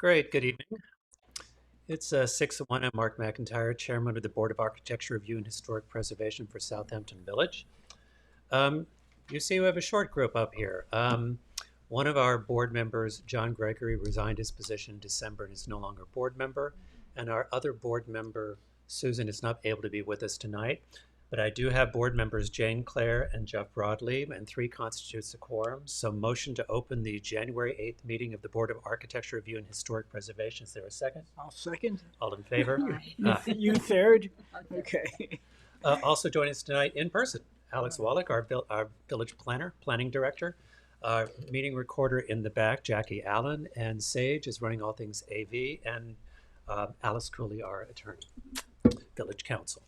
Great, good evening. It's 6:01. I'm Mark McIntyre, Chairman of the Board of Architecture Review and Historic Preservation for Southampton Village. Um, you see we have a short group up here. One of our board members, John Gregory, resigned his position in December and is no longer a board member. And our other board member, Susan, is not able to be with us tonight. But I do have board members Jane Clare and Jeff Broadley, and 3 constitutes a quorum. So motion to open the January 8th meeting of the Board of Architecture Review and Historic Preservation. Is there a second? I'll second. All in favor? You third? Okay. Also joining us tonight in person, Alex Wallach, our village planning director. Our meeting recorder in the back, Jackie Allen, and Sage is running all things AV, and Alice Cooley, our attorney, village counsel.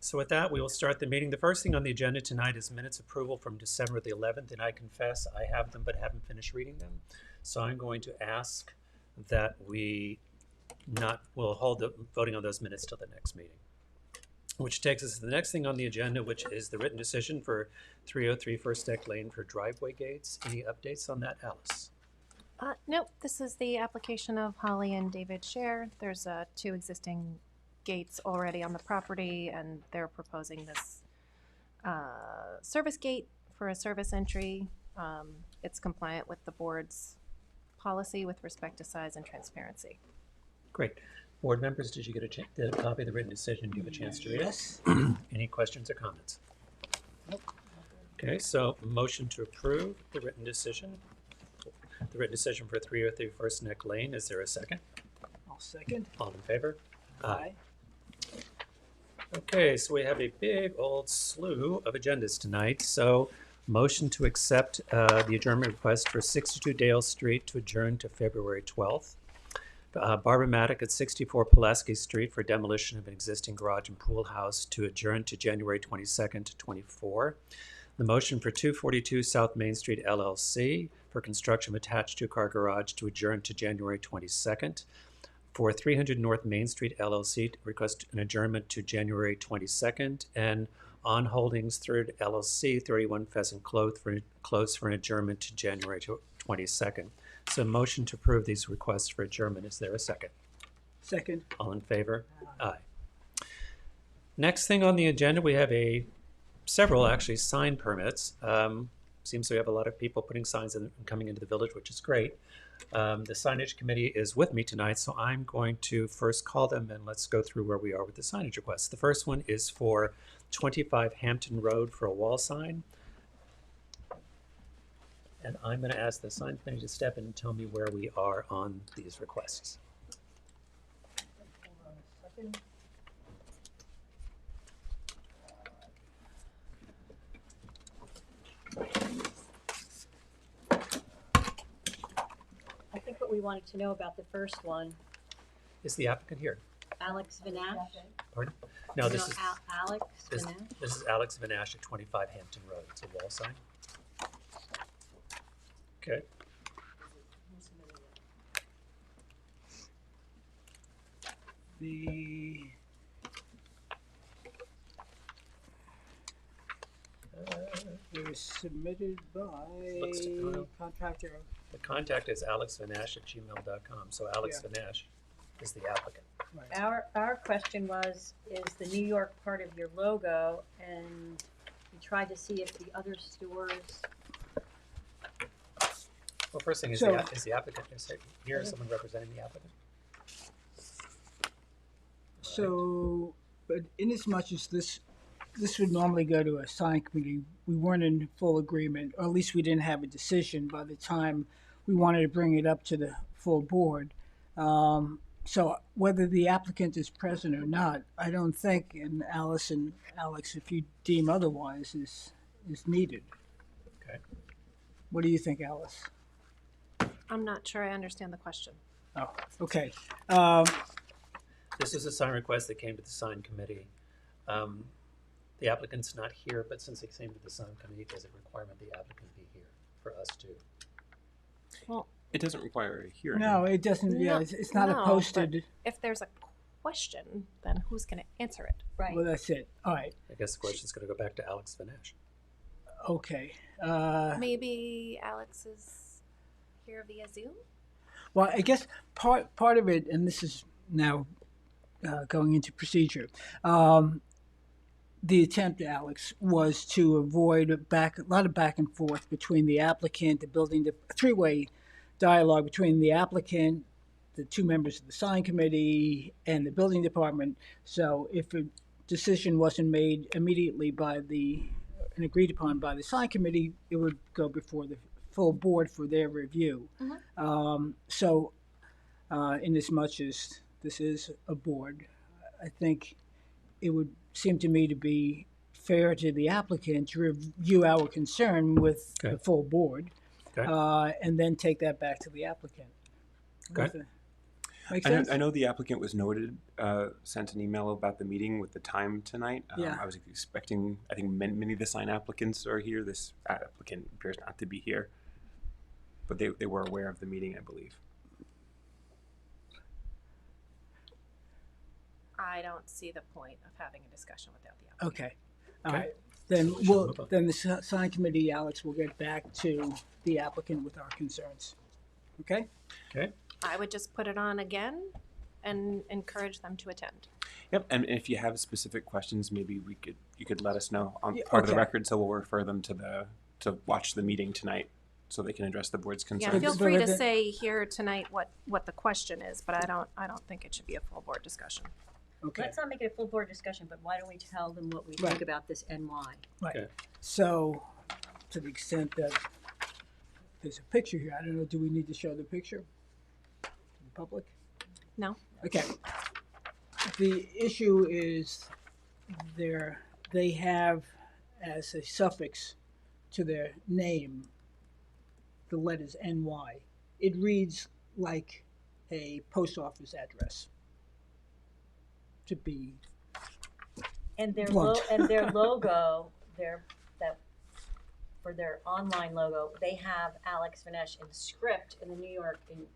So with that, we will start the meeting. The first thing on the agenda tonight is minutes approval from December the 11th, and I confess I have them but haven't finished reading them. So I'm going to ask that we'll hold the voting on those minutes till the next meeting. Which takes us to the next thing on the agenda, which is the written decision for 303 First Deck Lane for driveway gates. Any updates on that, Alice? Nope, this is the application of Holly and David Scher. There's 2 existing gates already on the property, and they're proposing this service gate for a service entry. It's compliant with the board's policy with respect to size and transparency. Great. Board members, did you get a copy of the written decision? Do you have a chance to read Yes. it? Any questions or comments? Nope. Okay, so motion to approve the written decision. The written decision for 303 First Neck Lane. Is there a second? I'll second. All in favor? Aye. Okay, so we have a big old slew of agendas tonight. So motion to accept the adjournment request for 62 Dale Street to adjourn to February 12th. Barbara Maddock at 64 Pulaski Street for demolition of an existing garage and pool house to adjourn to January 22nd to 24. The motion for 242 South Main Street LLC for construction of attached 2-car garage to adjourn to January 22nd. For 300 North Main Street LLC to request an adjournment to January 22nd. And On Holdings 3rd LLC, 31 Pheasant Close for an adjournment to January 22nd. So motion to approve these requests for adjournment. Is there a second? Second. All in favor? Aye. Next thing on the agenda, we have several actually sign permits. Seems we have a lot of people putting signs in and coming into the village, which is great. The signage committee is with me tonight, so I'm going to first call them and let's go through where we are with the signage requests. The first one is for 25 Hampton Road for a wall sign. And I'm going to ask the sign committee to step in and tell me where we are on these requests. Hold on a second. I think what we wanted to know about the first one, Is the applicant here? Alex Vinash. Pardon? No, this is Alex this, Vinash. this is Alex Vinash at 25 Hampton Road. It's a wall sign. Okay. It was submitted by Looks to- contractor. The contact is alexvinash@gmail.com. So Alex Vinash is the applicant. Right. Our question was, is the New York part of your logo? And we tried to see if the other stores. Well, first thing is, So- is the applicant here? Is someone representing the applicant? So, but inasmuch as this would normally go to a sign committee, we weren't in full agreement, or at least we didn't have a decision by the time we wanted to bring it up to the full board. So whether the applicant is present or not, I don't think, and Alice and Alex, if you deem otherwise, is needed. Okay. What do you think, Alice? I'm not sure I understand the question. Oh, okay. This is a sign request that came to the sign committee. The applicant's not here, but since it came to the sign committee, there's a requirement the applicant be here for us to. Well, It doesn't require a hearing. No, it doesn't, yeah, No, it's not no, a posted, if there's a question, then who's going to answer it? Right. well, that's it. All right, I guess the question's going to go back to Alex Vinash. okay. Maybe Alex is here via Zoom? Well, I guess part of it, and this is now going into procedure. The attempt, Alex, was to avoid a lot of back and forth between the applicant, the three-way dialogue between the applicant, the two members of the sign committee, and the building department. So if a decision wasn't made immediately and agreed upon by the sign committee, it would go before the full board for their review. In as much as this is a board, I think it would seem to me to be fair to the applicant to review our concern with Okay. the full board, Okay. and then take that back to the applicant. Okay. Make I know, sense? I know the applicant was noted, sent an email about the meeting with the time tonight. Yeah. I was expecting, I think many of the sign applicants are here. This applicant appears not to be here. But they were aware of the meeting, I believe. I don't see the point of having a discussion without the applicant. Okay. All Okay. right. Then move on. then the sign committee, Alex, will get back to the applicant with our concerns. Okay? Okay. I would just put it on again and encourage them to attend. Yep. And if you have specific questions, maybe you could let us know on Yeah, part of the okay. record, so we'll refer them to watch the meeting tonight, so they can address the board's Yeah, concerns. feel But free to the- say here tonight what the question is, but I don't think it should be a full board discussion. Okay. Let's not make it a full board discussion, but why don't we tell them what we Right. think about this and why? Right. Okay. So, to the extent that there's a picture here, I don't know, do we need to show the picture to the public? No? Okay. The issue is they have as a suffix to their name the letters NY. It reads like a post office address. To be And their Blunt. logo, for their online logo, they have Alex Vinesh in script in the New York in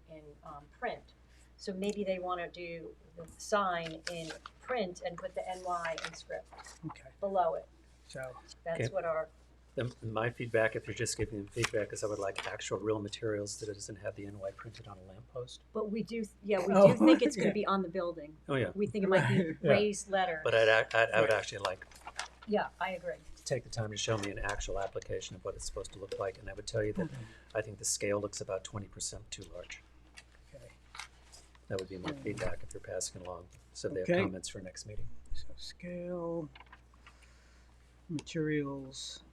print. So maybe they want to do the sign in print and put the NY in script okay. below it. So That's Okay. what our, Then my feedback, if you're just giving them feedback, is I would like actual real materials that it doesn't have the NY printed on a lamppost. but we do Oh, think it's going yeah. to be on the building. Oh, yeah. We think it might be Right. Yeah. raised letters. But I would actually like Yeah, I agree. to take the time to show me an actual application of what it's supposed to look like. And I would tell you that I think the scale looks about 20% too large. okay. That would be my feedback if you're passing along. So they have Okay. comments for next meeting. So scale, materials.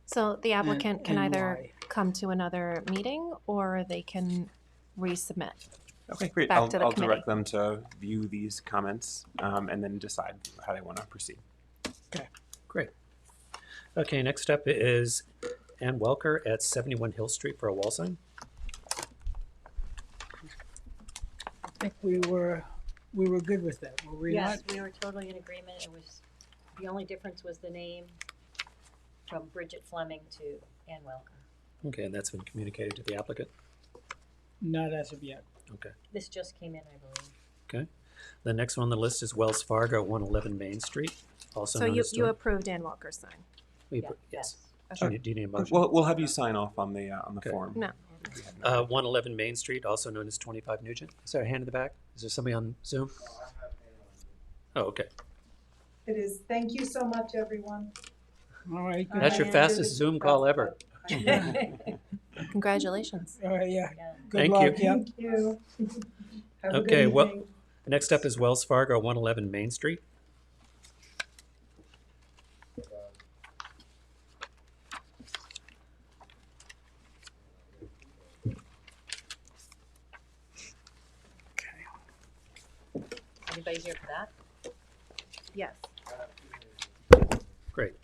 So the applicant can and either why. come to another meeting or they can resubmit. Okay, great. Back I'll to the direct them to view these comments and then decide how they want to proceed. Okay. Great. Okay, next up is Ann Welker at 71 Hill Street for a wall sign. I think we were good with that, were we Yes, not? we were totally in agreement. It was, the only difference was the name from Bridget Fleming to Ann Welker. Okay, and that's been communicated to the applicant. Not as of yet. Okay. This just came in, I believe. Okay. The next one on the list is Wells Fargo, 111 Main Street, also So known you as. approved Dan Walker's sign? We- Yeah, Yes. Okay. Do you need a motion? We'll have you sign off on the Okay. form. No. 111 Main Street, also known as 25 Nugent. Is there a hand in the back? Is there somebody on Zoom? Oh, okay. It is. Thank you so much, everyone. All right, good. That's your I fastest really Zoom call ever. Congratulations. All right, yeah. Yeah. Good Thank luck, you. yeah. Thank you. Have a Okay, good well, evening. next up is Wells Fargo, 111 Main Street. Anybody here for that? Yes. Great.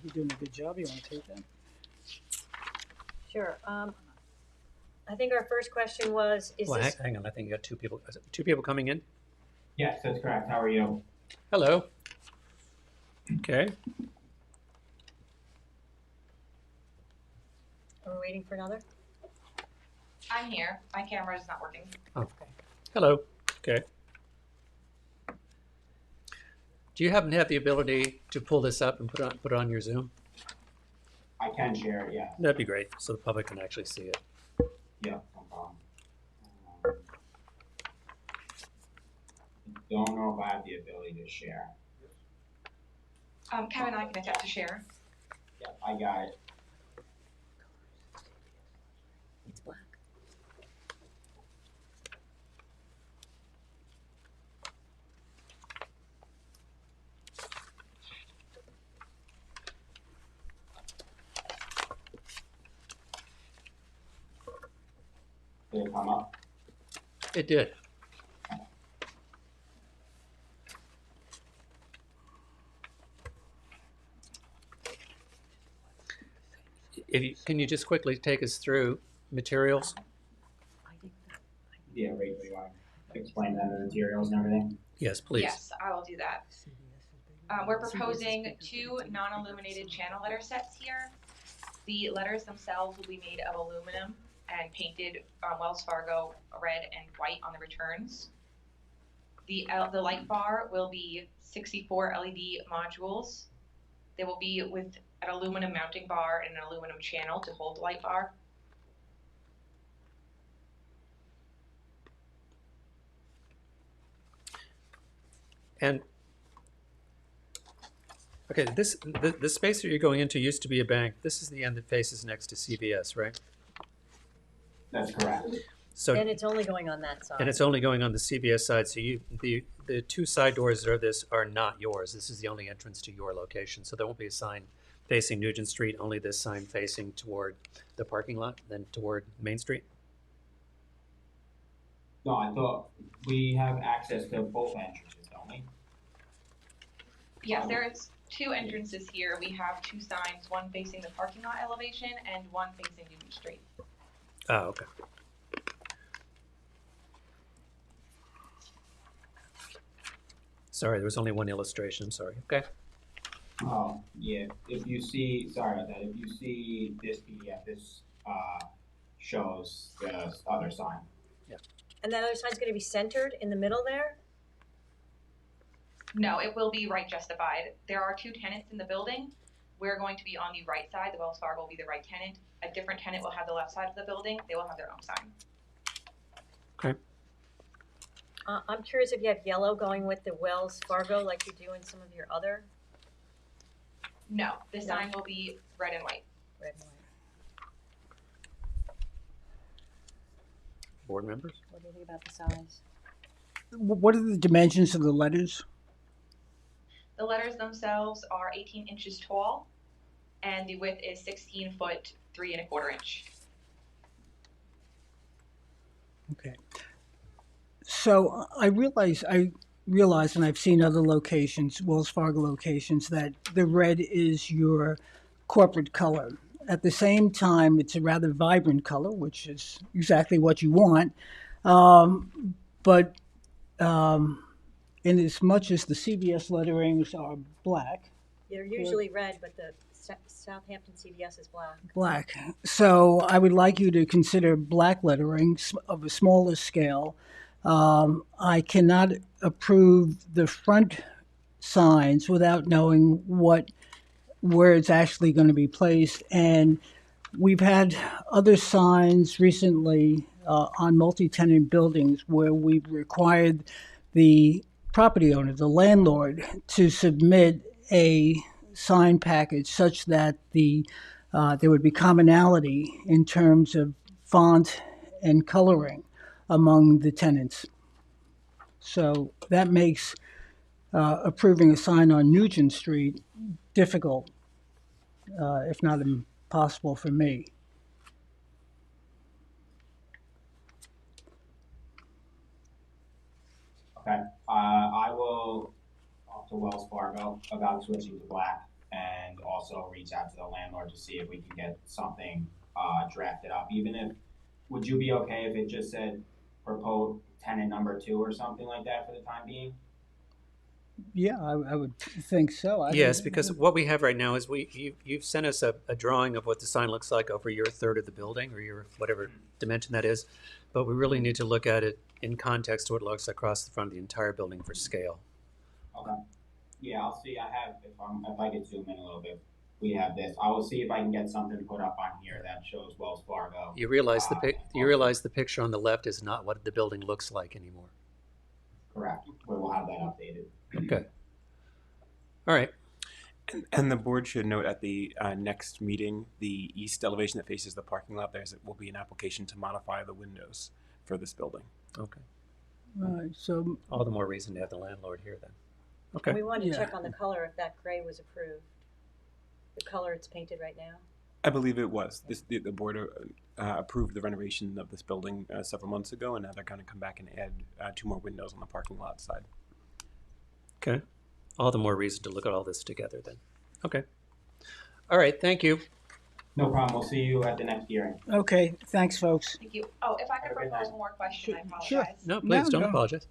You're doing a good job. You want to take that? Sure. I think our first question was, is Well, this, hang on, I think you got two people. Is it two people coming in? Yes, that's correct. How are you? Hello. Okay. are we waiting for another? I'm here. My camera is not working. Hello. Okay. Do you happen to have the ability to pull this up and put it on your Zoom? I I can share it, yeah. That'd be great, so the public can actually see it. Yeah, no problem. Don't know if I have the ability to share. Kevin, I can attempt to share. Yeah, I got it. It's black. Did it come up? It did. Can you just quickly take us through materials? Yeah, Rachel, you want to explain that, the materials and everything? Yes, please. Yes, I will do that. We're proposing 2 non-illuminated channel letter sets here. The letters themselves will be made of aluminum and painted Wells Fargo red and white on the returns. The light bar will be 64 LED modules. They will be with an aluminum mounting bar and an aluminum channel to hold the light bar. And okay, the space that you're going into used to be a bank. This is the end that faces next to CVS, right? That's correct. So And it's only going on that side. and it's only going on the CVS side. So the 2 side doors that are this are not yours. This is the only entrance to your location. So there won't be a sign facing Nugent Street. Only this sign facing toward the parking lot, then toward Main Street. No, I thought we have access to both entrances, don't we? Yes, there's 2 entrances here. We have 2 signs, one facing the parking lot elevation and one facing Newton Street. Oh, okay. Sorry, there was only one illustration. I'm sorry. Okay. Oh, yeah, if you see, sorry about that, if you see this PDF, this, shows the other sign. And that other side's gonna be centered in the middle there? No, it will be right justified. There are 2 tenants in the building. We're going to be on the right side. The Wells Fargo will be the right tenant. A different tenant will have the left side of the building. They will have their own sign. Okay. I'm curious if you have yellow going with the Wells Fargo like you do in some of your other No, the sign will be red and white. red and white. Board members? What do you think about the size? What are the dimensions of the letters? The letters themselves are 18 inches tall, and the width is 16 foot 3 1/4 inch. Okay. So I realize, and I've seen other locations, Wells Fargo locations, that the red is your corporate color. At the same time, it's a rather vibrant color, which is exactly what you want. But in as much as the CVS letterings are black, They're usually red, but the Southampton CVS is black. So I would like you to consider black lettering of a smaller scale. I cannot approve the front signs without knowing where it's actually going to be placed. And we've had other signs recently on multi-tenant buildings where we've required the property owner, the landlord, to submit a sign package such that there would be commonality in terms of font and coloring among the tenants. So that makes approving a sign on Nugent Street difficult, if not impossible for me. Okay, I will talk to Wells Fargo about switching to black and also reach out to the landlord to see if we can get something drafted up. Even if, would you be okay if it just said proposed tenant number 2 or something like that for the time being? Yeah, I would think so. Yes, because what we have right now is you've sent us a drawing of what the sign looks like over your third of the building or your whatever dimension that is, but we really need to look at it in context to what it looks across the front of the entire building for scale. Okay. Yeah, I'll see. I have if I could zoom in a little bit we have this. I will see if I can get something put up on here that shows Wells Fargo. You realize and you realize the picture on the left is not what the building looks like anymore. Correct. We will have that updated. Okay. All right. And the board should note at the next meeting, the east elevation that faces the parking lot, will be an application to modify the windows for this building. Okay. Right, so, All the more reason to have the landlord here then. And Okay. we wanted to Yeah. check on the color if that gray was approved. The color it's painted right now. I believe it was. The board approved the renovation of this building several months ago, and now they're going to come back and add 2 more windows on the parking lot side. Okay. All the more reason to look at all this together then. Okay. All right. Thank you. No problem. We'll see you at the next hearing. okay, thanks, folks. Thank you. Oh, if I could Have a good propose night. one more question, I Sure. apologize. No, please No, don't no. apologize.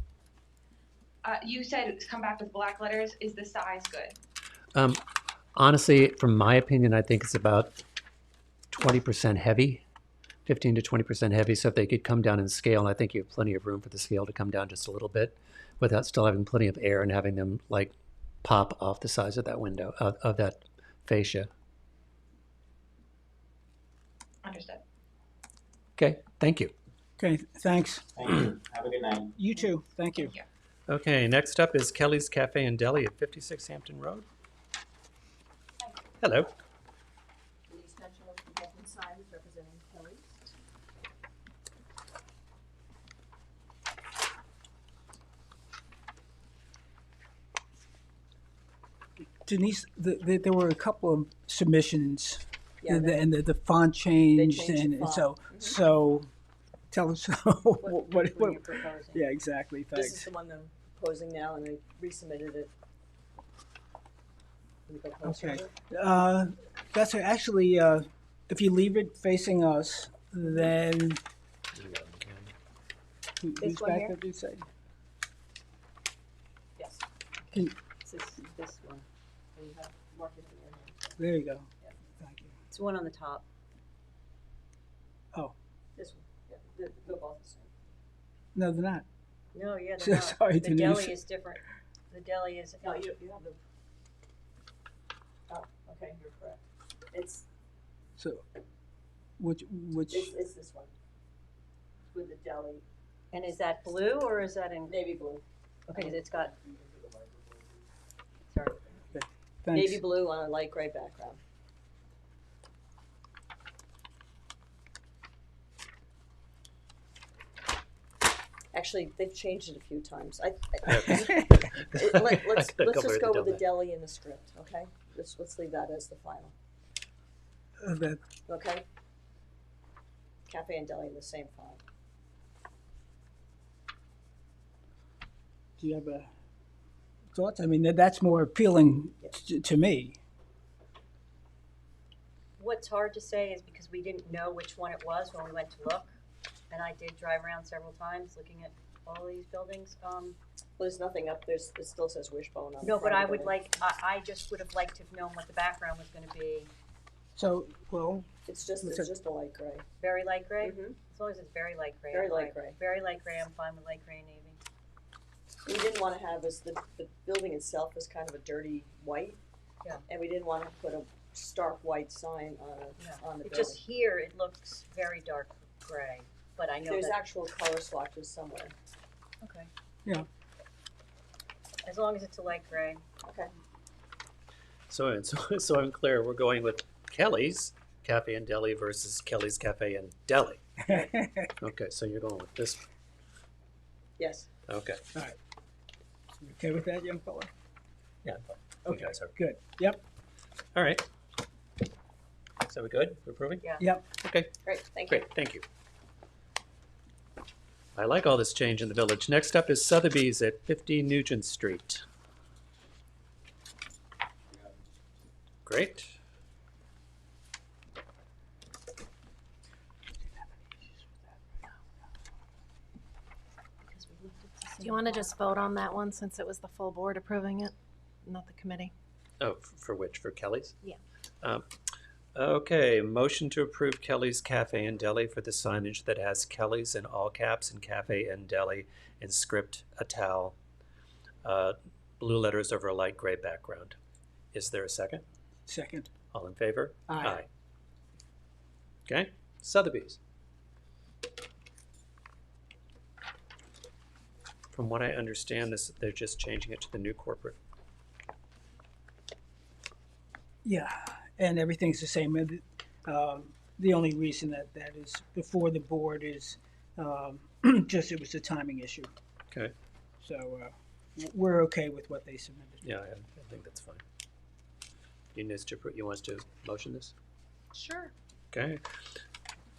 You said come back with black letters. Is the size good? Honestly, from my opinion, I think it's about 20% heavy, 15 to 20% heavy. So if they could come down in scale, and I think you have plenty of room for the scale to come down just a little bit without still having plenty of air and having them like pop off the sides of that window, of that fascia. Understood. Okay. Thank you. Okay, thanks. Thank you. Have a good night. You too, thank you. Thank you. Okay. Next up is Kelly's Cafe and Deli at 56 Hampton Road. Hello. Denise Mitchell from Hampton Signs representing Kelly's. Denise, there were a couple of submissions, Yeah, and the font changed, changed the and font. so tell us what, What what, you're proposing. yeah, exactly, This is thanks. the one I'm proposing now, and I resubmitted it. Can you go closer Okay. to it? That's actually, if you leave it facing us, then, who's one back, here? did you say? Yes. Can- This one. And you have marked it in your hand. There you go. Yeah. Thank you. It's the one on the top. This one. Yeah, they're both the same. No, they're not. No, yeah, So they're not. sorry, The Denise. deli is different. The deli is. No, you have the. Oh, okay, you're correct. It's So, which, it's this one. With the deli, And is that blue or is that in? navy blue. Okay, 'cause it's got. Sorry. thanks. Navy blue on a light gray background. Actually, they've changed it a few times. Let's just go with the deli and the script, okay? Let's leave that as the final, That, okay? Cafe and deli in the same font. do you have thoughts? I mean, that's more appealing to me. What's hard to say is because we didn't know which one it was when we went to look. And I did drive around several times looking at all these buildings. Well, there's nothing up there, it still says Wishbone on the No, but front I of would it. like, I just would have liked to have known what the background was gonna be. So, well, It's just a light gray. Very light gray? Mhm. As long as it's very light gray. Very I'm light fine. gray. Very light gray, I'm fine with light gray and navy. We didn't wanna have the building itself was kind of a dirty white. Yeah. And we didn't wanna put a stark white sign on the It building. just here, it looks very dark gray, but I know There's that, actual color swatches somewhere. okay. Yeah. As long as it's a light gray. Okay. So I'm clear. We're going with Kelly's Cafe and Deli versus Kelly's Cafe and Deli. Okay, so you're going with this one. Yes. Okay. you okay with that, young fella? Yeah. You Okay, guys are. good. Yep, All right. So we good? We're approving? Yeah. yep. Okay. Great, thank you. Great. Thank you. I like all this change in the village. Next up is Sotheby's at 50 Nugent Street. Great. Because we looked at the Do same you want to font. just vote on that one since it was the full board approving it, not the committee? Oh, for which? For Kelly's? Yeah. Okay, motion to approve Kelly's Cafe and Deli for the signage that has Kelly's in all caps and Cafe and Deli in script Ital, blue letters over a light gray background. Is there a second? Second. All in favor? Aye. Okay, Sotheby's. From what I understand, they're just changing it to the new corporate. Yeah, and everything's the same. And, the only reason that is before the board is just it was a timing issue. Okay. So we're okay with what they submitted. Yeah, I think that's fine. You want us to motion this? Sure. Okay.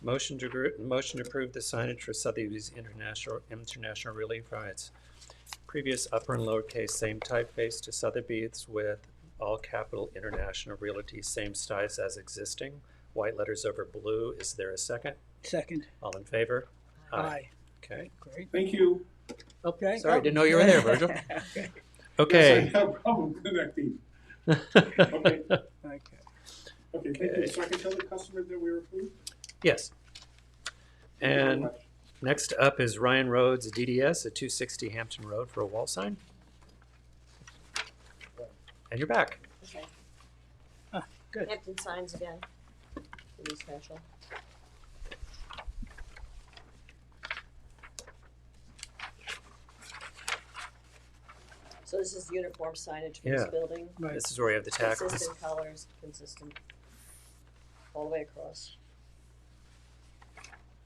Motion to approve the signage for Sotheby's International Realty from its previous upper and lowercase same typeface to Sotheby's with all capital International Realty same size as existing. White letters over blue. Is there a second? Second. All in favor? Aye. Okay. Great. Thank you. Okay. Sorry, didn't know you were there, Virgil. Okay. Okay. Yes, I have a problem connecting. Okay. Okay. Okay, thank you. So I can tell the customer that we were approved? Yes. Thank you very And much. next up is Ryan Rhodes, DDS at 260 Hampton Road for a wall sign. And you're back. Okay. Good. Hampton signs again. Really special. So this is uniform signage for this Yeah. building. Right. This is where we have the tax. Consistent colors, consistent all the way across.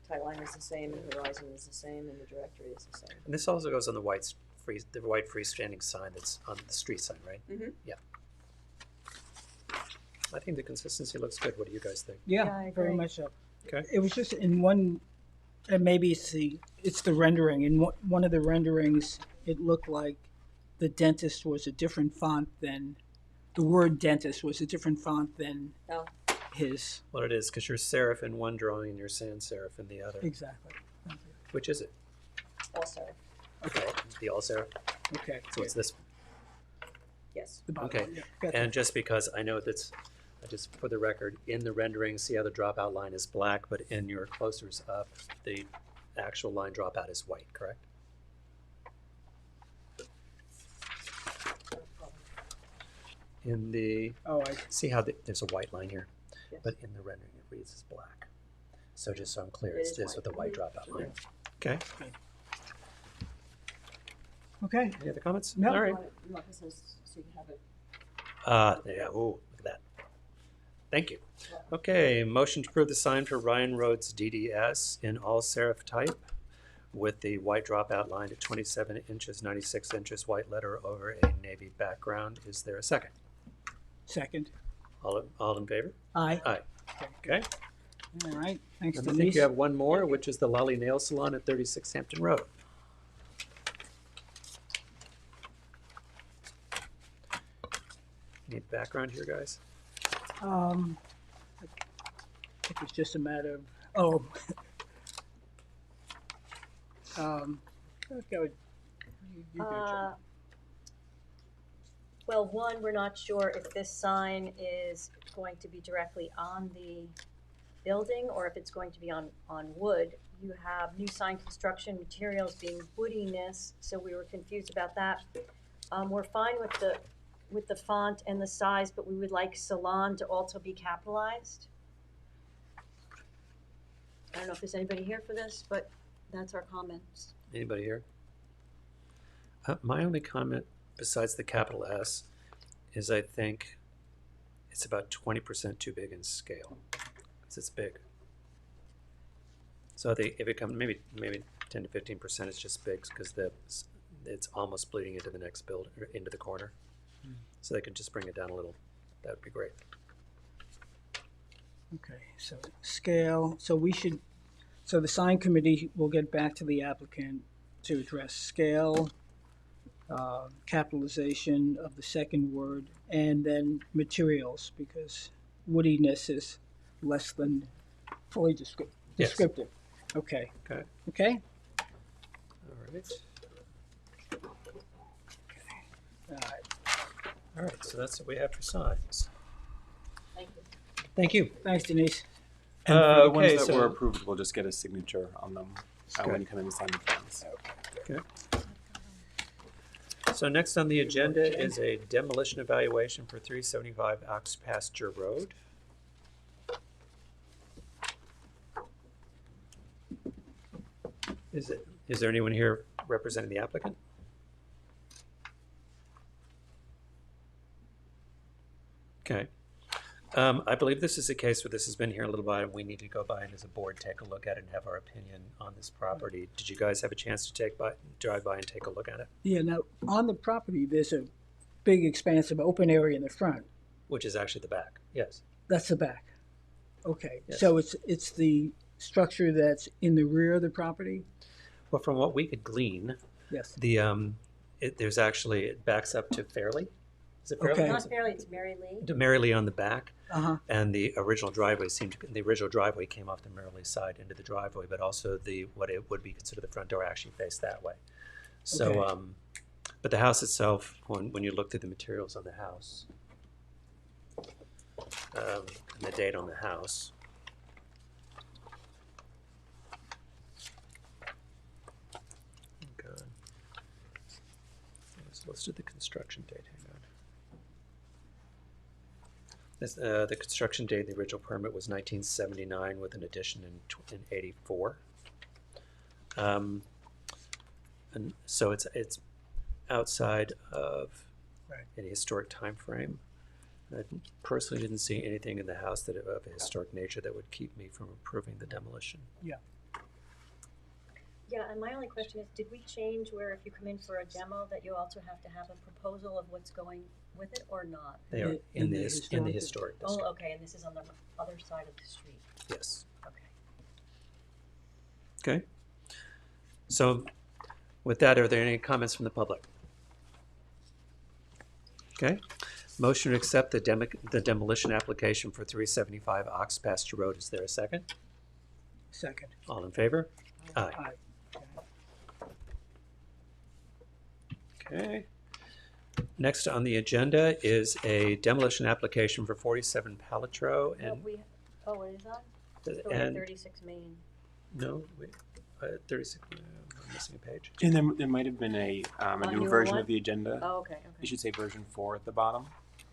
Tightline is the same, and Horizon is the same, and the directory is the same. And this also goes on the white freestanding sign that's on the street sign, right? Mhm. Yeah. I think the consistency looks good. What do you guys think? Yeah, Yeah, I very agree. much so. Okay. It was just in one, and maybe it's the rendering. In one of the renderings, it looked like the dentist was a different font than the word dentist was a different font than Oh. his. What it is, because you're serif in one drawing and you're sans serif in the other. Exactly. Thank you. Which is it? Also, The all serif. Okay. So it's this. yes. The bottom Okay. one, yeah. Gotcha. And just because I know that's, just for the record, in the rendering, see how the dropout line is black, but in your closers up, the actual line dropout is white, correct? In the, Oh, I see how there's a white line here, Yes. but in the rendering it reads as black. So just so I'm clear, It it's is just with the white white. dropout line. Okay, okay. any other comments? No. All right. You want this so you can have it. Yeah, ooh, look at that. Thank you. Okay, motion to approve the sign for Ryan Rhodes DDS in all serif type with the white dropout line at 27 inches, 96 inches, white letter over a navy background. Is there a second? Second. All in favor? Aye. Aye. Okay. All right. Thanks, And I Denise. think you have one more, which is the Lolly Nail Salon at 36 Hampton Road. Need background here, guys? I think it's just a matter of, okay, you go, Jen. Well, one, we're not sure if this sign is going to be directly on the building or if it's going to be on wood. You have new sign construction materials being woodiness, so we were confused about that. We're fine with the font and the size, but we would like salon to also be capitalized. I don't know if there's anybody here for this, but that's our comments. Anybody here? My only comment, besides the capital S, is I think it's about 20% too big in scale, because it's big. So I think if it comes, maybe 10 to 15% is just big, because it's almost bleeding into the next building, or into the corner. So they could just bring it down a little. That would be great. Okay, so scale, so the sign committee will get back to the applicant to address scale, capitalization of the second word, and then materials, because woodiness is less than fully Yes. descriptive. Okay. Okay. Okay? All right. All right. All right. So that's what we have for signs. Thank you. Thank you. Thanks, Denise. And for the okay, ones that so- were approved, we'll just get a signature on them when you come in and sign the plans. Okay. So next on the agenda is a demolition evaluation for 375 Ox Pasture Road. Is there anyone here representing the applicant? Okay. I believe this is a case where this has been here a little while, and we need to go by and as a board take a look at it and have our opinion on this property. Did you guys have a chance to drive by and take a look at it? Yeah, now, on the property, there's a big expansive open area in the front. Which is actually the back, yes. That's the back. Okay, Yes. so it's the structure that's in the rear of the property? Well, from what we could glean, Yes. there's actually, it backs up to Fairleigh. Is it Fairleigh? Okay. Not Fairleigh, it's Mary Lee. To Mary Lee on the back, Uh-huh. and the original driveway came off the Mary Lee side into the driveway, but also what it would be considered the front door actually faced that way. So, Okay. but the house itself, when you look through the materials on the house, and the date on the house, okay. It's listed the construction date. Hang on. The construction date of the original permit was 1979 with an addition in 84. And so it's outside of Right. any historic time frame. I personally didn't see anything in the house of a historic nature that would keep me from approving the demolition. Yeah, and my only question is, did we change where if you come in for a demo, that you also have to have a proposal of what's going with it or not? They are in the historic district. Oh, okay, and this is on the other side of the street, Yes. okay. Okay. So with that, are there any comments from the public? Okay. Motion to accept the demolition application for 375 Ox Pasture Road. Is there a second? Second. All in favor? Aye. Aye. Okay. Next on the agenda is a demolition application for 47 Palitro No, and, we, oh, it is on? So we have and, 36 Main. no, wait, 36, I'm missing a page. And then there might have been a new newer version one? of the agenda. Oh, okay, You okay, should say version 4 at the bottom.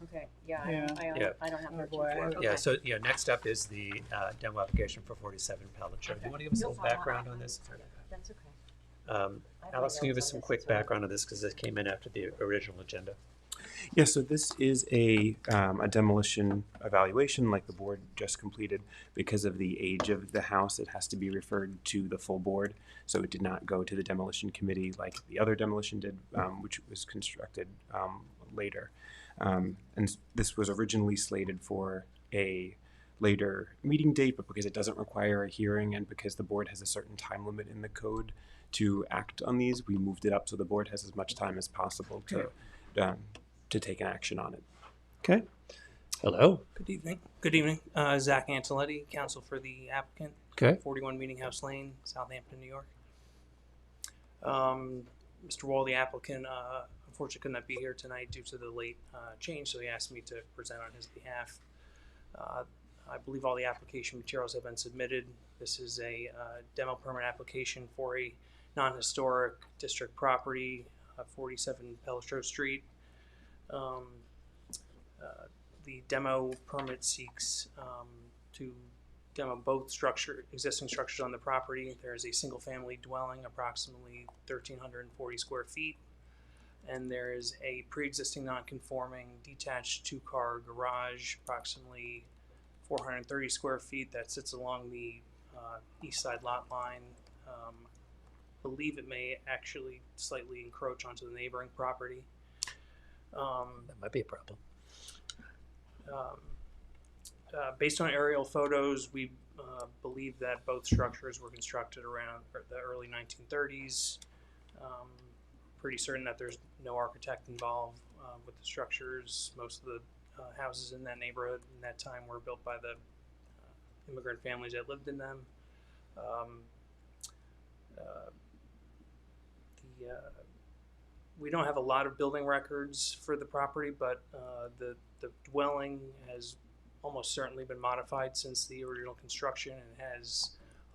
okay, yeah, Yeah. Yeah. I don't have Oh, version boy, 4, okay. Yeah, so, next up is the demo application for 47 Palitro. Do you want to give us a little background on this? That's okay. Um, I have my Alex, can you give notes us on some this, quick so- background on this because this came in after the original agenda? Yeah, so this is a demolition evaluation like the board just completed. Because of the age of the house, it has to be referred to the full board. So it did not go to the demolition committee like the other demolition did, which was constructed later. And this was originally slated for a later meeting date, but because it doesn't require a hearing and because the board has a certain time limit in the code to act on these, we moved it up so the board has as much time as possible to take an action on it. Okay. Hello. Good evening. Good evening. Zach Antoletti, counsel for the applicant. Okay. 41 Meeting House Lane, Southampton, New York. Mr. Wall, the applicant, unfortunately could not be here tonight due to the late change, so he asked me to present on his behalf. I believe all the application materials have been submitted. This is a demo permit application for a non-historic district property, 47 Pelestro Street. The demo permit seeks to demo both existing structures on the property. There is a single-family dwelling, approximately 1,340 square feet, and there is a pre-existing non-conforming detached two-car garage, approximately 430 square feet, that sits along the east side lot line. Believe it may actually slightly encroach onto the neighboring property. That might be a problem. Based on aerial photos, we believe that both structures were constructed around the early 1930s. Pretty certain that there's no architect involved with the structures. Most of the houses in that neighborhood in that time were built by the immigrant families that lived in them. We don't have a lot of building records for the property, but the dwelling has almost certainly been modified since the original construction and has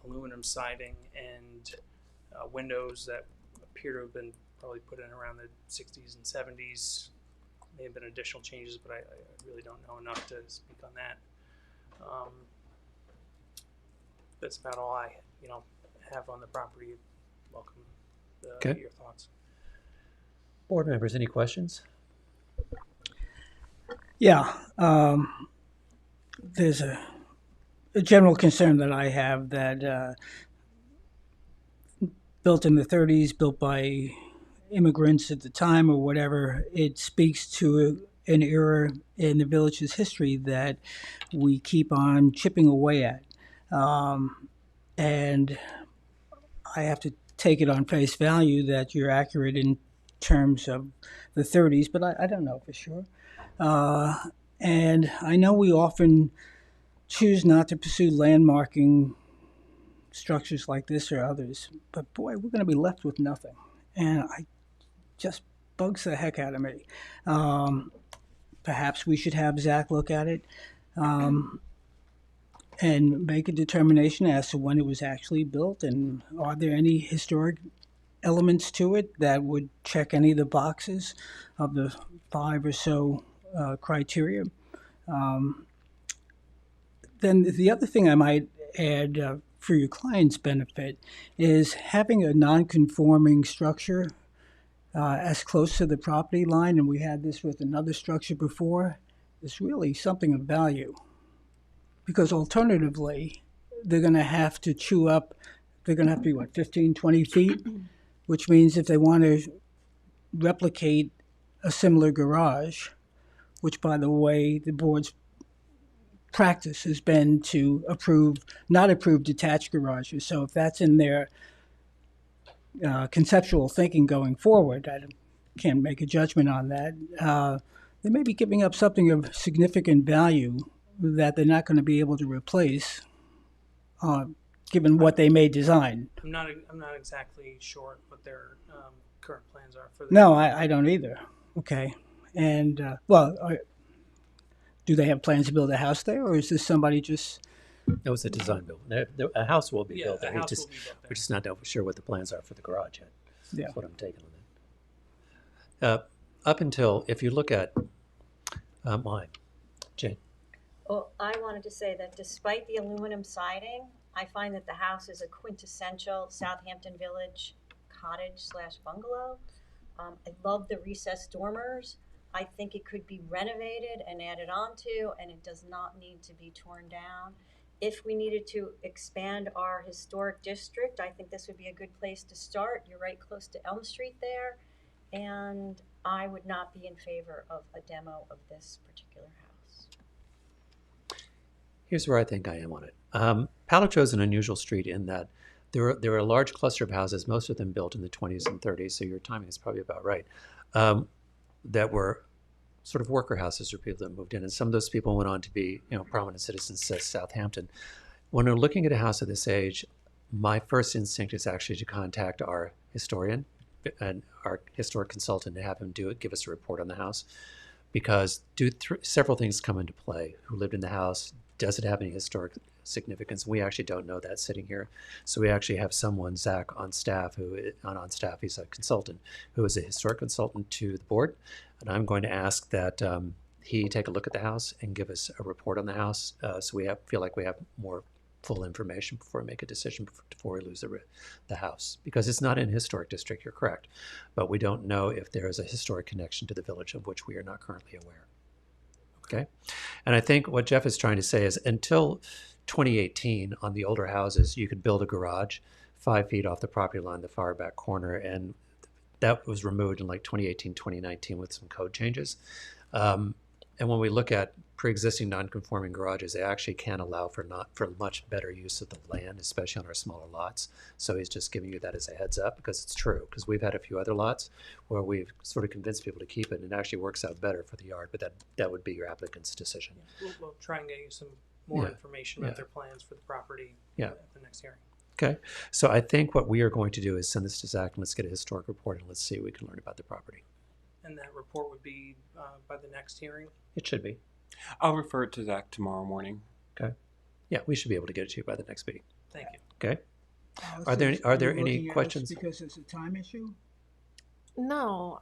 aluminum siding and windows that appear to have been probably put in around the 60s and 70s. May have been additional changes, but I really don't know enough to speak on that. That's about all I, have on the property. Welcome Okay. your thoughts. Board members, any questions? Yeah, there's a general concern that I have that built in the 30s, built by immigrants at the time or whatever, it speaks to an era in the village's history that we keep on chipping away at. And I have to take it on face value that you're accurate in terms of the 30s, but I don't know for sure. And I know we often choose not to pursue landmarking structures like this or others, but boy, we're going to be left with nothing. And I just bugs the heck out of me. Perhaps we should have Zach look at it and make a determination as to when it was actually built, and are there any historic elements to it that would check any of the boxes of the 5 or so criteria. Then the other thing I might add for your client's benefit is having a non-conforming structure as close to the property line, and we had this with another structure before, is really something of value. Because alternatively, they're going to have to chew up, they're going to have to be, 15, 20 feet? Which means if they want to replicate a similar garage, which, by the way, the board's practice has been to not approve detached garages. So if that's in their conceptual thinking going forward, I can't make a judgment on that. They may be giving up something of significant value that they're not going to be able to replace, given what they may design. I'm not exactly sure what their current plans are for that. No, I don't either. Okay. And, do they have plans to build a house there, or is this somebody just... It was a design build. A house will be built there. A house will be built there. We're just not sure what the plans are for the garage yet. Yeah. That's what I'm taking on that. Up until, if you look at mine, Jane. Well, I wanted to say that despite the aluminum siding, I find that the house is a quintessential Southampton Village cottage/bungalow. I love the recessed dormers. I think it could be renovated and added onto, and it does not need to be torn down. If we needed to expand our historic district, I think this would be a good place to start. You're right close to Elm Street there, and I would not be in favor of a demo of this particular house. Here's where I think I am on it. Palacho is an unusual street in that there are a large cluster of houses, most of them built in the 20s and 30s, so your timing is probably about right, that were sort of worker houses or people that moved in. And some of those people went on to be, prominent citizens of Southampton. When we're looking at a house of this age, my first instinct is actually to contact our historian and our historic consultant to have him give us a report on the house, because several things come into play. Who lived in the house? Does it have any historic significance? We actually don't know that sitting here. So we actually have someone, Zach, on staff, he's a consultant, who is a historic consultant to the board. And I'm going to ask that he take a look at the house and give us a report on the house, so we feel like we have more full information before we make a decision, before we lose the house. Because it's not in a historic district, you're correct. But we don't know if there is a historic connection to the village of which we are not currently aware. Okay? And I think what Jeff is trying to say is until 2018, on the older houses, you could build a garage 5 feet off the property line, the far back corner, and that was removed in like 2018, 2019 with some code changes. And when we look at pre-existing non-conforming garages, they actually can allow for much better use of the land, especially on our smaller lots. So he's just giving you that as a heads up, because it's true. Because we've had a few other lots where we've sort of convinced people to keep it, and it actually works out better for the yard. But that would be your applicant's decision. We'll try and get you some more information about their plans for the property at the next hearing. Okay. So I think what we are going to do is send this to Zach, and let's get a historic report, and let's see what we can learn about the property. And that report would be by the next hearing? It should be. I'll refer it to Zach tomorrow morning. Okay. Yeah, we should be able to get it to you by the next meeting. Thank you. Okay. Are there any questions? Because it's a time issue? No,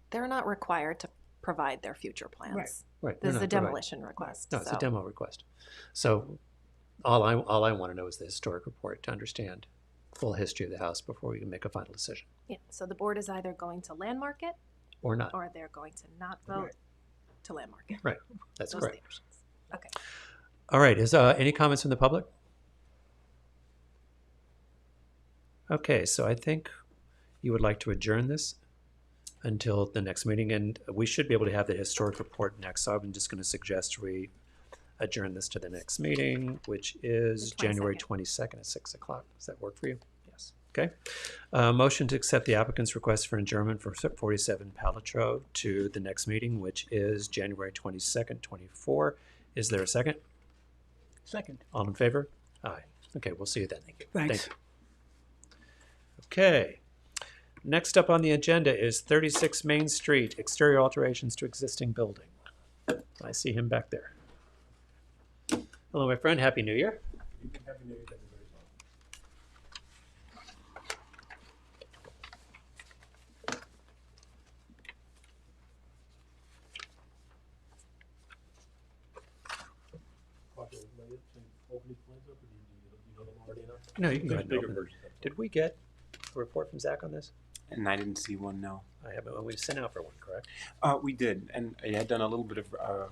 they're not required to provide their future plans. Right. Right. This they're is a not providing- demolition request. No, it's so. a demo request. So all I want to know is the historic report to understand the full history of the house before we can make a final decision, Yeah, so the board is either going to landmark it or not. or they're going to not vote Right. to landmark it. Right. That's Those are the correct. options. Okay. All right. Is any comments from the public? Okay, so I think you would like to adjourn this until the next meeting, and we should be able to have the historic report next. So I'm just going to suggest we adjourn this to the next meeting, which is The 22nd. January 22nd at 6 o'clock. Does that work for you? Yes. Okay. Motion to accept the applicant's request for adjournment for 47 Palatro to the next meeting, which is January 22nd, 24. Is there a second? Second. All in favor? Aye. Okay, we'll see you then. Thank you. Thanks. Thank you. Okay. Next up on the agenda is 36 Main Street, exterior alterations to existing building. I see him back there. Hello, my friend. Happy New Year. Happy New Year to everybody. Open these plans up, or do you know them already enough? No, you can go There's ahead and bigger open them. versions of them. Did we get a report from Zach on this? And I didn't see one, no. I haven't. We sent out for one, correct? We did, and I had done a little bit of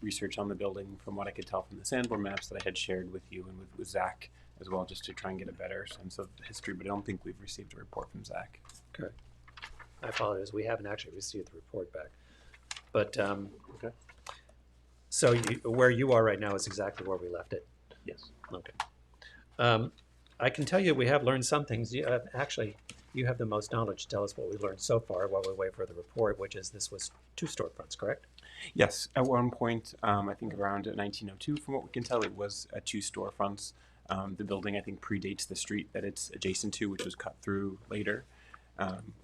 research on the building from what I could tell from the Sanborn maps that I had shared with you and with Zach as well, just to try and get a better sense of the history, but I don't think we've received a report from Zach. Correct. I apologize. We haven't actually received the report back. But, Okay. so where you are right now is exactly where we left it. Yes. Okay. I can tell you we have learned some things. Actually, you have the most knowledge to tell us what we learned so far while we wait for the report, which is this was 2 storefronts, correct? Yes, at one point, I think around 1902, from what we can tell, it was 2 storefronts. The building, I think, predates the street that it's adjacent to, which was cut through later.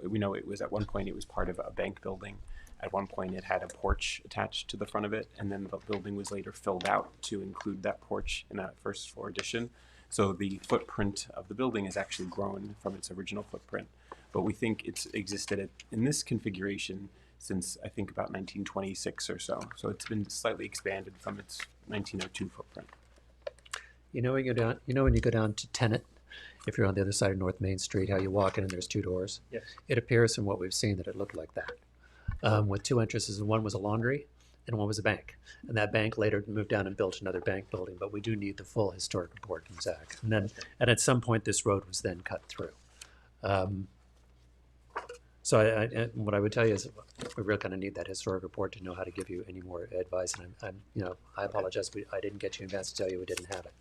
We know it was at one point, it was part of a bank building. At one point, it had a porch attached to the front of it, and then the building was later filled out to include that porch in that first floor addition. So the footprint of the building has actually grown from its original footprint. But we think it's existed in this configuration since, I think, about 1926 or so. So it's been slightly expanded from its 1902 footprint. You know when you go down to Tenet, if you're on the other side of North Main Street, how you walk in and there's 2 doors? Yes. It appears from what we've seen that it looked like that, with 2 entrances, and one was a laundry and one was a bank. And that bank later moved down and built another bank building, but we do need the full historic report from Zach. And at some point, this road was then cut through. So what I would tell you is we really kind of need that historic report to know how to give you any more advice. And I apologize, I didn't get you in advance to tell you we didn't have it.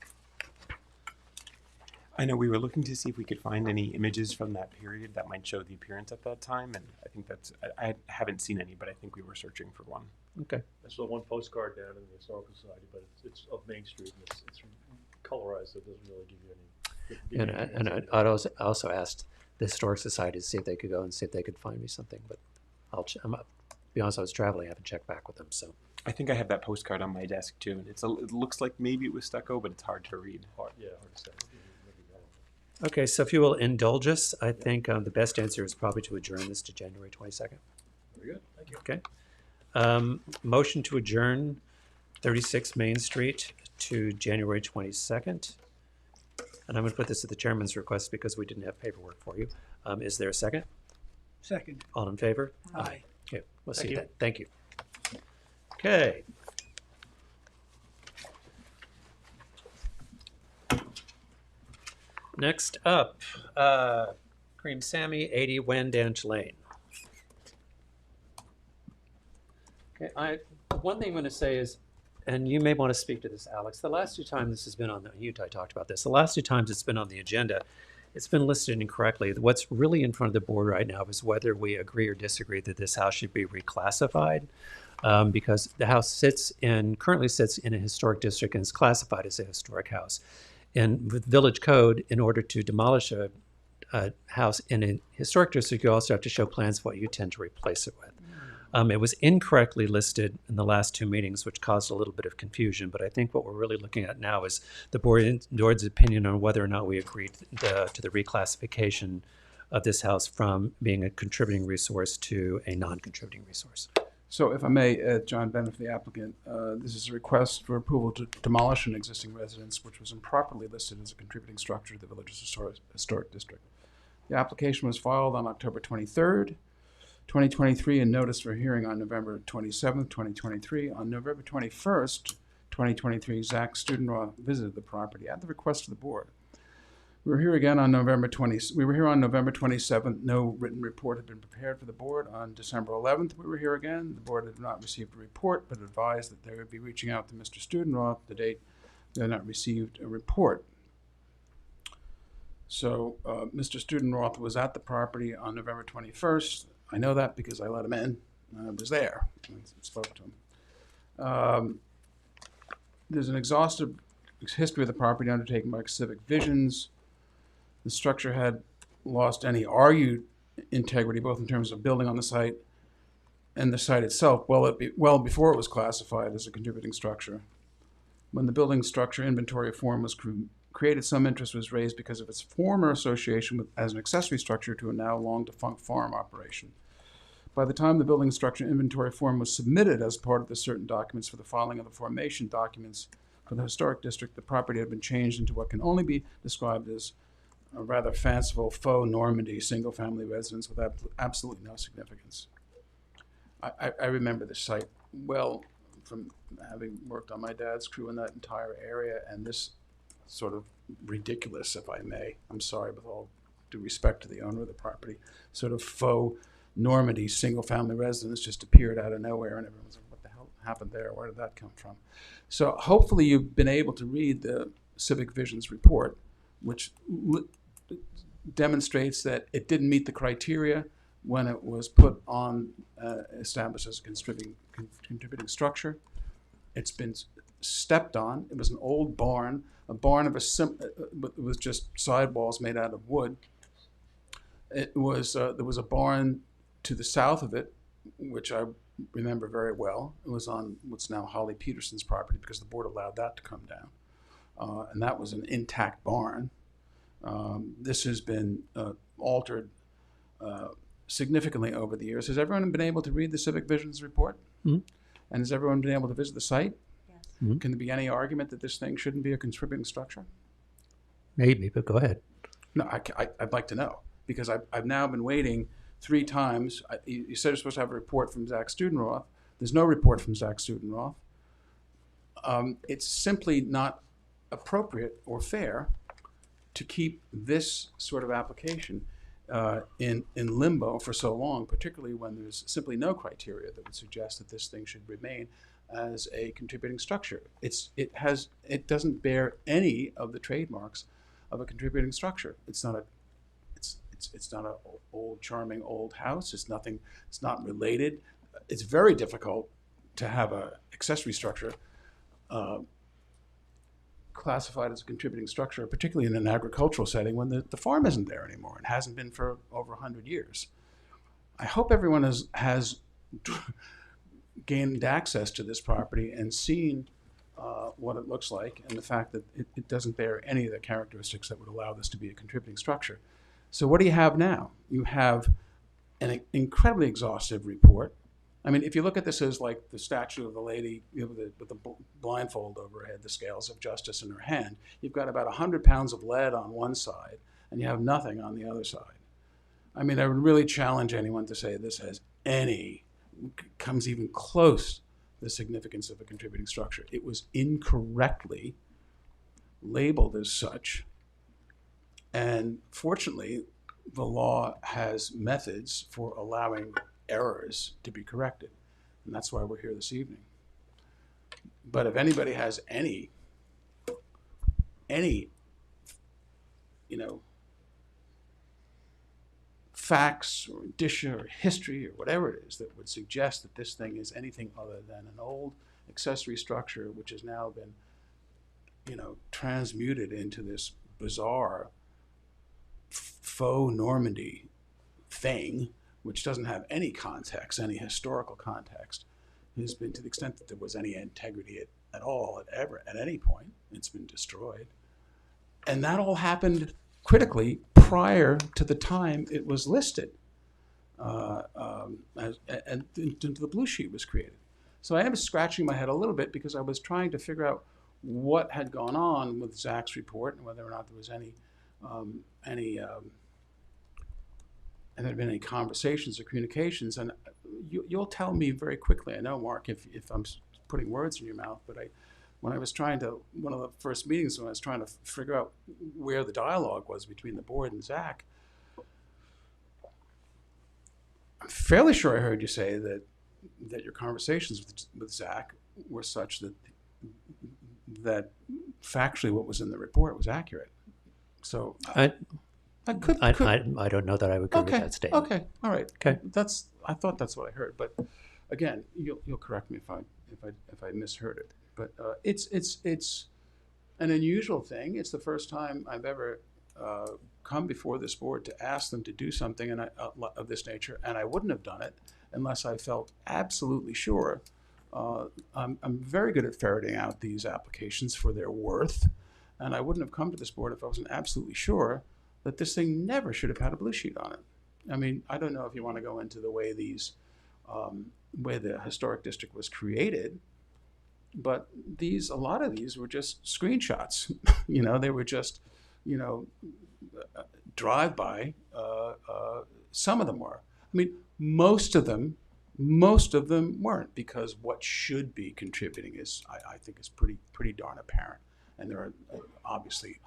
I know we were looking to see if we could find any images from that period that might show the appearance at that time, and I think I haven't seen any, but I think we were searching for one. Okay. I saw one postcard down in the Historical Society, but it's of Main Street, and it's colorized, so it doesn't really give you any. And I'd also asked the Historic Society to see if they could go and see if they could find me something, but to be honest, I was traveling. I haven't checked back with them, so. I think I have that postcard on my desk too, and it looks like maybe it was stucco, but it's hard to read. Hard to say. Okay, so if you will indulge us, I think the best answer is probably to adjourn this to January 22nd. Very good, thank you. Okay. Motion to adjourn 36 Main Street to January 22nd. And I'm going to put this at the chairman's request because we didn't have paperwork for you. Is there a second? Second. All in favor? Aye. Okay, we'll Thank see you. that. Thank you. Okay. Next up, Cream Sammy, 80 Wendanch Lane. Okay, one thing I'm going to say is, and you may want to speak to this, Alex, the last 2 times this has been on you talked about this, the last 2 times it's been on the agenda, it's been listed incorrectly. What's really in front of the board right now is whether we agree or disagree that this house should be reclassified, because the house currently sits in a historic district and is classified as a historic house. And with village code, in order to demolish a house in a historic district, you also have to show plans of what you intend to replace it with. It was incorrectly listed in the last 2 meetings, which caused a little bit of confusion. But I think what we're really looking at now is the board's opinion on whether or not we agreed to the reclassification of this house from being a contributing resource to a non-contributing resource. So if I may, John Bennett, the applicant, this is a request for approval to demolish an existing residence which was improperly listed as a contributing structure to the village's historic district. The application was filed on October 23rd, 2023, and notice for hearing on November 27th, 2023. On November 21st, 2023, Zach Studenroth visited the property at the request of the board. We were here again on November 27th. No written report had been prepared for the board. On December 11th, we were here again. The board had not received a report, but advised that they would be reaching out to Mr. Studenroth. The date they had not received a report. So Mr. Studenroth was at the property on November 21st. I know that because I let him in. I was there and spoke to him. There's an exhaustive history of the property undertaken by Civic Visions. The structure had lost any argued integrity, both in terms of building on the site and the site itself, well before it was classified as a contributing structure. When the building structure inventory form was created, some interest was raised because of its former association as an accessory structure to a now long-defunct farm operation. By the time the building structure inventory form was submitted as part of the certain documents for the filing of the formation documents for the historic district, the property had been changed into what can only be described as a rather fanciful faux Normandy single-family residence with absolutely no significance. I remember this site well from having worked on my dad's crew in that entire area, and this sort of ridiculous, if I may, I'm sorry, with all due respect to the owner of the property, sort of faux Normandy single-family residence just appeared out of nowhere, and everyone's like, what the hell happened there? Where did that come from? So hopefully you've been able to read the Civic Visions report, which demonstrates that it didn't meet the criteria when it was put on, established as a contributing structure. It's been stepped on. It was an old barn, a barn of with just sidewalls made out of wood. It was there was a barn to the south of it, which I remember very well. It was on what's now Holly Peterson's property because the board allowed that to come down, and that was an intact barn. This has been altered significantly over the years. Has everyone been able to read the Civic Visions report? Mm-hmm. And has everyone been able to visit the site? Yes. Mm-hmm. Can there be any argument that this thing shouldn't be a contributing structure? Maybe, but go ahead. No, I'd like to know, because I've now been waiting 3 times. You said you're supposed to have a report from Zach Studenroth. There's no report from Zach Studenroth. It's simply not appropriate or fair to keep this sort of application in limbo for so long, particularly when there's simply no criteria that would suggest that this thing should remain as a contributing structure. It doesn't bear any of the trademarks of a contributing structure. It's not a old charming old house. It's nothing. It's not related. It's very difficult to have a accessory structure classified as a contributing structure, particularly in an agricultural setting when the farm isn't there anymore and hasn't been for over 100 years. I hope everyone has gained access to this property and seen what it looks like, and the fact that it doesn't bear any of the characteristics that would allow this to be a contributing structure. So what do you have now? You have an incredibly exhaustive report. I mean, if you look at this as like the statue of the lady with the blindfold over her head, the scales of justice in her hand, you've got about 100 pounds of lead on one side, and you have nothing on the other side. I mean, I would really challenge anyone to say this comes even close to the significance of a contributing structure. It was incorrectly labeled as such, and fortunately, the law has methods for allowing errors to be corrected, and that's why we're here this evening. But if anybody has any facts or indicia or history or whatever it is that would suggest that this thing is anything other than an old accessory structure which has now been transmuted into this bizarre faux Normandy thing, which doesn't have any context, any historical context, has been, to the extent that there was any integrity at all, at any point, it's been destroyed. And that all happened critically, prior to the time it was listed, and into the blue sheet was created. So I am scratching my head a little bit because I was trying to figure out what had gone on with Zach's report and whether or not there was and there had been any conversations or communications. And you'll tell me very quickly, I know, Mark, if I'm putting words in your mouth, but one of the first meetings when I was trying to figure out where the dialogue was between the board and Zach, I'm fairly sure I heard you say that your conversations with Zach were such that factually what was in the report was accurate. So I could. I don't know that I would agree with that statement. Okay, all right. Okay. I thought that's what I heard, but again, you'll correct me if I misheard it. But it's an unusual thing. It's the first time I've ever come before this board to ask them to do something of this nature, and I wouldn't have done it unless I felt absolutely sure. I'm very good at ferreting out these applications for their worth, and I wouldn't have come to this board if I wasn't absolutely sure that this thing never should have had a blue sheet on it. I mean, I don't know if you want to go into the way way the historic district was created, but a lot of these were just screenshots. They were just, drive-by. Some of them were. I mean, most of them weren't, because what should be contributing is, I think, is pretty darn apparent. And there are obviously,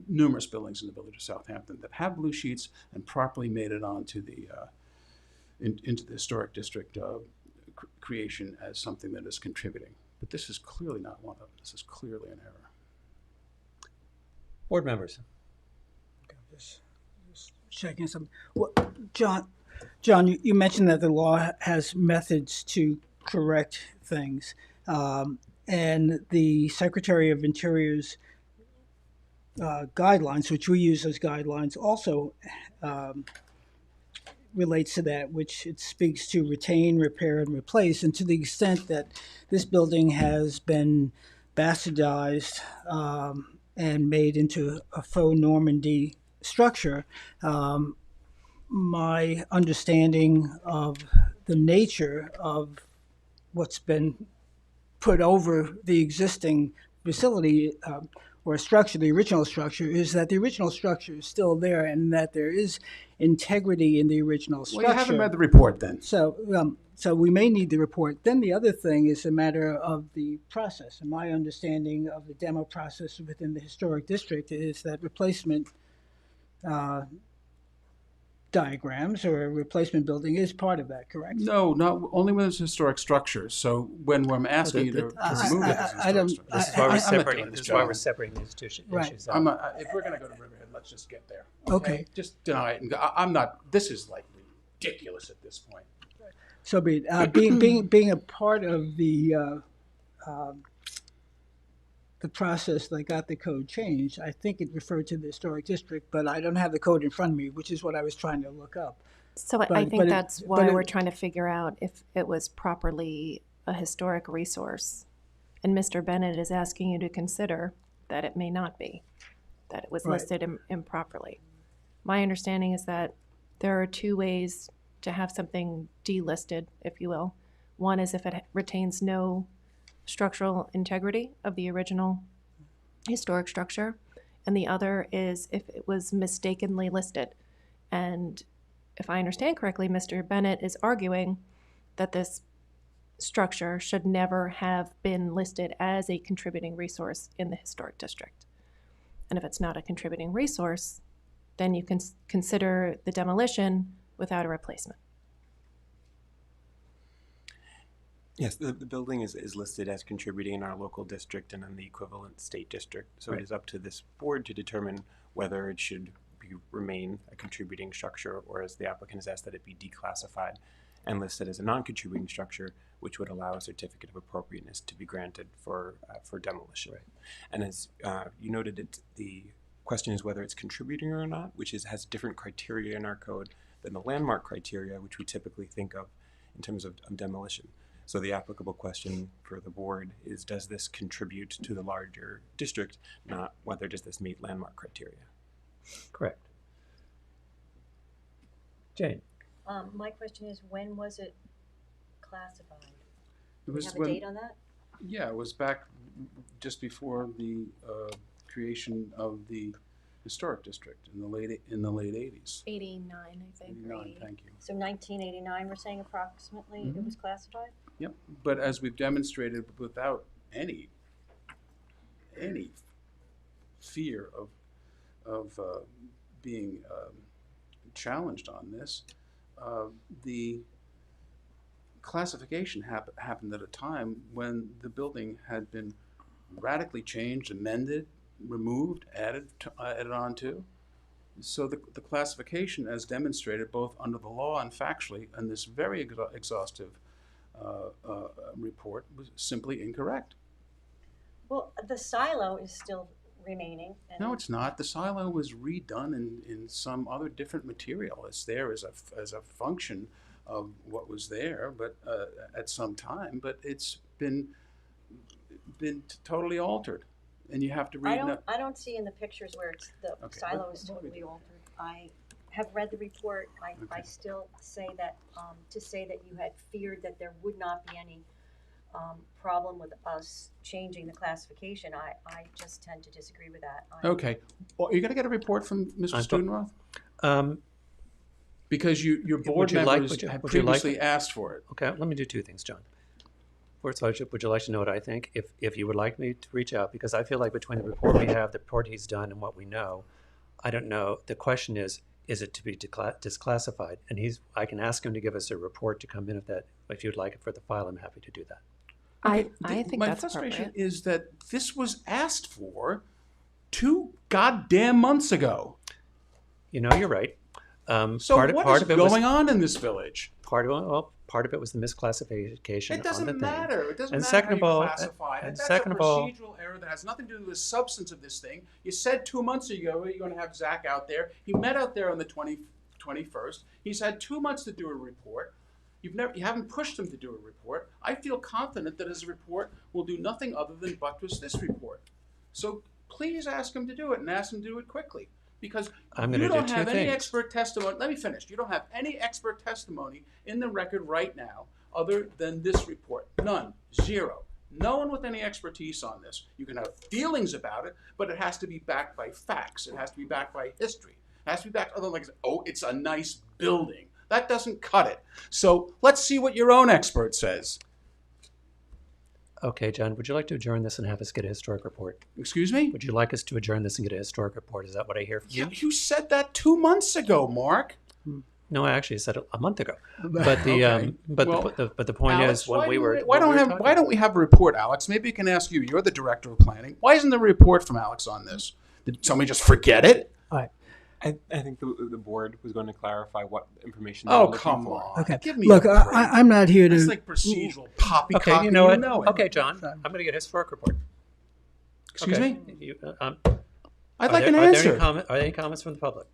numerous buildings in the village of Southampton that have blue sheets and properly made it onto into the historic district creation as something that is contributing. But this is clearly not one of them. This is clearly an error. Board members. Just checking something. Well, John, you mentioned that the law has methods to correct things, and the Secretary of Interior's guidelines, which we use as guidelines, also relates to that, which it speaks to retain, repair, and replace. And to the extent that this building has been bastardized and made into a faux Normandy structure, my understanding of the nature of what's been put over the existing facility or structure, the original structure, is that the original structure is still there and that there is integrity in the original structure. Well, you haven't read the report then. So we may need the report. Then the other thing is a matter of the process. And my understanding of the demo process within the historic district is that replacement diagrams or a replacement building is part of that, correct? No, not only when it's historic structures. So when I'm asking you to remove it as historic structure. This is why we're separating. This is why we're separating these two issues. Right. If we're going to go to Riverhead, let's just get there. Okay. Just deny it. I'm not. This is like ridiculous at this point. So being a part of the process that got the code changed, I think it referred to the historic district, but I don't have the code in front of me, which is what I was trying to look up. So I think that's why we're trying to figure out if it was properly a historic resource. And Mr. Bennett is asking you to consider that it may not be, that it was listed improperly. My understanding is that there are two ways to have something delisted, if you will. One is if it retains no structural integrity of the original historic structure, and the other is if it was mistakenly listed. And if I understand correctly, Mr. Bennett is arguing that this structure should never have been listed as a contributing resource in the historic district. And if it's not a contributing resource, then you can consider the demolition without a replacement. Yes, the building is listed as contributing in our local district and in the equivalent state district. So It is up to this board to determine whether it should remain a contributing structure, or as the applicant has asked, that it be declassified and listed as a non-contributing structure, which would allow a certificate of appropriateness to be granted for demolition. Right. And as you noted, the question is whether it's contributing or not, which has different criteria in our code than the landmark criteria, which we typically think of in terms of demolition. So the applicable question for the board is, does this contribute to the larger district, not whether does this meet landmark criteria? Correct. Jane? My question is, when was it classified? It Do we was have a when, date on that? yeah, it was back just before the creation of the historic district in the late 80s. 89, I think. 89, thank you. So 1989, we're saying approximately it was classified? Yep, but as we've demonstrated, without any fear of being challenged on this, the classification happened at a time when the building had been radically changed, amended, removed, added on to. So the classification, as demonstrated both under the law and factually, in this very exhaustive report, was simply incorrect. Well, the silo is still remaining. And No, it's not. The silo was redone in some other different material. It's there as a function of what was there, but at some time. But it's been totally altered, and you have to read. I don't see in the pictures where it's the Okay, silo is what do we totally do? altered. I have read the report. I Okay. still say that to say that you had feared that there would not be any problem with us changing the classification. I just tend to disagree with that. Okay. Well, are you going to get a report from Mr. I'm- Studenroth? Because your board you like- members had would you like- previously asked for it. Okay, let me do two things, John. First of all, would you like to know what I think? If you would like me to reach out, because I feel like between the report we have, the report he's done, and what we know, I don't know. The question is it to be disclassified? And I can ask him to give us a report to come in if you'd like it for the file. I'm happy to do that. I The- think my that's frustration appropriate. is that this was asked for 2 goddamn months ago. You know, you're right. So what is going on in this village? Part of it was the misclassification. It doesn't on the thing. matter. It doesn't And matter second how of you all- classify it. and That's second a of all- procedural error that has nothing to do with the substance of this thing. You said 2 months ago you're going to have Zach out there. He met out there on the 21st. He's had 2 months to do a report. You haven't pushed him to do a report. I feel confident that his report will do nothing other than buttress this report. So please ask him to do it, and ask him to do it quickly. Because I'm you gonna do don't two have any things. expert testimony. Let me finish. You don't have any expert testimony in the record right now other than this report. None. Zero. No one with any expertise on this. You can have feelings about it, but it has to be backed by facts. It has to be backed by history. It has to be backed other than like, oh, it's a nice building. That doesn't cut it. So let's see what your own expert says. Okay, John, would you like to adjourn this and have us get a historic report? Excuse me? Would you like us to adjourn this and get a historic report? Is that what I hear from you? You said that 2 months ago, Mark. No, I actually said it a month ago. But the Okay. Well, but the point Alex, is when why we do were we- when we were talking why don't we have a report, Alex? Maybe we can ask you. You're the director of planning. Why isn't there a report from Alex on this? Did somebody just forget it? I think the board was going to clarify what information they Oh, were looking come for. on. Okay. Give me Look, a break. I'm not here That's to. like procedural poppycock. Okay, you know what? it. Okay, John, I'm going to get a historic report. Excuse Okay. me? You, I'd are like there, an are there answer. Are there any comments from the public?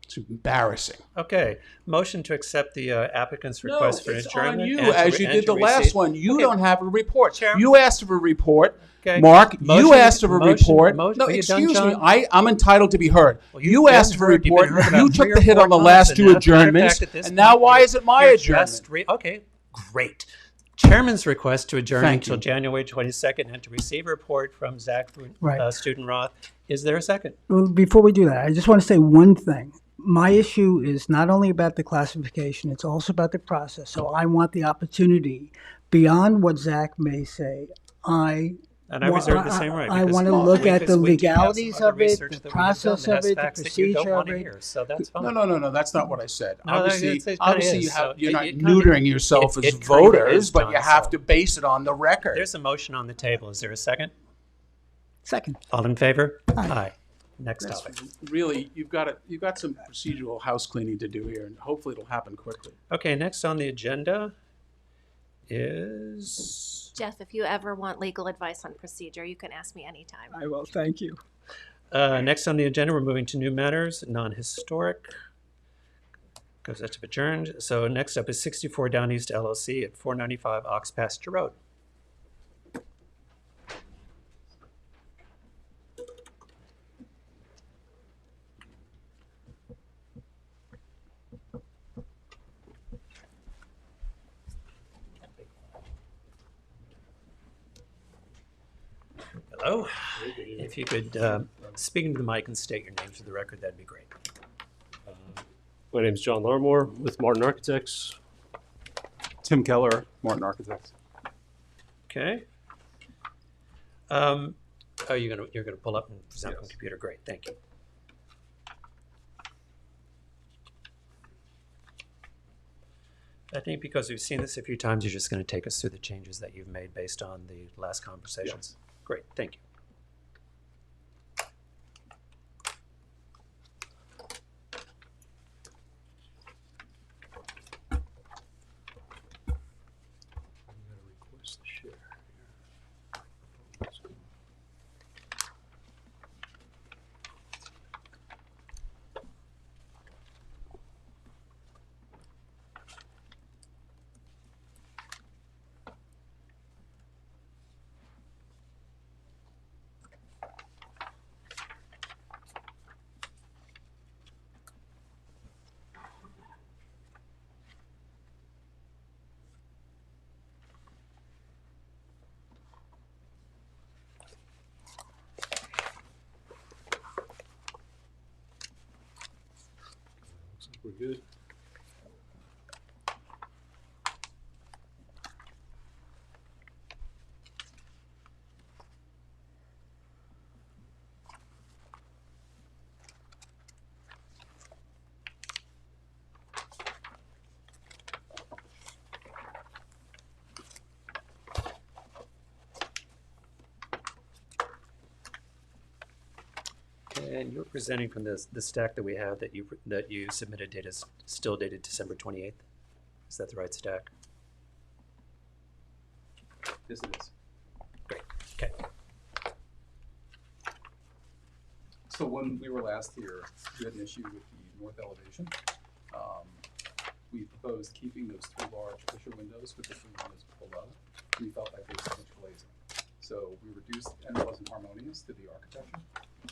It's embarrassing. Okay, motion to accept the applicant's request for it's adjournment. on you, and to as re- you and did to the last receive- one. You Okay. don't have a report. Chair. You asked for a report. Okay. Mark, you Motion- asked for a motion- report. motion- No, are you done, excuse me. John? I'm entitled to be heard. Well, you you've asked been for a heard. You've been report. heard about You 3 took or the hit 4 on the times, last and 2 now- matter of adjournments, fact, at this and now point, why is it my you're adjournment? just okay, great. Chairman's request to adjourn Thank until you. January 22nd and to receive a report from Zach Right. Studenroth. Is there a second? Well, before we do that, I just want to say one thing. My issue is not only about the classification, it's also about the process. So I want the opportunity, beyond what Zach may say, And I reserve the same right. I because want to look we at could- the we do have some legalities other of it, research the that we have done process that of has it, the facts that you don't procedure of want to it. hear, so that's fine. No. That's not what I said. No, Obviously, it kinda obviously, is. So you're not it kinda- neutering yourself it as kinda voters, is, but John, you have so- to base it on the record. There's a motion on the table. Is there a second? Second. All in favor? Aye. Next That's topic. really, you've got some procedural house cleaning to do here, and hopefully it'll happen quickly. Okay, next on the agenda is Jeff, if you ever want legal advice on procedure, you can ask me anytime. I will, thank you. next on the agenda. We're moving to new matters, non-historic. Goes up to adjourned. So next up is 64 Down East LLC at 495 Ox Pasture Road. Hello. If you could speak into the mic and state your name for the record, that'd be great. My name is John Larmore with Martin Architects. Tim Keller, Martin Architects. Okay. You're gonna pull up and present on the computer. Great, thank you. I think because we've seen this a few times, you're just going to take us through the changes that you've made based on the last conversations. Yes. Great, thank you. We're good. And you're presenting from the stack that we have that you submitted data still dated December 28th. Is that the right stack? Yes, it is. Great. Okay. So when we were last here, we had an issue with the north elevation. We proposed keeping those two large picture windows with the two windows below. We felt like they were too much glazing. So we reduced, and it wasn't harmonious to the architecture.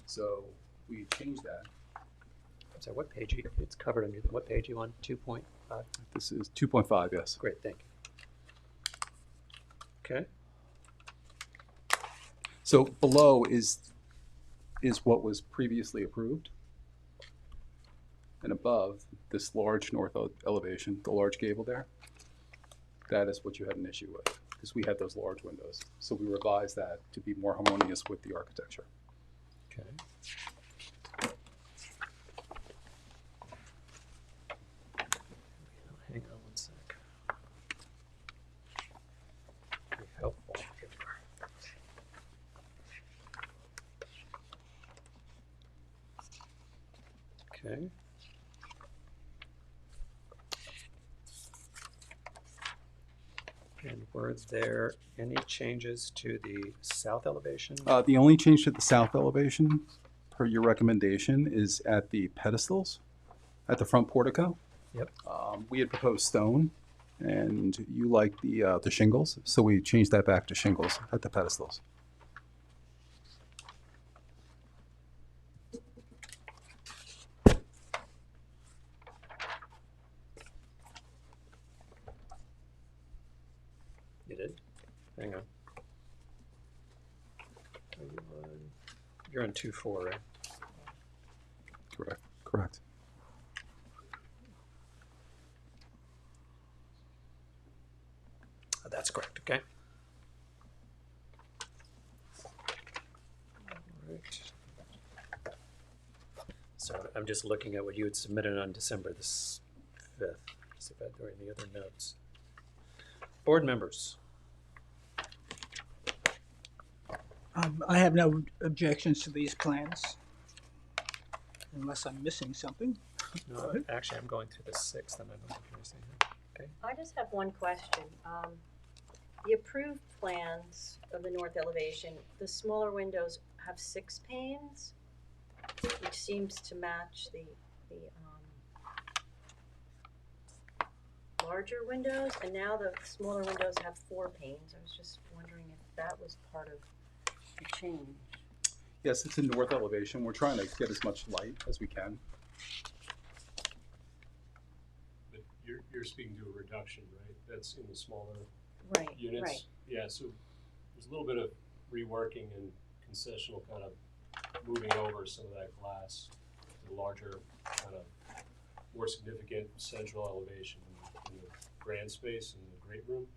So we changed that. I'm sorry, what page? It's covered under what page you on? 2.5? This is 2.5, yes. Great, thank you. Okay. So below is what was previously approved. And above this large north elevation, the large gable there, that is what you had an issue with, because we had those large windows. So we revised that to be more harmonious with the architecture. Okay. Hang on one sec. Be helpful. Okay. And were there any changes to the south elevation? The only change to the south elevation, per your recommendation, is at the pedestals, at the front portico. Yep. We had proposed stone, and you liked the shingles, so we changed that back to shingles at the pedestals. You did? Hang on. You're on 2.4, right? Correct. Correct. Oh, that's correct, okay. All right. So I'm just looking at what you had submitted on December the 5th. See if there are any other notes. Board members. I have no objections to these plans, unless I'm missing something. No, actually, I'm going through the 6th, and I don't think you're missing it. Okay. I just have one question. The approved plans of the north elevation, the smaller windows have 6 panes, which seems to match the larger windows, and now the smaller windows have 4 panes. I was just wondering if that was part of the change. Yes, it's in north elevation. We're trying to get as much light as we can. But you're speaking to a reduction, right? That's in the smaller Right, units? right. Yeah, so there's a little bit of reworking and concessional kind of moving over some of that glass to the larger, kind of more significant central elevation in the grand space in the great room,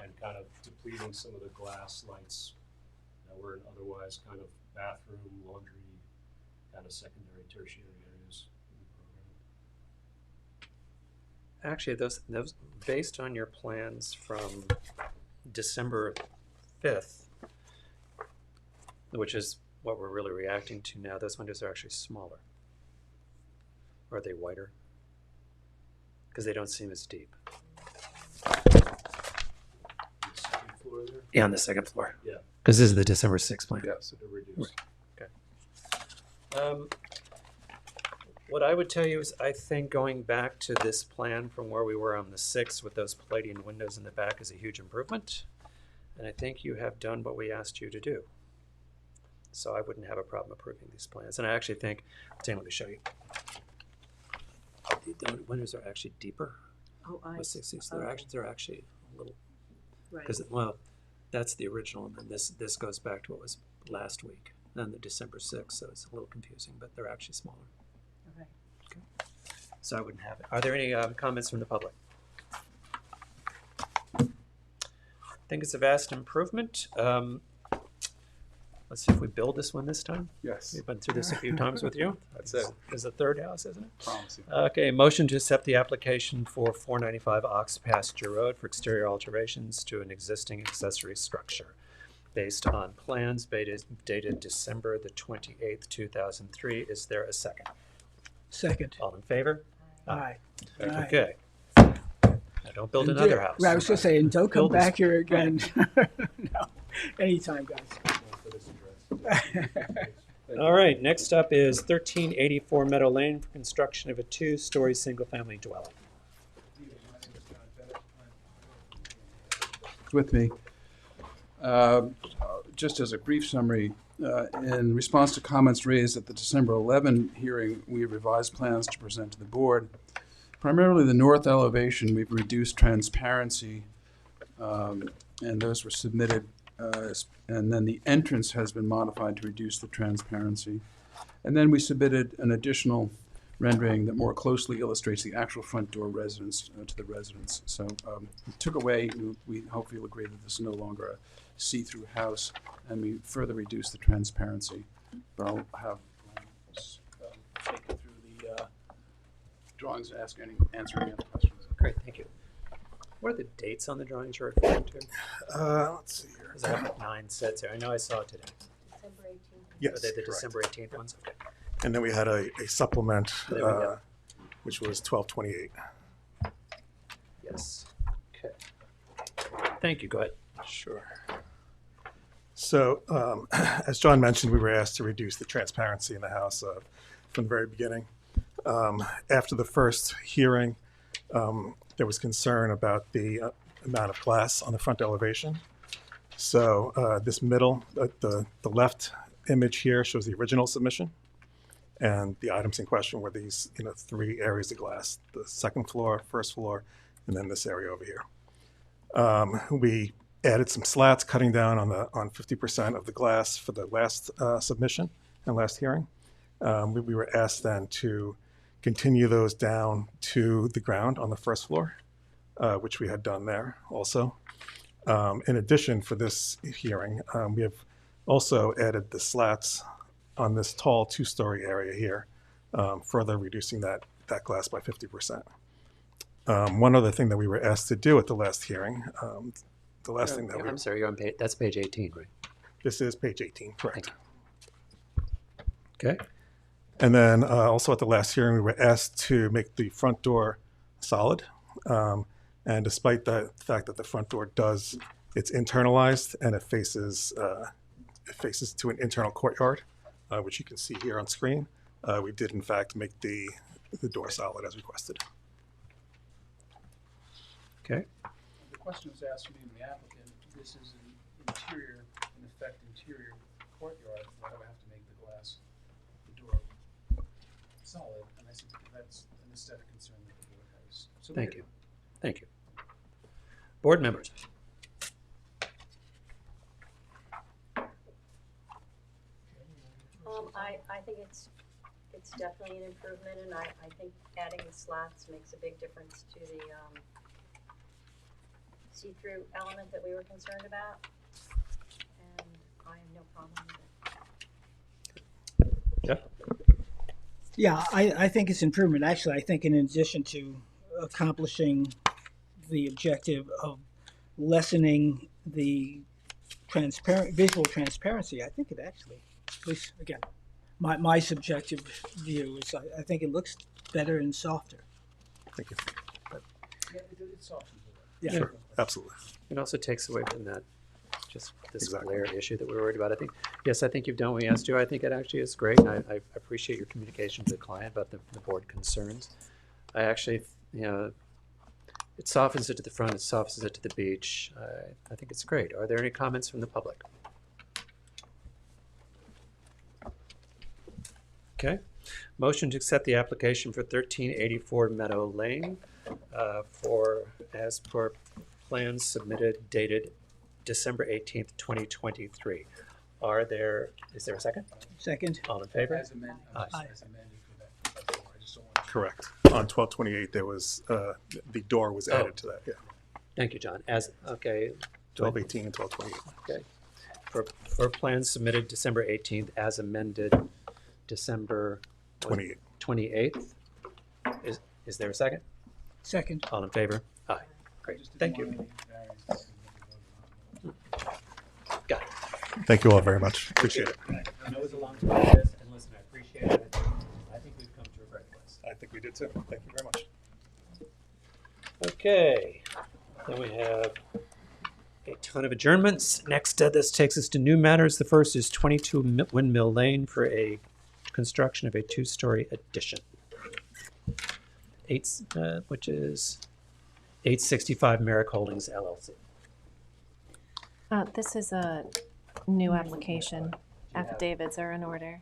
and kind of depleting some of the glass lights that were in otherwise kind of bathroom, laundry, kind of secondary, tertiary areas in the program. Actually, those based on your plans from December 5th, which is what we're really reacting to now, those windows are actually smaller. Or are they wider? Because they don't seem as deep. The second floor there? Yeah, on the second floor. Yeah. Because this is the December 6th plan. So they're reduced. What I would tell you is I think going back to this plan from where we were on the 6th with those Palladian windows in the back is a huge improvement. And I think you have done what we asked you to do. So I wouldn't have a problem approving these plans. And I actually think, Tim, let me show you. The windows are actually deeper. Oh, I With 60, so they're actually a little, right. because, well, that's the original, and then this goes back to what was last week, and the December 6th, so it's a little confusing, but they're actually smaller. Okay. So I wouldn't have it. Are there any comments from the public? I think it's a vast improvement. Let's see if we build this one this time. Yes. We've been through this a few times with you. That's it. It's the third house, isn't it? Promise you. Okay, motion to accept the application for 495 Ox Pasture Road for exterior alterations to an existing accessory structure based on plans dated December the 28th, 2003. Is there a second? Second. All in favor? Aye. Okay. Now don't build And another yeah, house. Right, I was just saying, don't come Build this- back here again. No, anytime, guys. All right, next up is 1384 Meadow Lane for construction of a 2-story single-family dwelling. With me. Just as a brief summary, in response to comments raised at the December 11 hearing, we revised plans to present to the board. Primarily the north elevation, we've reduced transparency, and those were submitted, and then the entrance has been modified to reduce the transparency. And then we submitted an additional rendering that more closely illustrates the actual front door residence to the residents. So we took away, we hopefully will agree that this is no longer a see-through house, and we further reduced the transparency. But I'll have take you through the drawings and answer any other questions. Great, thank you. What are the dates on the drawings you're referring to? Let's see here. Because I have like 9 sets here. I know I saw it today. December 18th. Yes, Are they the correct. December 18th ones? Okay. And then we had a supplement, There we go. which was 1228. Yes. Okay. Thank you. Go ahead. Sure. So, as John mentioned, we were asked to reduce the transparency in the house from the very beginning. After the first hearing, there was concern about the amount of glass on the front elevation. So this middle, the left image here shows the original submission. And the items in question were these 3 areas of glass: the second floor, first floor, and then this area over here. We added some slats, cutting down on 50% of the glass for the last submission and last hearing. We were asked then to continue those down to the ground on the first floor, which we had done there also. In addition, for this hearing, we have also added the slats on this tall 2-story area here, further reducing that glass by 50%. One other thing that we were asked to do at the last hearing, the last thing that I'm sorry, you're on page, that's page 18, right? This is page 18, correct. Okay. And then also at the last hearing, we were asked to make the front door solid. And despite the fact that the front door it's internalized and it faces to an internal courtyard, which you can see here on screen, we did in fact make the door solid as requested. Okay. The question was asked from me, the applicant, this is an interior, in effect, interior courtyard, why do I have to make the glass, the door solid? And I said, that's an aesthetic concern that the board has. So Thank you. Thank you. Board members. I think it's definitely an improvement, and I think adding the slats makes a big difference to the see-through element that we were concerned about, and I have no problem with it. Yeah. Yeah, I think it's improvement. Actually, I think in addition to accomplishing the objective of lessening the visual transparency, I think it actually, at least again, my subjective view is I think it looks better and softer. Thank you. Yeah, it's soft. Yeah. Sure, absolutely. It also takes away from that, just this Exactly. glare issue that we were worried about. I think you've done what we asked you. I think it actually is great. And I appreciate your communication to the client about the board concerns. I actually, it softens it to the front, it softens it to the beach. I think it's great. Are there any comments from the public? Okay. Motion to accept the application for 1384 Meadow Lane as per plans submitted dated December 18th, 2023. Is there a second? Second. All in favor? As amended, Aye. as amended for that door, I just don't want to. Correct. On 1228, there was, the door was added to that, yeah. Thank you, John. 1218 and 1228. Okay. For plans submitted December 18th as amended December 28th. Is there a second? Second. All in favor? Aye. Great. Just didn't Thank want you. any variances to be voted on. Got it. Thank you all very much. Appreciate it. I know it was a long process, and listen, I appreciate it. I think we've come to a great place. I think we did too. Thank you very much. Okay, then we have a ton of adjournments. Next, this takes us to new matters. The first is 22 Windmill Lane for a construction of a two-story addition. Which is 865 Merrick Holdings LLC. This is a new application. Affidavits are in order.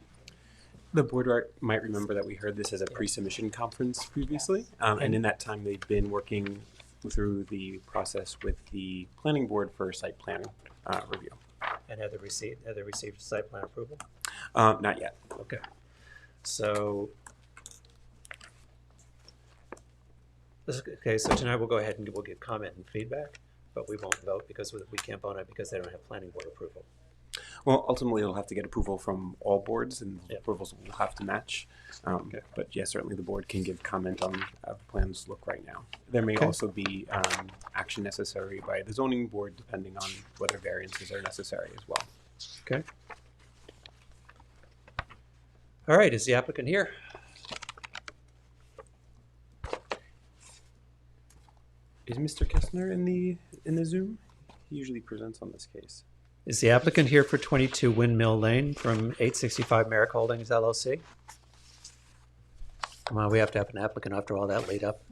The board might remember that we heard this as a pre-submission conference previously, and in that time they've been working through the process with the planning board for site plan review. And have they received site plan approval? Not yet. Okay. So tonight we'll go ahead and we'll give comment and feedback, but we won't vote because we can't vote on it because they don't have planning board approval. Well, ultimately, it'll have to get approval from all boards, and the approvals will have to match. But yes, certainly the board can give comment on how the plans look right now. There may also be action necessary by the zoning board, depending on whether variances are necessary as well. Okay. All right, is the applicant here? Is Mr. Kessner in the Zoom? He usually presents on this case. Is the applicant here for 22 Windmill Lane from 865 Merrick Holdings LLC? Come on, we have to have an applicant after all that lead up.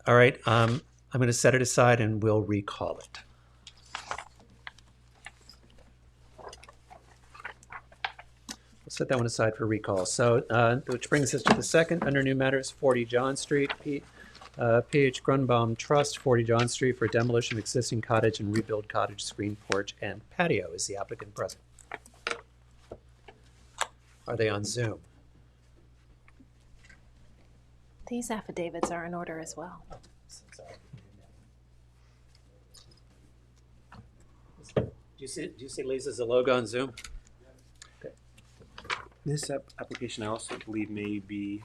All right, I'm going to set it aside and we'll recall it. We'll set that one aside for recall. So, which brings us to the second under new matters, 40 John Street. P.H. Grunbaum Trust, 40 John Street, for demolition of existing cottage and rebuild cottage, screen porch, and patio. Is the applicant present? Are they on Zoom? These affidavits are in order as well. Do you see Lisa's logo on Zoom? Okay. This application, I also believe, may be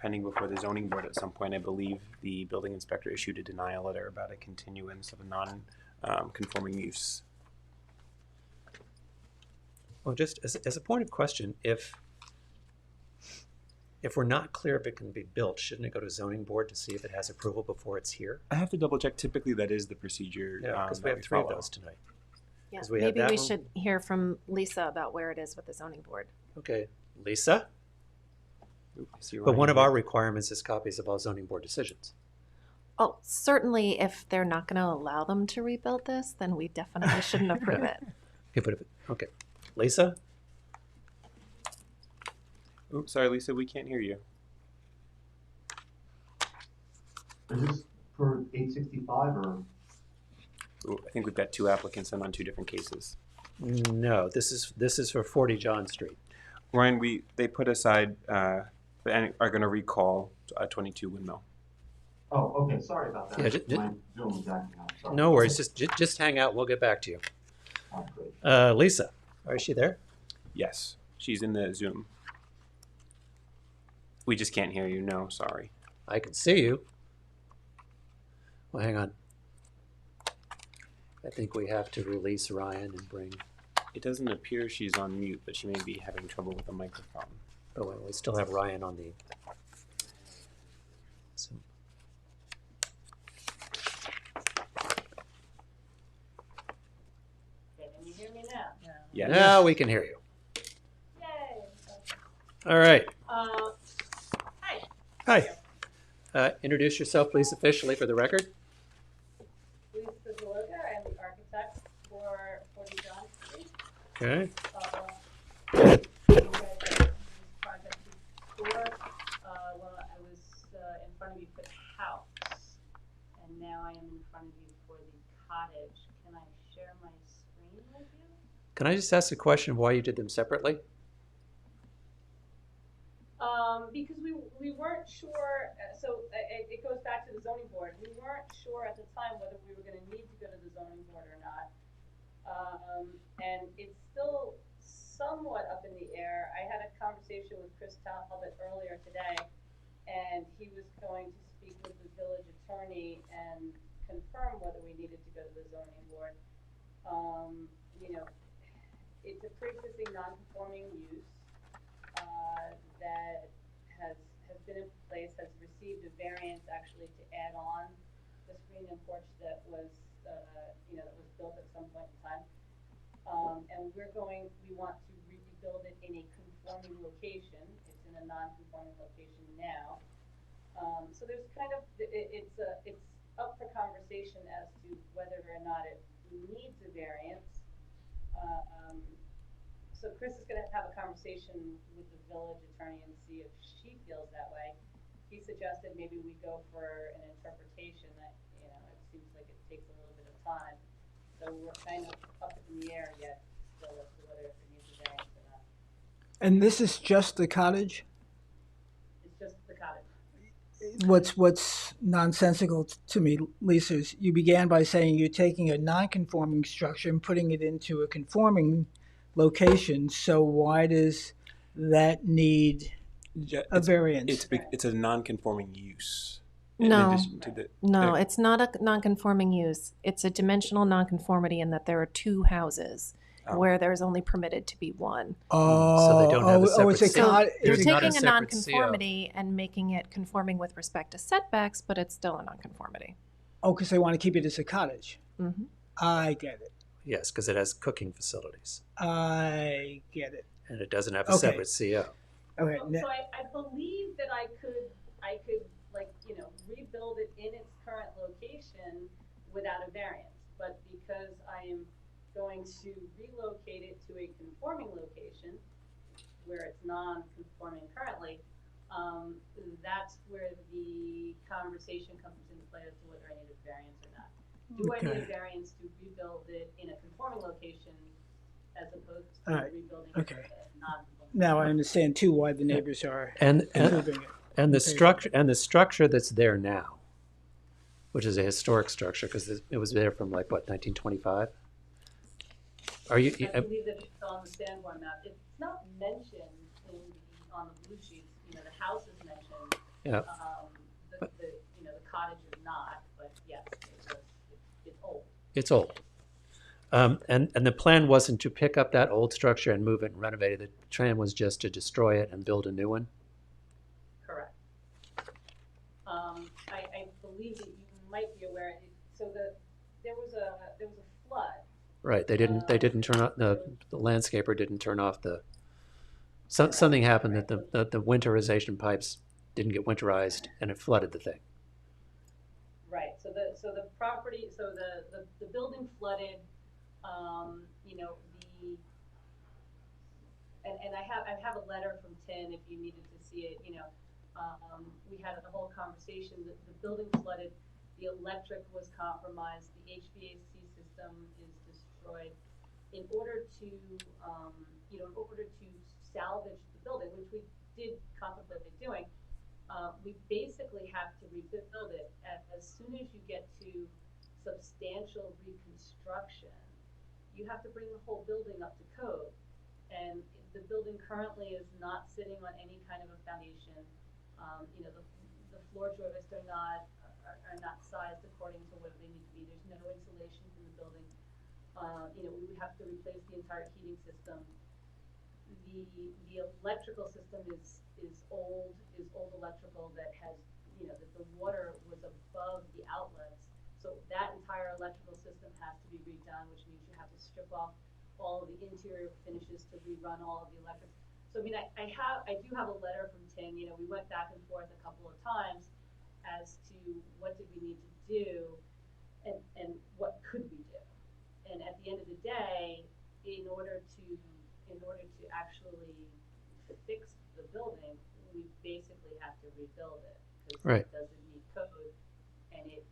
pending before the zoning board at some point. I believe the building inspector issued a denial letter about a continuance of a non-conforming use. Well, just as a point of question, if we're not clear if it can be built, shouldn't it go to zoning board to see if it has approval before it's here? I have to double check. Typically, that is the procedure. Yeah, because we that have three of follow. those tonight. Yeah, 'Cause we have maybe that we one. should hear from Lisa about where it is with the zoning board. Okay, Lisa? Oop, I see But Ryan one of here. our requirements is copies of all zoning board decisions. Oh, certainly if they're not going to allow them to rebuild this, then we definitely shouldn't approve it. Okay, but okay. Lisa? Oops, sorry, Lisa, we can't hear you. Is this for 865 or? Ooh, I think we've got two applicants and on two different cases. No, this is for 40 John Street. Ryan, they put aside and are going to recall 22 Windmill. Oh, okay, sorry about that. Yeah, My Zoom was acting up. Sorry. No worries, just hang out. We'll get back to you. Oh, great. Lisa, is she there? Yes, she's in the Zoom. We just can't hear you. No, sorry. I can see you. Well, hang on. I think we have to release Ryan and bring. It doesn't appear she's on mute, but she may be having trouble with the microphone. Oh, wait, we still have Ryan on the. So. Can you hear me now? No. Yes. Now we can hear you. Yay. All right. Hi. Hi. Introduce yourself, please, officially for the record. Lisa Zaloga, I'm the architect for 40 John Street. Okay. You guys have this project before. Well, I was in front of you for the house, and now I am in front of you for the cottage. Can I share my screen with you? Can I just ask a question of why you did them separately? Because we weren't sure, so it goes back to the zoning board. We weren't sure at the time whether we were going to need to go to the zoning board or not. And it's still somewhat up in the air. I had a conversation with Chris Talbot earlier today, and he was going to speak with the village attorney and confirm whether we needed to go to the zoning board. You know, it's a pre-existing non-conforming use that has been in place, has received a variance actually to add on the screen and porch that was, that was built at some point in time. And we want to rebuild it in a conforming location. It's in a non-conforming location now. So there's kind of, it's up for conversation as to whether or not it needs a variance. So Chris is going to have a conversation with the village attorney and see if she feels that way. He suggested maybe we go for an interpretation that, it seems like it takes a little bit of time. So we're kind of up in the air yet still as to whether it needs a variance or not. And this is just the cottage? It's just the cottage. What's nonsensical to me, Lisa, is you began by saying you're taking a non-conforming structure and putting it into a conforming location. So why does that need a variance? It's a non-conforming use. No, In addition to no, it's not a non-conforming use. It's a dimensional non-conformity in that there are two houses where there's only permitted to be one. So they don't have a separate it's a CO. cot. You're There's not a taking a separate non-conformity and making it conforming with respect to setbacks, but it's still a non-conformity. Oh, because they want to keep it as a cottage. Mm-hmm. I get it. Yes, because it has cooking facilities. I get it. And it doesn't have a Okay. separate CO. Okay. So I believe that I could rebuild it in its current location without a variance. But because I am going to relocate it to a conforming location where it's non-conforming currently, that's where the conversation comes into play as to whether I need a variance or not. Do I need a variance to rebuild it in a conforming location as opposed to rebuilding it in a non-conforming? Now I understand too why the neighbors are And improving it. the structure that's there now, which is a historic structure because it was there from 1925. Are you? I believe that it's on the Sanborn map. It's not mentioned on the blue sheets. The house is mentioned. Yeah. The cottage is not, but yes, it's old. It's old. And the plan wasn't to pick up that old structure and move it and renovate it. The plan was just to destroy it and build a new one. Correct. I believe that you might be aware. So there was a flood. Right. They didn't turn off the landscaper didn't turn off the something happened that the winterization pipes didn't get winterized and it flooded the thing. Right, so the property, so the building flooded, you know, and I have a letter from Tin if you needed to see it, you know, we had a whole conversation, the building flooded, the electric was compromised, the HVAC system is destroyed. In order to, you know, in order to salvage the building, which we did contemplate doing, we basically have to rebuild it. As soon as you get to substantial reconstruction, you have to bring the whole building up to code. And the building currently is not sitting on any kind of a foundation. You know, the floor joists are not sized according to what they need to be. There's no insulation in the building. You know, we would have to replace the entire heating system. The electrical system is old electrical that has, you know, that the water was above the outlets. So that entire electrical system has to be redone, which means you have to strip off all of the interior finishes to rerun all of the electrics. So I mean, I do have a letter from Tim. You know, we went back and forth a couple of times as to what did we need to do and what could we do. And at the end of the day, in order to actually fix the building, we basically have to rebuild it because Right. it doesn't meet code and it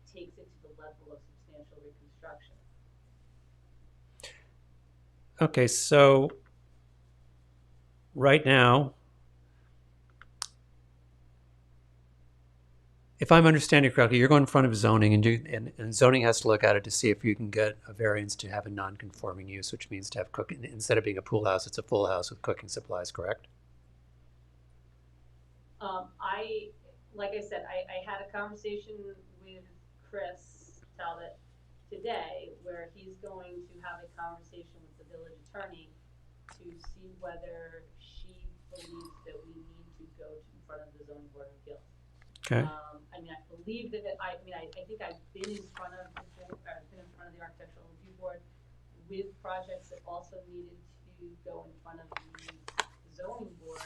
takes it to the level of substantial reconstruction. Okay, so right now, if I'm understanding correctly, you're going in front of zoning, and zoning has to look at it to see if you can get a variance to have a non-conforming use, which means to have cooking, instead of being a pool house, it's a full house with cooking supplies, correct? Like I said, I had a conversation with Chris Talbot today where he's going to have a conversation with the village attorney to see whether she believes that we need to go in front of the zoning board of appeals. Okay. I mean, I believe that I think I've been in front of the architectural review board with projects that also needed to go in front of the zoning board.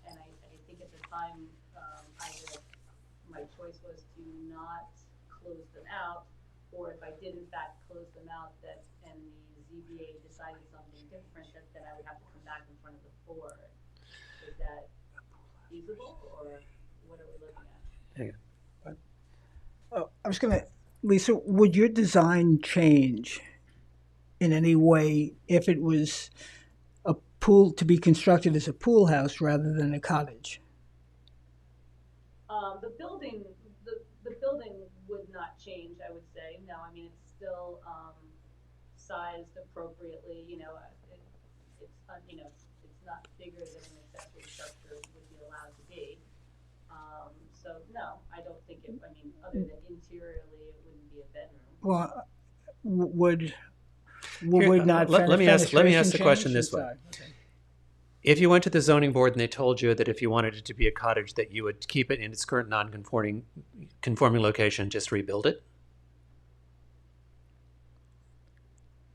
And I think at the time, either my choice was to not close them out, or if I did in fact close them out, and the ZBA decided something different, that I would have to come back in front of the board. Is that feasible, or what are we looking at? I was gonna, Lisa, would your design change in any way if it was a pool to be constructed as a pool house rather than a cottage? The building would not change, I would say. No, I mean, it's still sized appropriately. You know, you know, it's not bigger than an accessory structure would be allowed to be. So no, I don't think it. I mean, other than interiorly, it wouldn't be a bedroom. Well, would Here, not let me ask the fenestration question change? this way. Sorry. Okay. If you went to the zoning board and they told you that if you wanted it to be a cottage, that you would keep it in its current non-conforming location, just rebuild it?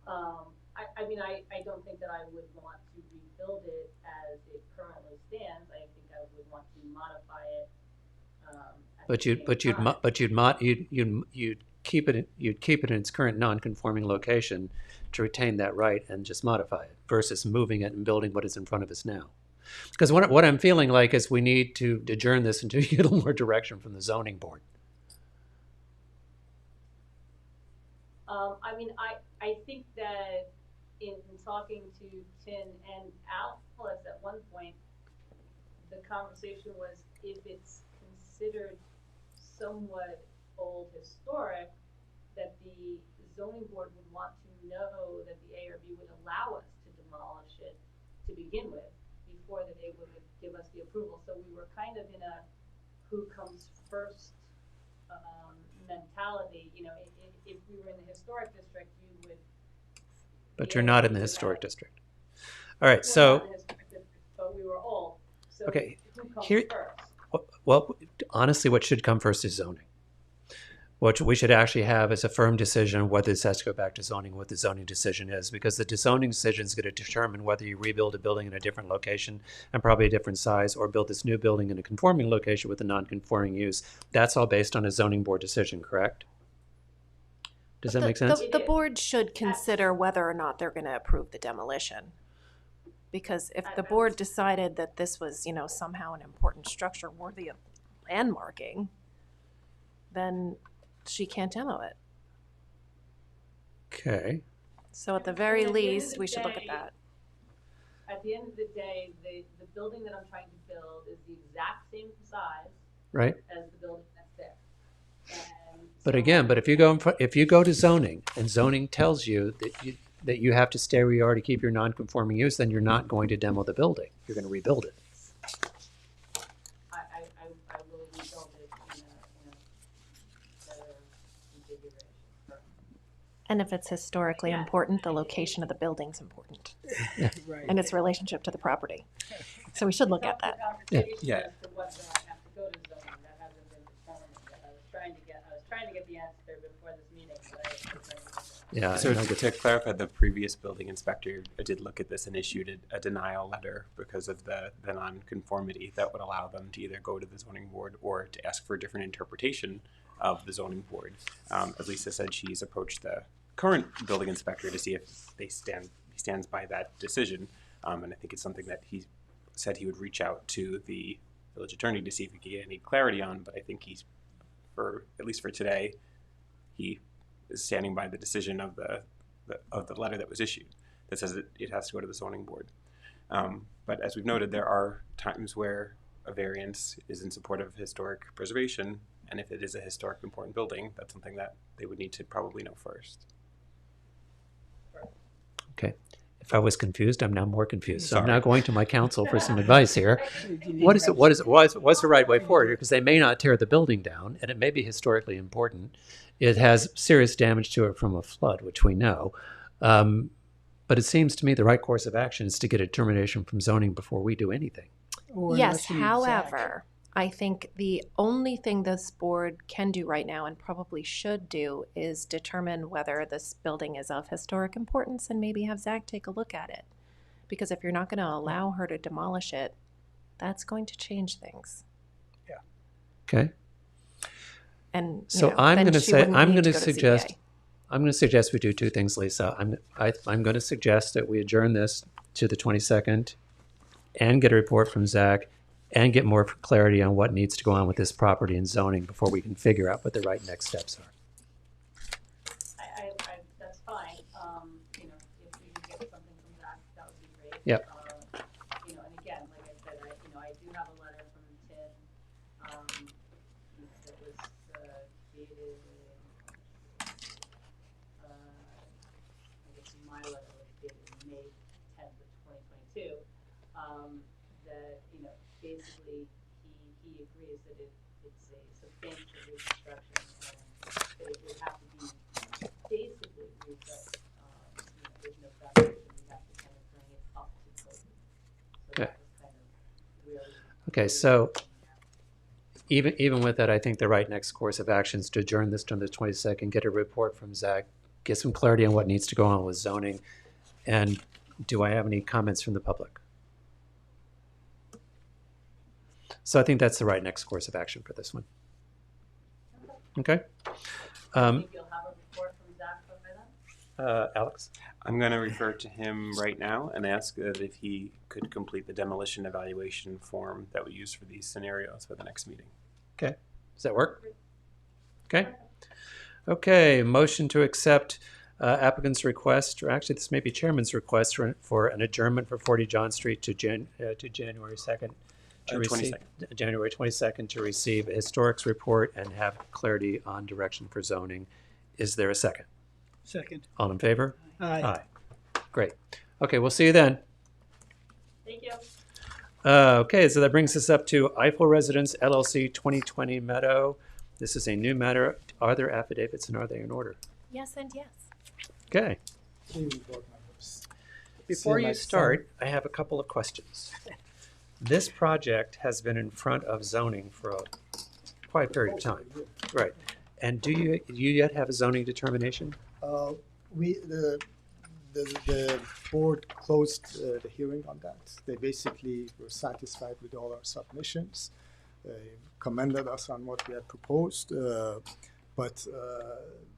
I mean, I don't think that I would want to rebuild it as it currently stands. I think I would want to modify it. You'd keep it in its current non-conforming location to retain that right and just modify it versus moving it and building what is in front of us now. Because what I'm feeling like is we need to adjourn this until you get a little more direction from the zoning board. I mean, I think that in talking to Tin and Alex at one point, the conversation was if it's considered somewhat old historic, that the zoning board would want to know that the ARB would allow us to demolish it to begin with before that they would give us the approval. So we were kind of in a who comes first mentality. You know, if we were in the historic district, you would. But you're not in the historic district. All right, so. But we were old. So okay, who comes here. first? Well, honestly, what should come first is zoning. What we should actually have is a firm decision whether this has to go back to zoning, what the zoning decision is, because the zoning decision is going to determine whether you rebuild a building in a different location and probably a different size, or build this new building in a conforming location with a non-conforming use. That's all based on a zoning board decision, correct? Does that make sense? The board should consider whether or not they're going to approve the demolition. Because if the board decided that this was, somehow an important structure worthy of landmarking, then she can't demo it. Okay. So at the very And at the end of least, the we should look at day- that. At the end of the day, the building that I'm trying to build is the exact same size Right. as the building that's there. And But so- again, if you go to zoning and zoning tells you that you have to stay where you are to keep your non-conforming use, then you're not going to demo the building. You're going to rebuild it. I will rebuild it in a better configuration. And if it's historically important, the location of the building's important. Right. And its relationship to the property. So we should look at that. Yeah. As to whether I have to go to zoning, that hasn't been determined yet. I was trying to get the answer before this meeting, but I couldn't get it. Yeah. So to clarify, the previous building inspector did look at this and issued a denial letter because of the non-conformity that would allow them to either go to the zoning board or to ask for a different interpretation of the zoning board. As Lisa said, she's approached the current building inspector to see if he stands by that decision. And I think it's something that he said he would reach out to the village attorney to see if he could get any clarity on. But I think at least for today, he is standing by the decision of the letter that was issued that says it has to go to the zoning board. But as we've noted, there are times where a variance is in support of historic preservation, and if it is a historic important building, that's something that they would need to probably know first. Okay. If I was confused, I'm now more confused. So I'm Sorry. now going to my counsel for some advice here. What's the right way forward here? Because they may not tear the building down, and it may be historically important. It has serious damage to it from a flood, which we know. But it seems to me the right course of action is to get a determination from zoning before we do anything. Or Yes, unless we exact. however, I think the only thing this board can do right now and probably should do is determine whether this building is of historic importance and maybe have Zach take a look at it. Because if you're not going to allow her to demolish it, that's going to change things. Okay. And So then I'm going to she say, wouldn't I'm need going to to go suggest, ZBA. I'm going to suggest we do two things, Lisa. I'm going to suggest that we adjourn this to the 22nd and get a report from Zach and get more clarity on what needs to go on with this property and zoning before we can figure out what the right next steps are. That's fine. If we can get something from Zach, that would be great. Yep. And again, like I said, I do have a letter from Tim, that was dated, I guess my letter was dated May 10th of 2022. That, basically he agrees that it's a substantial reconstruction and that it would have to be basically rebuilt. There's no foundation, we have to kind of bring it up to code. So Okay. that was kind of really. Okay, so even with that, I think the right next course of action is to adjourn this to the 22nd, get a report from Zach, get some clarity on what needs to go on with zoning. And do I have any comments from the public? So I think that's the right next course of action for this one. Okay. Think you'll have a report from Zach by then? Alex? I'm going to refer to him right now and ask that if he could complete the demolition evaluation form that we use for these scenarios for the next meeting. Okay. Does that work? Okay. Okay. Motion to accept applicant's request, or actually this may be chairman's request for an adjournment for 40 John Street to January 2nd. To receive, 22nd. January 22nd to receive a historics report and have clarity on direction for zoning. Is there a second? Second. All in favor? Aye. Great. Okay, we'll see you then. Thank you. Okay, so that brings us up to Eiffel Residence LLC 2020 Meadow. This is a new matter. Are there affidavits and are they in order? Yes and yes. Okay. See Before my you start, I have a couple of questions. This project has been in front of zoning for quite a period of time. Right. And do you yet have a zoning determination? The board closed the hearing on that. They basically were satisfied with all our submissions. They commended us on what we had proposed, but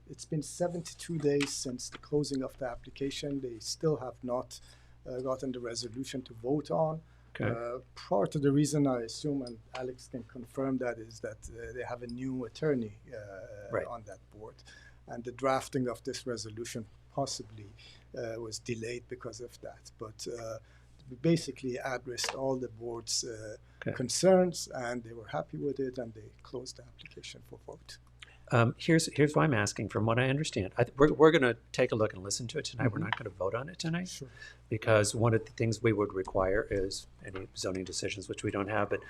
it's been 72 days since the closing of the application. They still have not gotten the resolution to vote on. Okay. Part of the reason, I assume, and Alex can confirm that, is that they have a new attorney Right. on that board, and the drafting of this resolution possibly was delayed because of that. But we basically addressed all the board's concerns, and they were happy with it, and they closed the application for vote. Here's why I'm asking. From what I understand, we're going to take a look and listen to it tonight. We're not going to vote on it tonight, Sure. because one of the things we would require is any zoning decisions, which we don't have. But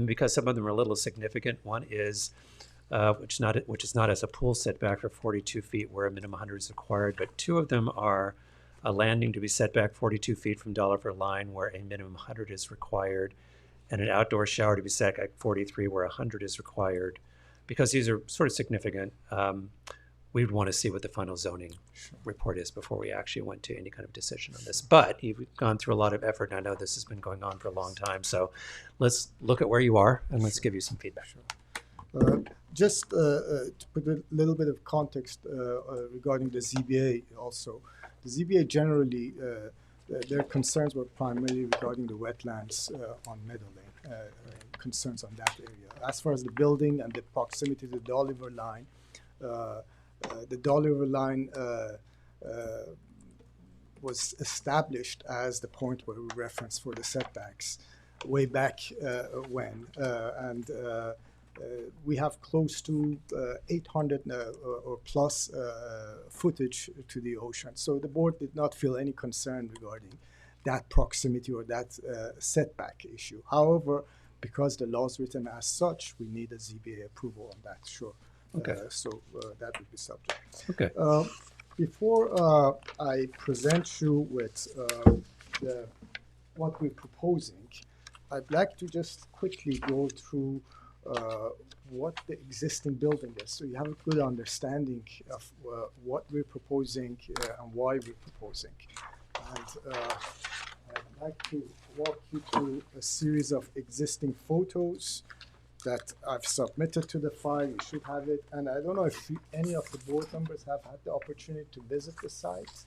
because some of them are a little significant. One is which is not as a pool setback for 42 feet where a minimum 100 is required, but two of them are a landing to be set back 42 feet from Dolliver Line where a minimum 100 is required, and an outdoor shower to be set back 43 where 100 is required. Because these are sort of significant, we would want to see what the final zoning report is before we actually went to any kind of decision on this. But you've gone through a lot of effort, and I know this has been going on for a long time. So let's look at where you are, and let's give you some feedback. Just to put a little bit of context regarding the ZBA also. The ZBA generally, their concerns were primarily regarding the wetlands on Meadow Lane, concerns on that area. As far as the building and the proximity to the Dolliver Line, the Dolliver Line was established as the point where we referenced for the setbacks way back when. We have close to 800 or plus footage to the ocean. So the board did not feel any concern regarding that proximity or that setback issue. However, because the law is written as such, we need a ZBA approval on that, sure. Okay. That would be subject. Okay. Before I present you with what we're proposing, I'd like to just quickly go through what the existing building is, so you have a good understanding of what we're proposing and why we're proposing. And I'd like to walk you through a series of existing photos that I've submitted to the file. You should have it. And I don't know if any of the board members have had the opportunity to visit the site.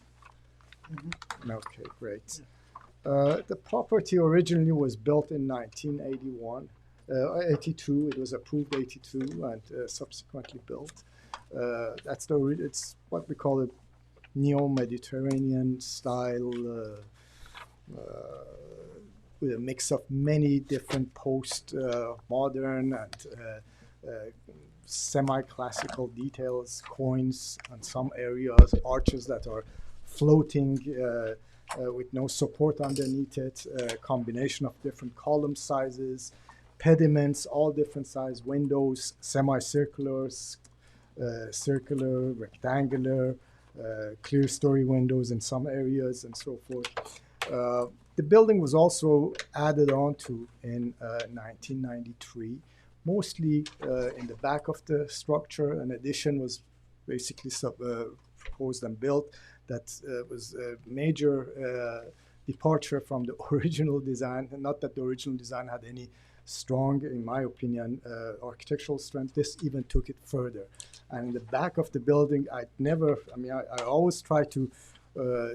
Okay, great. The property originally was built in 1981. 82, it was approved 82 and subsequently built. It's what we call a neo-Mediterranean style with a mix of many different post-modern and semi-classical details, coins in some areas, arches that are floating with no support underneath it, a combination of different column sizes, pediments, all different size windows, semicircular, circular, rectangular, clear story windows in some areas, and so forth. The building was also added on to in 1993, mostly in the back of the structure. An addition was basically proposed and built that was a major departure from the original design. And not that the original design had any strong, in my opinion, architectural strength. This even took it further. And in the back of the building, I always try to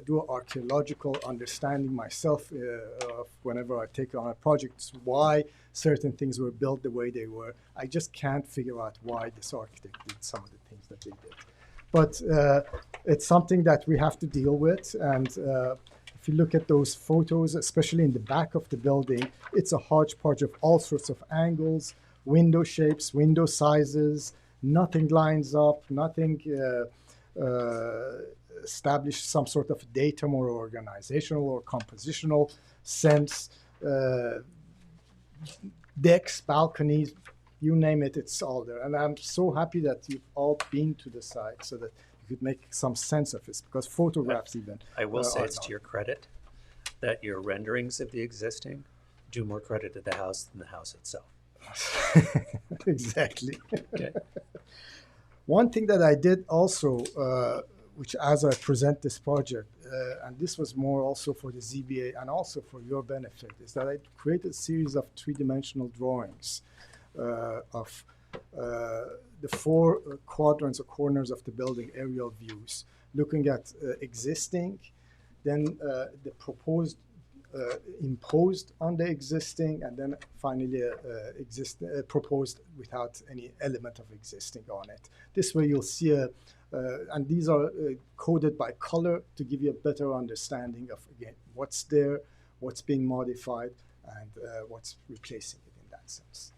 do archaeological understanding myself of whenever I take on a project, why certain things were built the way they were. I just can't figure out why this architect did some of the things that they did. But it's something that we have to deal with. And if you look at those photos, especially in the back of the building, it's a hodgepodge of all sorts of angles, window shapes, window sizes. Nothing lines up, nothing established some sort of datum or organizational or compositional sense. Decks, balconies, you name it, it's all there. And I'm so happy that you've all been to the site so that you could make some sense of this, because photographs even. I will say it's to your credit that your renderings of the existing do more credit to the house than the house itself. Exactly. Okay. One thing that I did also, which as I present this project, and this was more also for the ZBA and also for your benefit, is that I created a series of three-dimensional drawings of the four quadrants or corners of the building aerial views, looking at existing, then the proposed imposed on the existing, and then finally proposed without any element of existing on it. This way you'll see and these are coded by color to give you a better understanding of, again, what's there, what's being modified, and what's replacing it in that sense.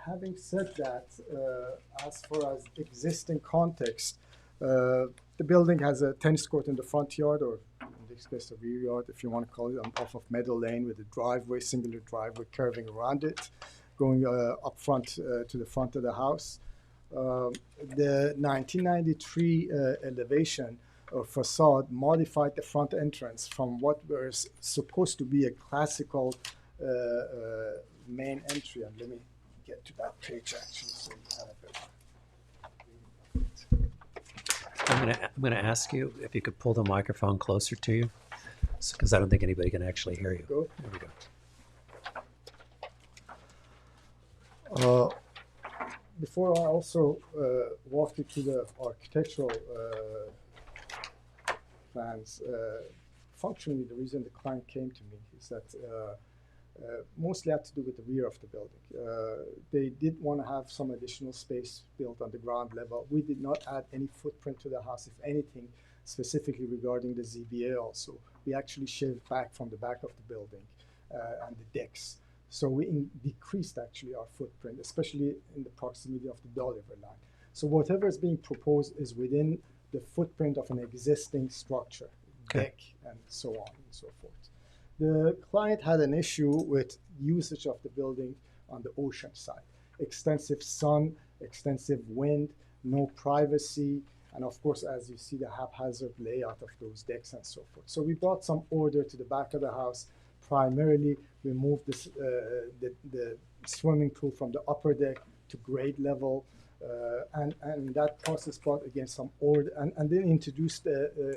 Having said that, as far as existing context, the building has a tennis court in the front yard, or in this case, a rear yard, if you want to call it, off of Meadow Lane with a driveway, singular driveway curving around it, going up front to the front of the house. The 1993 elevation or facade modified the front entrance from what was supposed to be a classical main entry. And let me get to that page actually, so you have it. I'm gonna ask you if you could pull the microphone closer to you, because I don't think anybody can actually hear you. Go. There we go. Before I also walk you through the architectural plans, functionally the reason the client came to me is that mostly had to do with the rear of the building. They did want to have some additional space built on the ground level. We did not add any footprint to the house, if anything, specifically regarding the ZBA also. We actually shaved back from the back of the building and the decks. So we decreased actually our footprint, especially in the proximity of the Dolliver line. So whatever is being proposed is within the footprint of an existing structure, deck, and so on and so forth. The client had an issue with usage of the building on the ocean side. Extensive sun, extensive wind, no privacy, and of course, as you see, the haphazard layout of those decks and so forth. So we brought some order to the back of the house. Primarily, we moved this, the swimming pool from the upper deck to grade level, and that process brought again some order, and then introduced a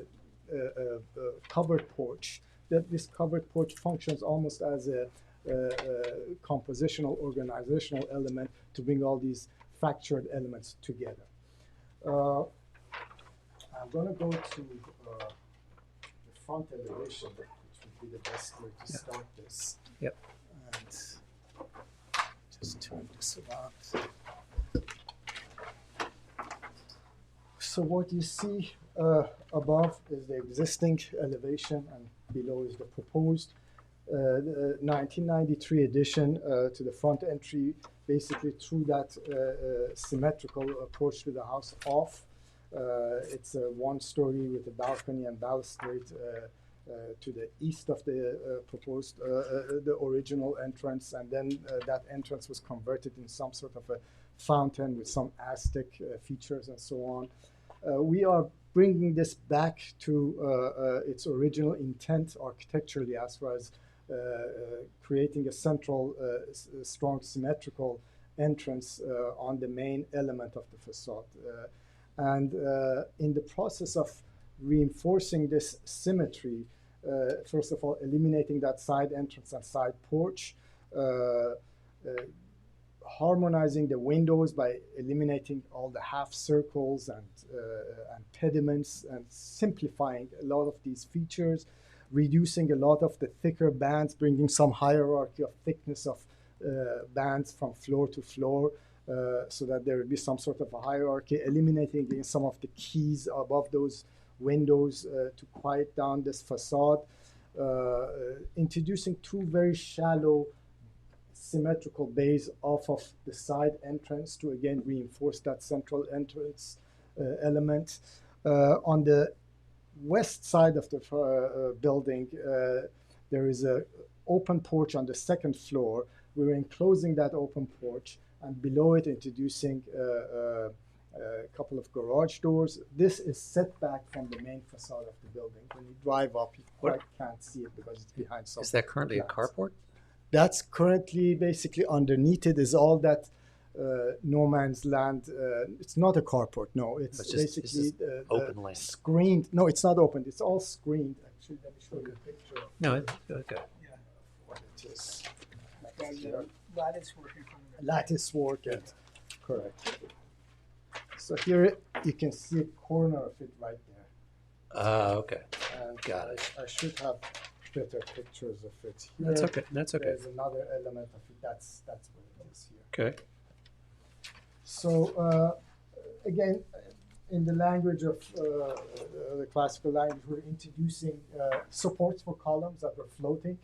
covered porch. That this covered porch functions almost as a compositional, organizational element to bring all these fractured elements together. I'm going to go to the front elevation, which would be the best way to start this. Yep. And just turn this around. So what you see above is the existing elevation, and below is the proposed. The 1993 addition to the front entry basically threw that symmetrical approach to the house off. It's a one-story with a balcony and balustrade to the east of the proposed, the original entrance, and then that entrance was converted in some sort of a fountain with some Aztec features and so on. We are bringing this back to its original intent architecturally, as far as creating a central, strong symmetrical entrance on the main element of the facade. And in the process of reinforcing this symmetry, first of all, eliminating that side entrance and side porch, harmonizing the windows by eliminating all the half circles and pediments, and simplifying a lot of these features, reducing a lot of the thicker bands, bringing some hierarchy of thickness of bands from floor to floor, so that there will be some sort of a hierarchy, eliminating some of the keys above those windows to quiet down this facade, introducing two very shallow symmetrical bays off of the side entrance to again reinforce that central entrance element. On the west side of the building, there is an open porch on the second floor. We're enclosing that open porch, and below it introducing a couple of garage doors. This is set back from the main facade of the building. When you drive up, you quite can't see it because it's behind some. Is that currently plants. a carport? That's currently basically underneath it is all that no man's land. It's not a carport. No, it's It's just- basically it's just open land. screened. No, it's not open. It's all screened. Actually, let me show you a picture of No, okay. what it is. Lattice work in front of it. Lattice work, and correct. So here you can see a corner of it right there. Okay. And Got it. I should have better pictures of it. Here, That's okay. That's okay. There's another element of it. That's what it is here. Okay. So again, in the language of the classical language, we're introducing supports for columns that were floating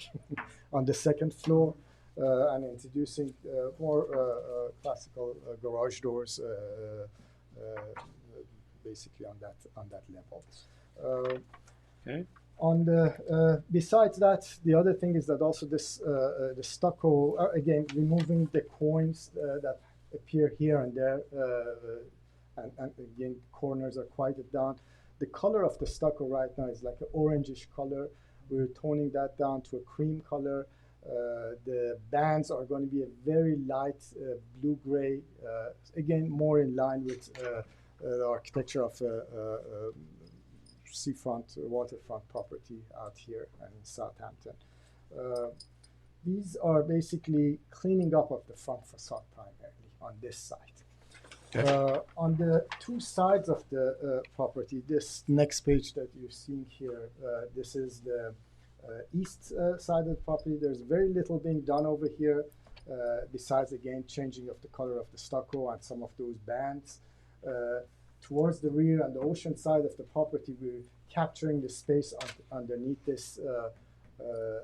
on the second floor, and introducing more classical garage doors, basically on that level. Okay. On the besides that, the other thing is that also this the stucco again removing the coins that appear here and there, and again corners are quieted down. The color of the stucco right now is like an orangish color. We're toning that down to a cream color. The bands are going to be a very light blue-gray, again more in line with the architecture of seafront, waterfront property out here in Southampton. These are basically cleaning up of the front facade primarily on this side. Okay. On the two sides of the property, this next page that you're seeing here, this is the east side of the property. There's very little being done over here, besides again changing of the color of the stucco and some of those bands. Towards the rear and the ocean side of the property, we're capturing the space underneath this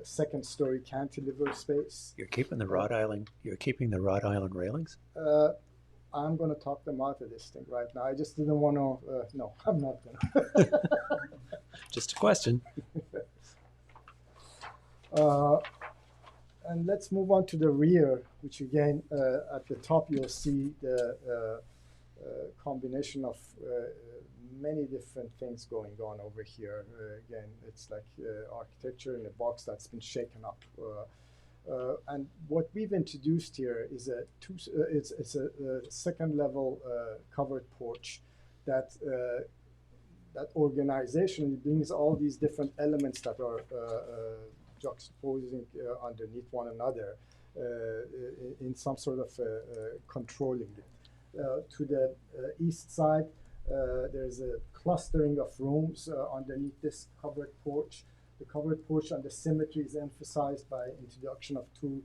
second story cantilever space. You're keeping the wrought iron. You're keeping the wrought iron railings. I'm going to talk them out of this thing right now. I just didn't want to. No, I'm not going to. Just a question. And let's move on to the rear, which again, at the top you'll see the combination of many different things going on over here. Again, it's like architecture in a box that's been shaken up. And what we've introduced here is it's a second level covered porch that that organizationally brings all these different elements that are juxtaposing underneath one another in some sort of controlling it. To the east side, there's a clustering of rooms underneath this covered porch. The covered porch and the symmetry is emphasized by introduction of two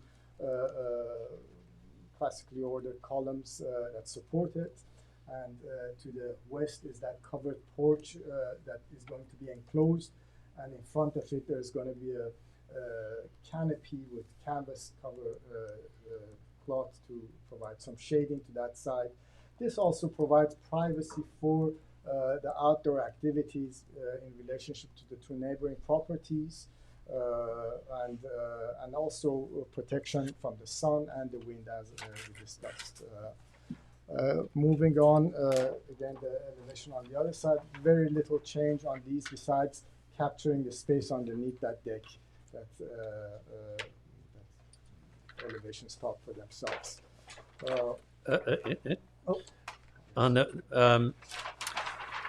classically ordered columns that support it. And to the west is that covered porch that is going to be enclosed. And in front of it, there's going to be a canopy with canvas cover cloth to provide some shading to that side. This also provides privacy for the outdoor activities in relationship to the two neighboring properties, and also protection from the sun and the wind, as we discussed. Moving on, again, the elevation on the other side, very little change on these besides capturing the space underneath that deck that elevations talk for themselves.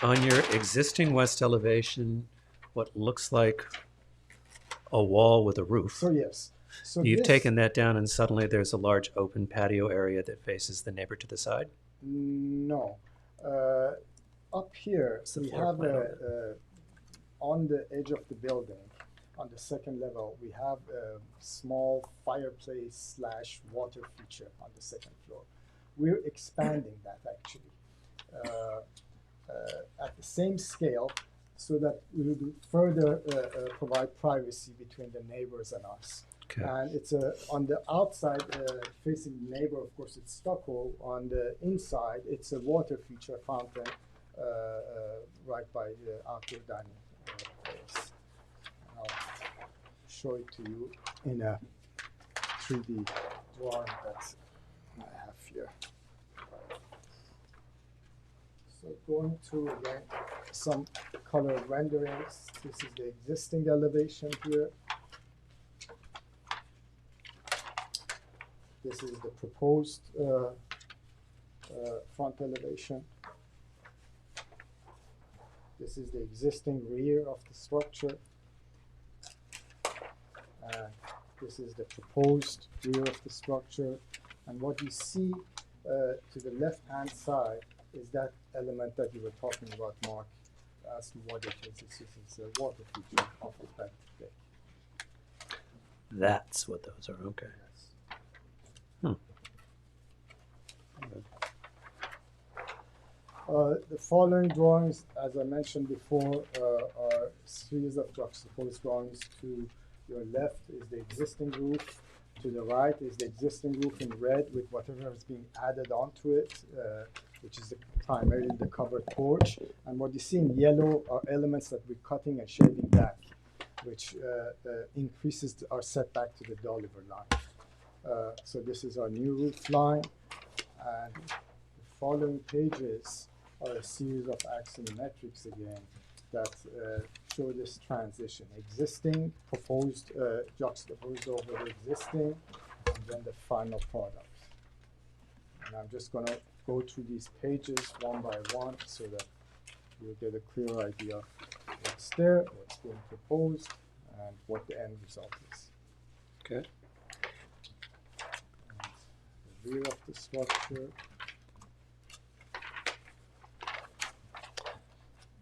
On your existing west elevation, what looks like a wall with a roof. So yes. So You've this, taken that down and suddenly there's a large open patio area that faces the neighbor to the side? No. Up here, we floor have plan on the edge of the building, on the second level, we have a small fireplace / water feature on the second floor. We're expanding that actually at the same scale so that we would further provide privacy between the neighbors and us. Okay. And it's on the outside facing the neighbor, of course, it's stucco. On the inside, it's a water feature fountain right by the outdoor dining place. I'll show it to you in a 3D drawing that I have here. So going through again some color renderings. This is the existing elevation here. This is the proposed front elevation. This is the existing rear of the structure. And this is the proposed rear of the structure. And what you see to the left-hand side is that element that you were talking about, Mark, as to what it is. This is a water feature of the back deck. That's what those are. Okay. The following drawings, as I mentioned before, are a series of juxtaposed drawings. To your left is the existing roof. To the right is the existing roof in red with whatever is being added onto it, which is primarily the covered porch. And what you see in yellow are elements that we're cutting and shaving back, which increases our setback to the Dolliver line. So this is our new roof line. And the following pages are a series of axiometrics again that show this transition. Existing, proposed, juxtaposed over the existing, and then the final product. And I'm just going to go through these pages one by one so that you'll get a clear idea of what's there, what's being proposed, and what the end result is. Okay. And the rear of the structure.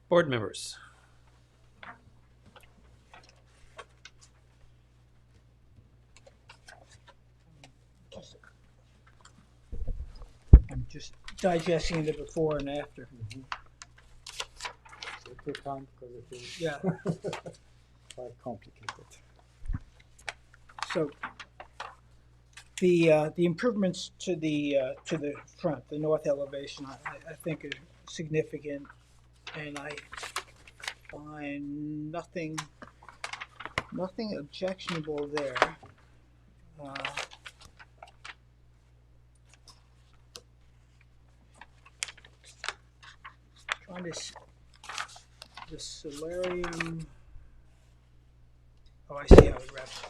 Board members. I'm just digesting the before and after. Take your time because it is Yeah. quite complicated. So the improvements to the front, the north elevation, I think are significant, and I find nothing objectionable there. Trying to the solarium. Oh, I see how it wraps.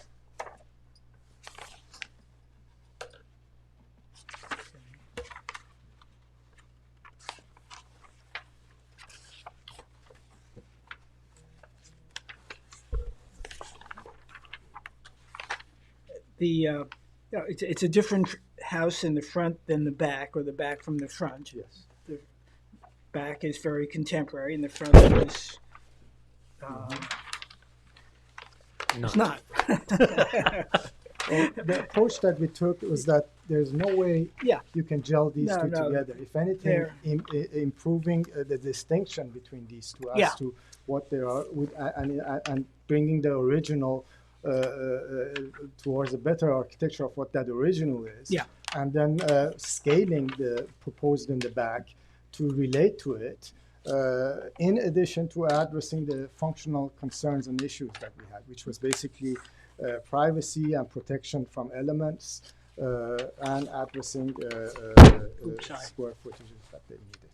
It's a different house in the front than the back, or the back from the front. Yes. The back is very contemporary, and the front is it's not. Well, the approach that we took was that there's no way you can gel these two together. If anything, improving the distinction between these two as to what they are, and bringing the original towards a better architecture of what that original is. Yeah. And then scaling the proposed in the back to relate to it, in addition to addressing the functional concerns and issues that we had, which was basically privacy and protection from elements, and addressing square footages that they needed,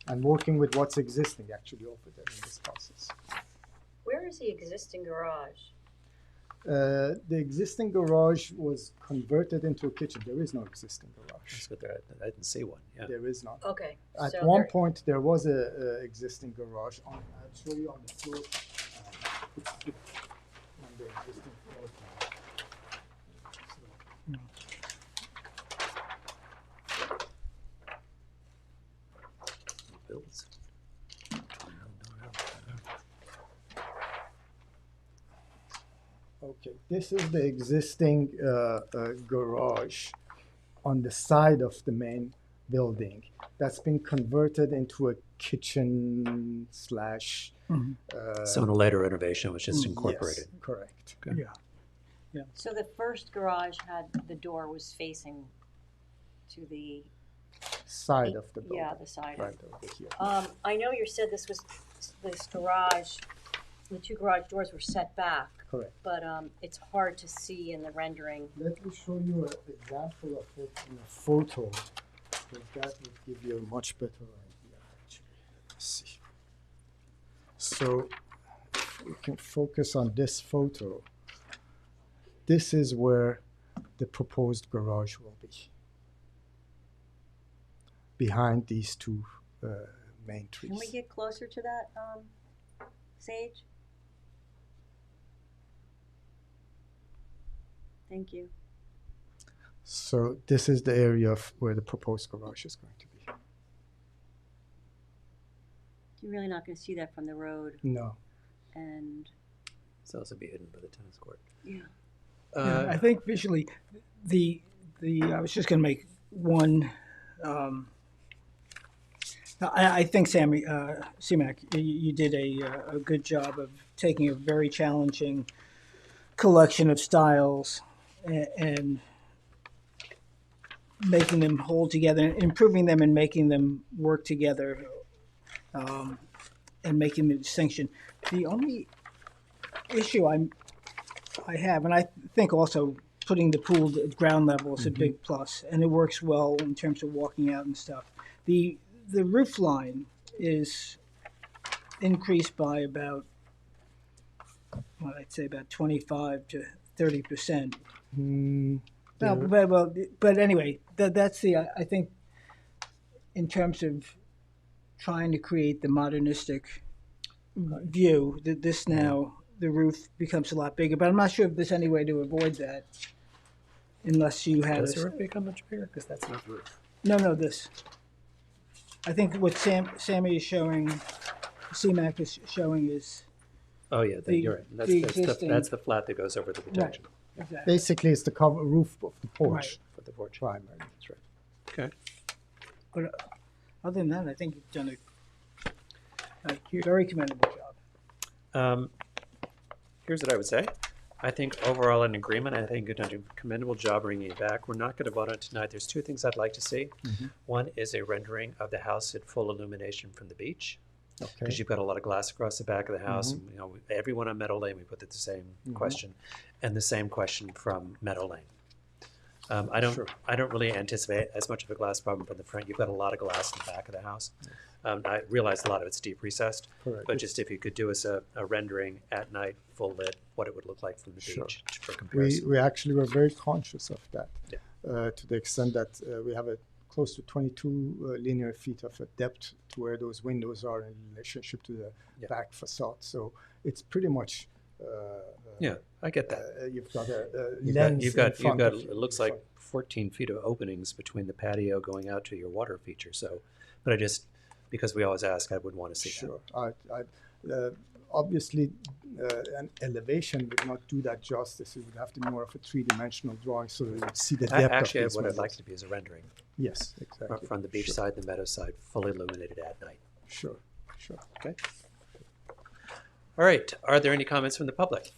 and working with what's existing actually over there in this process. Where is the existing garage? The existing garage was converted into a kitchen. There is no existing garage. That's what I didn't see one. Yeah. There is not. Okay. At so one point, there was a existing garage. I'll show you on the floor. It's on the existing floor plan. Bills. Okay, this is the existing garage on the side of the main building that's been converted into a kitchen slash. So in a later renovation was just incorporated. Yes, correct. Okay. Yeah. So the first garage had, the door was facing to the Side of the building. Yeah, the side. Right over here. I know you said this garage, the two garage doors were set back. Correct. But it's hard to see in the rendering. Let me show you an example of it in a photo, because that would give you a much better idea, actually. Let's see. So we can focus on this photo. This is where the proposed garage will be. behind these two main trees. Can we get closer to that, Sage? Thank you. So this is the area of where the proposed garage is going to be. You're really not gonna see that from the road, No. and, It's also be hidden by the tennis court. yeah. Yeah, I think visually, I was just going to make one. I think Sammy Seamack, you did a good job of taking a very challenging collection of styles and making them hold together, improving them, and making them work together, and making the distinction. The only issue I have, and I think also putting the pool at ground level is a big plus, and it works well in terms of walking out and stuff. The roof line is increased by about, well, I'd say about 25 to 30%. But anyway, that's I think in terms of trying to create the modernistic view, that this now, the roof becomes a lot bigger, but I'm not sure if there's any way to avoid that unless you had Does the roof become much bigger? Because that's not the roof. No, this. I think what Sammy is showing, CMAC is showing is. Oh, yeah, you're right. That's the flat that goes over the protection. Right, exactly. Basically, it's the cover roof of the porch. Right. For the porch. Primary. That's right. Okay. But other than that, I think you've done a very commendable job. Here's what I would say. I think overall in agreement. I think you've done a commendable job bringing it back. We're not going to vote on it tonight. There's two things I'd like to see. One is a rendering of the house at full illumination from the beach. Okay. Because you've got a lot of glass across the back of the house. And, everyone on Meadow Lane, we put the same question, and the same question from Meadow Lane. I don't really anticipate as much of a glass problem from the front. You've got a lot of glass in the back of the house. I realize a lot of it's deep recessed, Correct. but just if you could do us a rendering at night, full lit, what it would look like from the beach for comparison. We actually were very conscious of that, to the extent that we have a close to 22 linear feet of a depth to where those windows are in relationship to the back facade. So it's pretty much. I get that. You've got a You've lens got in front of it looks like 14 feet of openings between the patio going out to your water feature. So, but I just, because we always ask, I would want to see that. Obviously, an elevation would not do that justice. It would have to be more of a three-dimensional drawing so that you would see the depth Actually, of these what I'd windows. like to be is a rendering. Yes, exactly. From the beach side, the meadow side, fully illuminated at night. Sure. Okay. All right. Are there any comments from the public?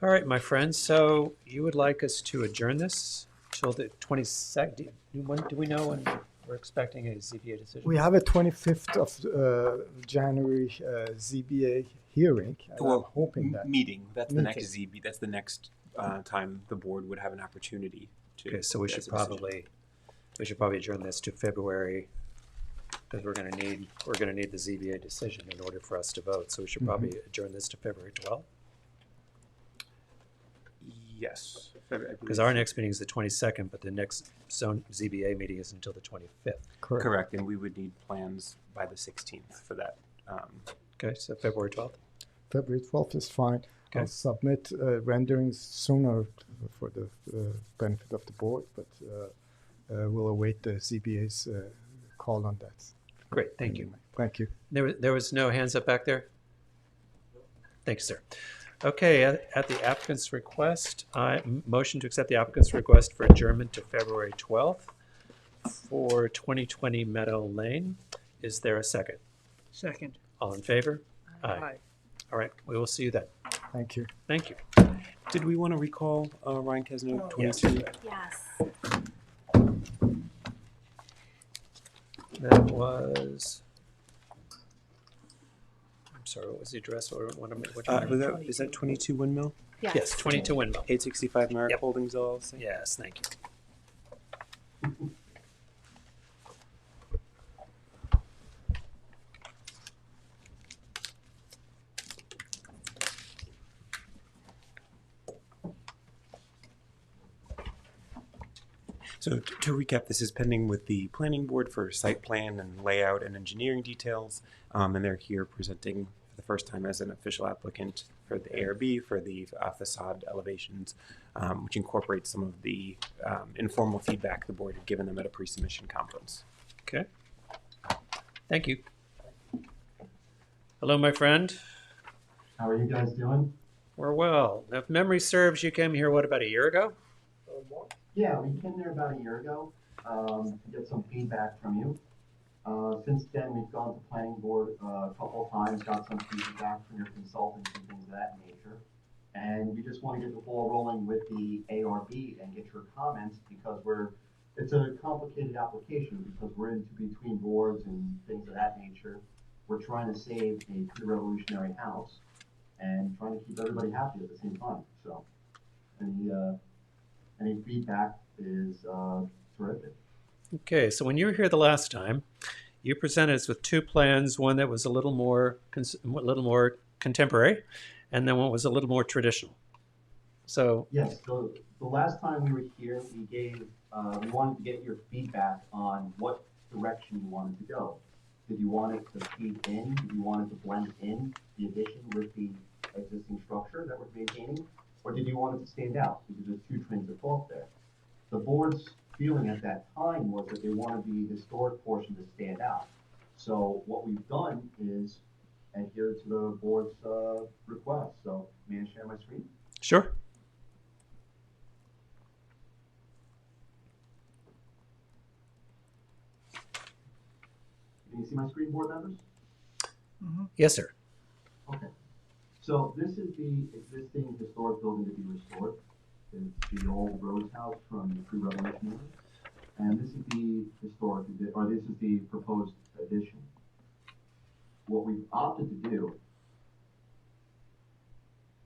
All right, my friends. So you would like us to adjourn this till the 22nd? Do we know when we're expecting a ZBA decision? We have a 25th of January ZBA hearing. And I'm hoping that meeting. That's the next ZB. That's the next time the board would have an opportunity to. Okay, so we should probably adjourn this to February, because we're going to need the ZBA decision in order for us to vote. So we should probably adjourn this to February 12th. Yes. Because our next meeting is the 22nd, but the next ZBA meeting is until the 25th. Correct, and we would need plans by the 16th for that. Okay, so February 12th. February 12th is fine. Okay. I'll submit renderings sooner for the benefit of the board, but we'll await the ZBA's call on that. Great, thank you. Thank you. There was no hands up back there? Thanks, sir. Okay, at the applicant's request, I motion to accept the applicant's request for adjournment to February 12th for 2020 Meadow Lane. Is there a second? Second. All in favor? Aye. All right, we will see you then. Thank you. Thank you. Did we want to recall Ryan Kesno 22? Yes. That was. I'm sorry, what was the address? Is that 22 Windmill? Yes, 22 Windmill. 865 Merrick Holdings LLC? Yes, thank you. So to recap, this is pending with the planning board for site plan and layout and engineering details. And they're here presenting for the first time as an official applicant for the ARB for the facade elevations, which incorporates some of the informal feedback the board had given them at a pre-submission conference. Okay. Thank you. Hello, my friend. How are you guys doing? We're well. Now, if memory serves, you came here, what, about a year ago? Yeah, we came there about a year ago to get some feedback from you. Since then, we've gone to planning board a couple of times, got some feedback from your consultants and things of that nature. And we just want to get the ball rolling with the ARB and get your comments because it's a complicated application because we're into between boards and things of that nature. We're trying to save a pre-revolutionary house and trying to keep everybody happy at the same time. So any feedback is terrific. Okay, so when you were here the last time, you presented us with two plans, one that was a little more contemporary, and then one was a little more traditional. So yes, the last time we were here, we wanted to get your feedback on what direction you wanted to go. Did you want it to feed in? Did you want it to blend in the addition with the existing structure that we're maintaining? Or did you want it to stand out? Because there's two trains of thought there. The board's feeling at that time was that they wanted the historic portion to stand out. So what we've done is adhere to the board's request. So may I share my screen? Sure. Can you see my screen, board members? Yes, sir. Okay. So this is the existing historic building to be restored. It's the old Rose House from the pre-revolution era. And this is the historic, or this is the proposed addition. What we've opted to do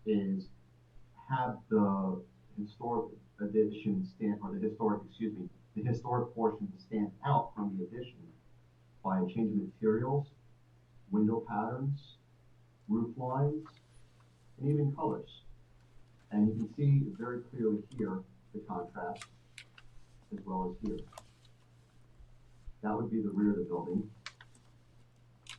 is have the historic addition stand, or the historic portion to stand out from the addition by a change of materials, window patterns, roof lines, and even colors. And you can see very clearly here the contrast as well as here. That would be the rear of the building.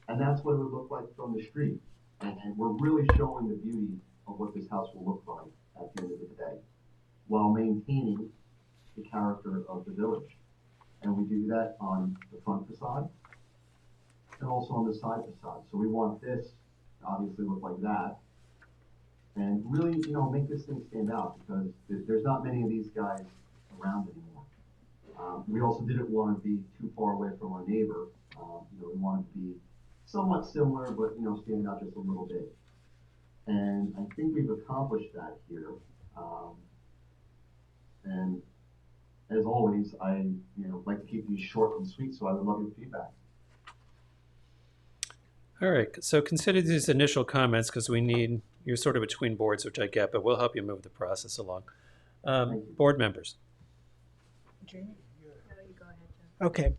And that's what it would look like from the street. And we're really showing the beauty of what this house will look like at the end of the day, while maintaining the character of the village. And we do that on the front facade and also on the side facade. So we want this to obviously look like that. And really, make this thing stand out because there's not many of these guys around anymore. We also didn't want to be too far away from our neighbor. We wanted to be somewhat similar, but stand out just a little bit. And I think we've accomplished that here. And as always, I like to keep these short and sweet, so I would love your feedback. All right, so consider these initial comments because you're sort of between boards, which I get, but we'll help you move the process along. Board members. Okay,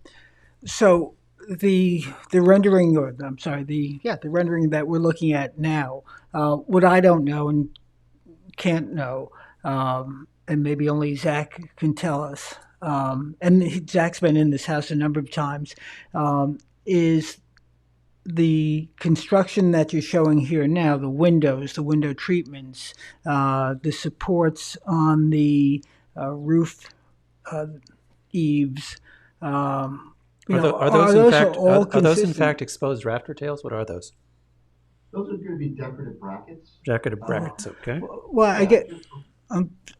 so the rendering, or I'm sorry, the rendering that we're looking at now, what I don't know and can't know, and maybe only Zach can tell us, and Zach's been in this house a number of times, is the construction that you're showing here now, the windows, the window treatments, the supports on the roof eaves. Are those in fact exposed rafter tails? What are those? Those are going to be decorative brackets. Decorative brackets, okay. Well, I get,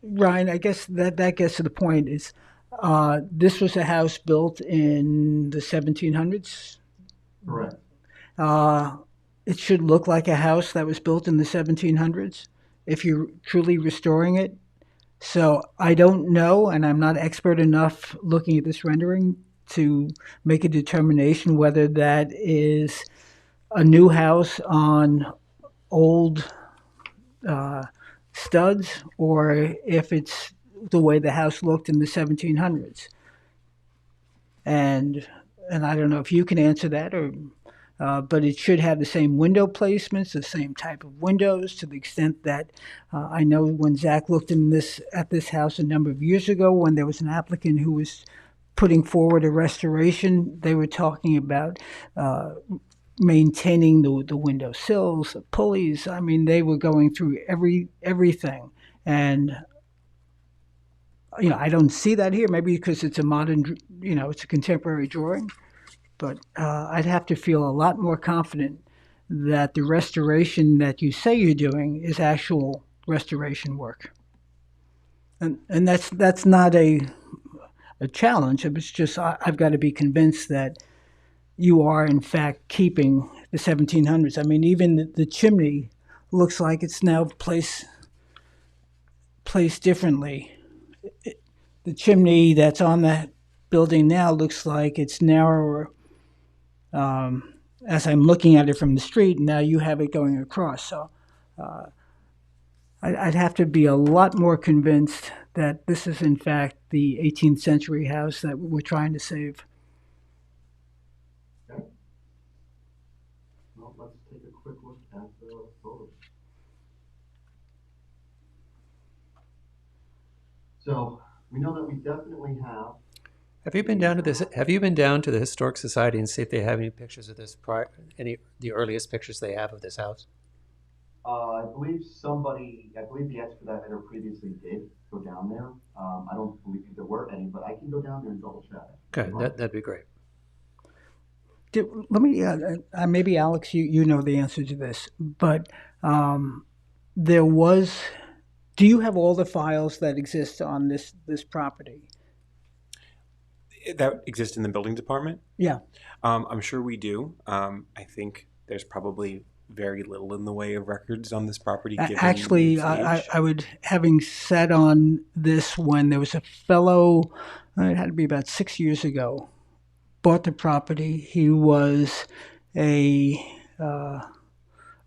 Ryan, I guess that gets to the point is, this was a house built in the 1700s? Correct. It should look like a house that was built in the 1700s if you're truly restoring it. So I don't know, and I'm not expert enough looking at this rendering to make a determination whether that is a new house on old studs or if it's the way the house looked in the 1700s. And I don't know if you can answer that or but it should have the same window placements, the same type of windows, to the extent that I know when Zach looked at this house a number of years ago, when there was an applicant who was putting forward a restoration, they were talking about maintaining the window sills, the pulleys. I mean, they were going through everything. And I don't see that here, maybe because it's a modern, it's a contemporary drawing. But I'd have to feel a lot more confident that the restoration that you say you're doing is actual restoration work. And that's not a challenge. It's just I've got to be convinced that you are in fact keeping the 1700s. I mean, even the chimney looks like it's now placed differently. The chimney that's on that building now looks like it's narrower. As I'm looking at it from the street, now you have it going across. So I'd have to be a lot more convinced that this is in fact the 18th century house that we're trying to save. Okay. Well, let's take a quick look at the photos. So we know that we definitely have. Have you been down to this? Have you been down to the Historic Society and see if they have any pictures of this the earliest pictures they have of this house? I believe the expediter previously did go down there. I don't believe there were any, but I can go down there and double check. Okay, that'd be great. Let me, maybe Alex, you know the answer to this, but there was, do you have all the files that exist on this property? That exists in the building department? Yeah. I'm sure we do. I think there's probably very little in the way of records on this property. Actually, I would, having sat on this when there was a fellow, it had to be about 6 years ago, bought the property. He was a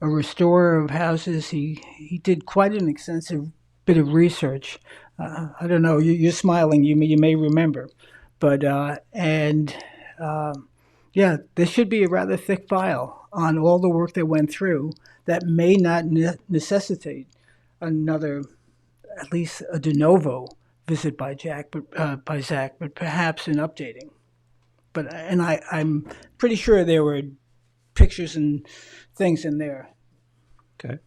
restorer of houses. He did quite an extensive bit of research. I don't know, you're smiling, you may remember. But, yeah, there should be a rather thick file on all the work that went through that may not necessitate another, at least a de novo visit by Zach, but perhaps an updating. But I'm pretty sure there were pictures and things in there. Okay.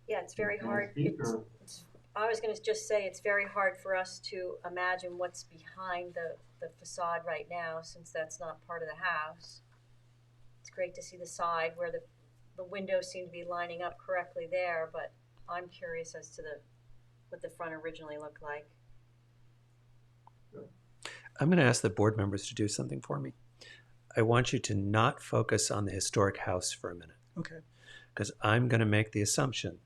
Yeah, it's very hard. I was going to just say it's very hard for us to imagine what's behind the facade right now, since that's not part of the house. It's great to see the side where the windows seem to be lining up correctly there, but I'm curious as to what the front originally looked like. I'm going to ask the board members to do something for me. I want you to not focus on the historic house for a minute. Okay. Because I'm going to make the assumption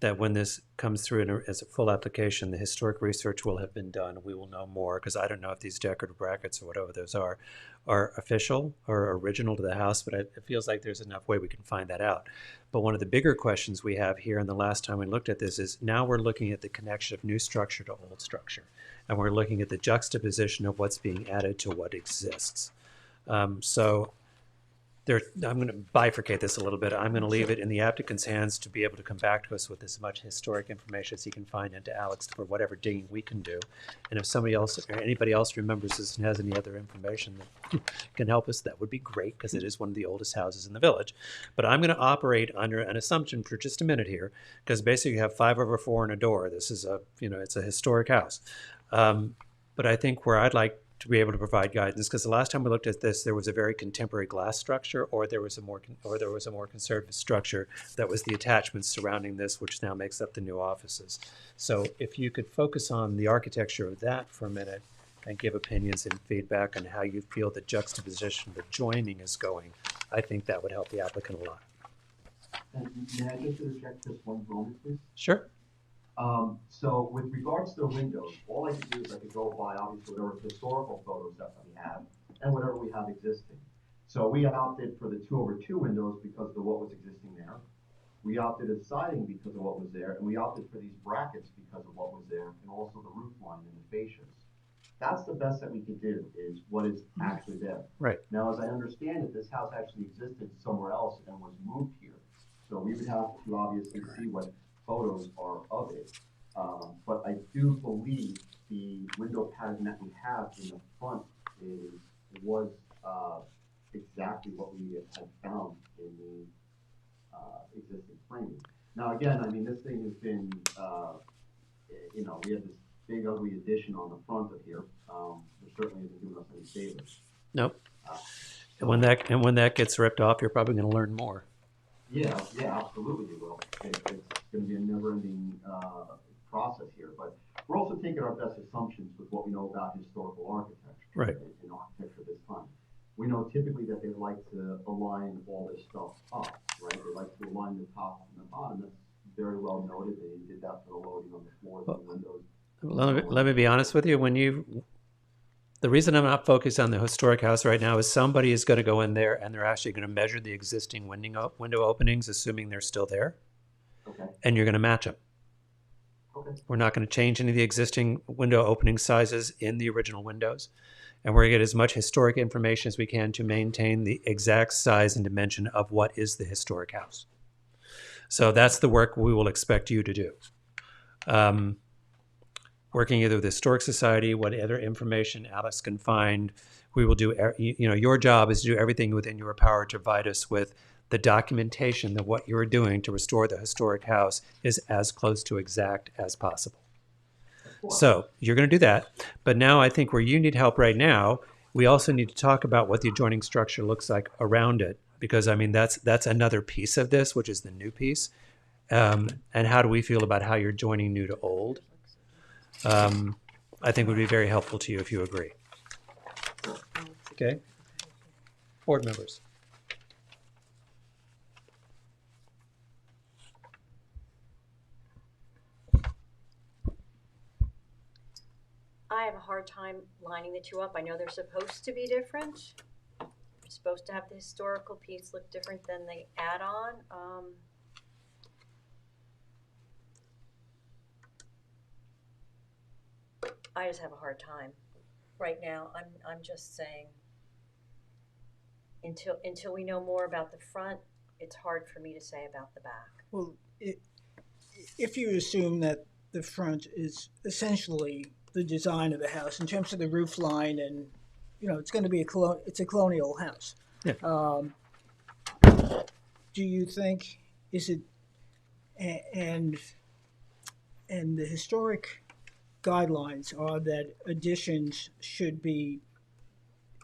that when this comes through as a full application, the historic research will have been done. We will know more, because I don't know if these decorative brackets or whatever those are official or original to the house, but it feels like there's enough way we can find that out. But one of the bigger questions we have here, and the last time we looked at this, is now we're looking at the connection of new structure to old structure. And we're looking at the juxtaposition of what's being added to what exists. So I'm going to bifurcate this a little bit. I'm going to leave it in the applicant's hands to be able to come back to us with as much historic information as he can find, and to Alex for whatever digging we can do. And if somebody else or anybody else remembers this and has any other information that can help us, that would be great, because it is one of the oldest houses in the village. But I'm going to operate under an assumption for just a minute here, because basically you have 5/4 and a door. This is it's a historic house. But I think where I'd like to be able to provide guidance, because the last time we looked at this, there was a very contemporary glass structure, or there was a more conservative structure that was the attachments surrounding this, which now makes up the new offices. So if you could focus on the architecture of that for a minute and give opinions and feedback on how you feel the juxtaposition, the joining is going, I think that would help the applicant a lot. And may I just interject just one moment, please? Sure. So with regards to the windows, all I could do is I could go by obviously whatever historical photos that we have and whatever we have existing. So we opted for the 2/2 windows because of what was existing there. We opted at siding because of what was there, and we opted for these brackets because of what was there, and also the roof line and the fascias. That's the best that we could do, is what is actually there. Right. Now, as I understand it, this house actually existed somewhere else and was moved here. So we would have to obviously see what photos are of it. But I do believe the window pattern that we have in the front was exactly what we had found in the existing framing. Now, again, I mean, this thing has been, we have this big ugly addition on the front of here, which certainly isn't doing us any favors. Nope. And when that gets ripped off, you're probably going to learn more. Yeah, absolutely you will. It's going to be a never-ending process here, but we're also taking our best assumptions with what we know about historical architecture. Right. In architecture this time. We know typically that they like to align all this stuff up, right? They like to align the top and the bottom. That's very well noted. They did that for the loading on the floors and windows. Let me be honest with you. The reason I'm not focused on the historic house right now is somebody is going to go in there and they're actually going to measure the existing window openings, assuming they're still there. Okay. And you're going to match them. Okay. We're not going to change any of the existing window opening sizes in the original windows. And we're going to get as much historic information as we can to maintain the exact size and dimension of what is the historic house. So that's the work we will expect you to do. Working either with the Historic Society, what other information Alex can find, we will do, your job is to do everything within your power to provide us with the documentation that what you're doing to restore the historic house is as close to exact as possible. So you're going to do that. But now I think where you need help right now, we also need to talk about what the adjoining structure looks like around it. Because, I mean, that's another piece of this, which is the new piece. And how do we feel about how you're joining new to old? I think would be very helpful to you if you agree. Okay? Board members. I have a hard time lining the two up. I know they're supposed to be different. We're supposed to have the historical piece look different than the add-on. I just have a hard time. Right now, I'm just saying, until we know more about the front, it's hard for me to say about the back. Well, if you assume that the front is essentially the design of the house in terms of the roof line, and it's going to be it's a colonial house. Yeah. Do you think and the historic guidelines are that additions should be,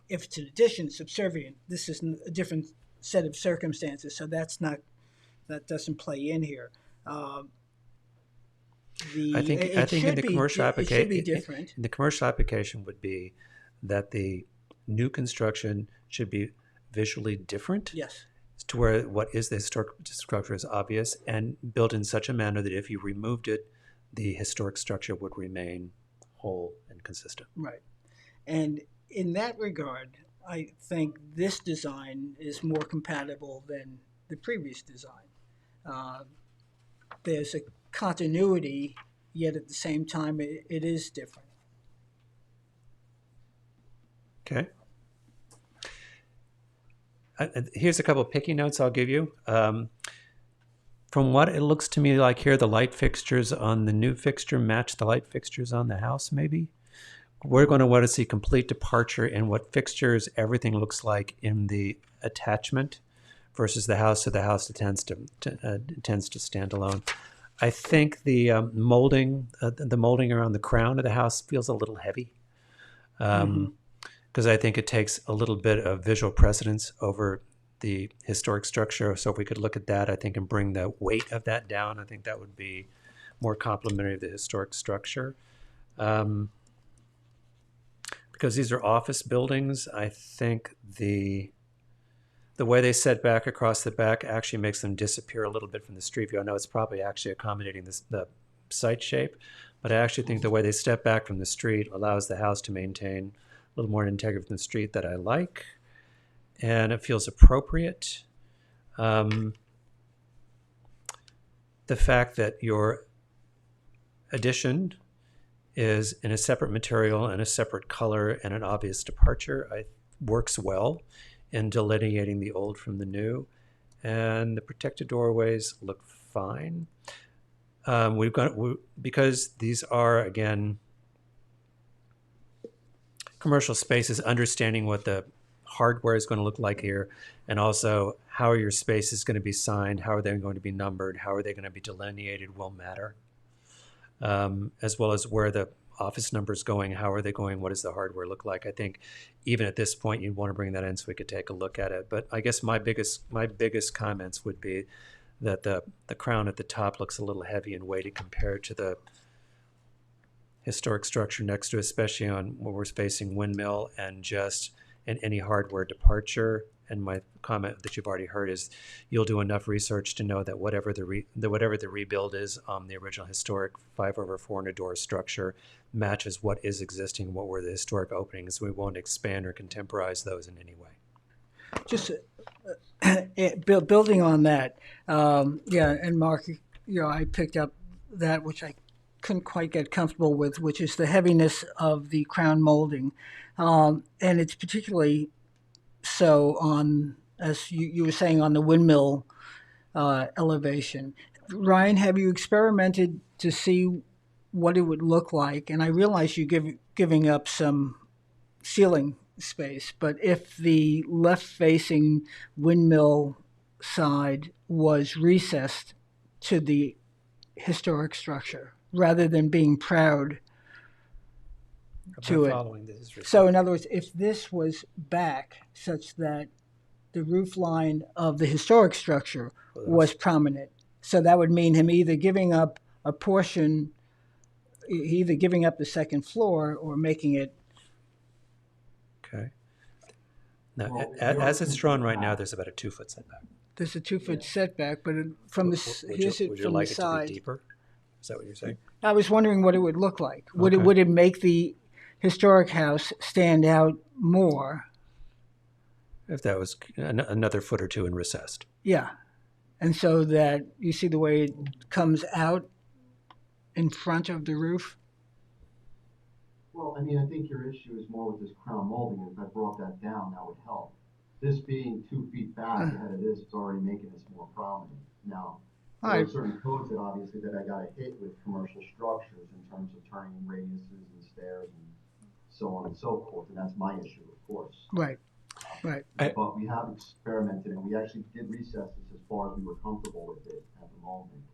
if it's an addition, subservient. This is a different set of circumstances, so that doesn't play in here. I think in the commercial application, it should be different. The commercial application would be that the new construction should be visually different. Yes. To where what is the historic structure is obvious and built in such a manner that if you removed it, the historic structure would remain whole and consistent. Right. And in that regard, I think this design is more compatible than the previous design. There's a continuity, yet at the same time it is different. Okay. Here's a couple of picky notes I'll give you. From what it looks to me like here, the light fixtures on the new fixture match the light fixtures on the house, maybe. We're going to want to see complete departure in what fixtures everything looks like in the attachment versus the house, so the house tends to stand alone. I think the molding around the crown of the house feels a little heavy. Because I think it takes a little bit of visual precedence over the historic structure. So if we could look at that, I think, and bring the weight of that down, I think that would be more complementary of the historic structure. Because these are office buildings, I think the way they set back across the back actually makes them disappear a little bit from the street view. I know it's probably actually accommodating the site shape, but I actually think the way they step back from the street allows the house to maintain a little more integrity from the street that I like, and it feels appropriate. The fact that your addition is in a separate material and a separate color and an obvious departure, works well in delineating the old from the new. And the protected doorways look fine. Because these are, again, commercial spaces, understanding what the hardware is going to look like here, and also how your space is going to be signed, how are they going to be numbered, how are they going to be delineated will matter, as well as where the office number is going, how are they going, what does the hardware look like. I think even at this point you'd want to bring that in so we could take a look at it. But I guess my biggest comments would be that the crown at the top looks a little heavy and weighted compared to the historic structure next to it, especially on where we're facing windmill and any hardware departure. And my comment that you've already heard is you'll do enough research to know that whatever the rebuild is on the original historic 5/400 door structure matches what is existing, what were the historic openings. We won't expand or contemporize those in any way. Just building on that, and Mark, I picked up that which I couldn't quite get comfortable with, which is the heaviness of the crown molding, and it's particularly so on, as you were saying, on the windmill elevation. Ryan, have you experimented to see what it would look like? And I realize you're giving up some ceiling space, but if the left-facing windmill side was recessed to the historic structure rather than being proud to it. So in other words, if this was back such that the roof line of the historic structure was prominent, so that would mean him either giving up a portion, either giving up the second floor or making it. Okay. Now, as it's drawn right now, there's about a 2-foot setback. There's a 2-foot setback, but from the here's it would you from like the it side. to be deeper? Is that what you're saying? I was wondering what it would look like. Would Okay. would it make the historic house stand out more? If that was another foot or two and recessed. Yeah, and so that you see the way it comes out in front of the roof. Well, I mean, I think your issue is more with this crown molding. If I brought that down, that would help. This being 2 feet back ahead of this is already making this more prominent. Now, there are certain codes that obviously that I got to hit with commercial structures in terms of turning radiuses and stairs and so on and so forth, and that's my issue, of course. Right. But we have experimented, and we actually did recess this as far as we were comfortable with it at the moment.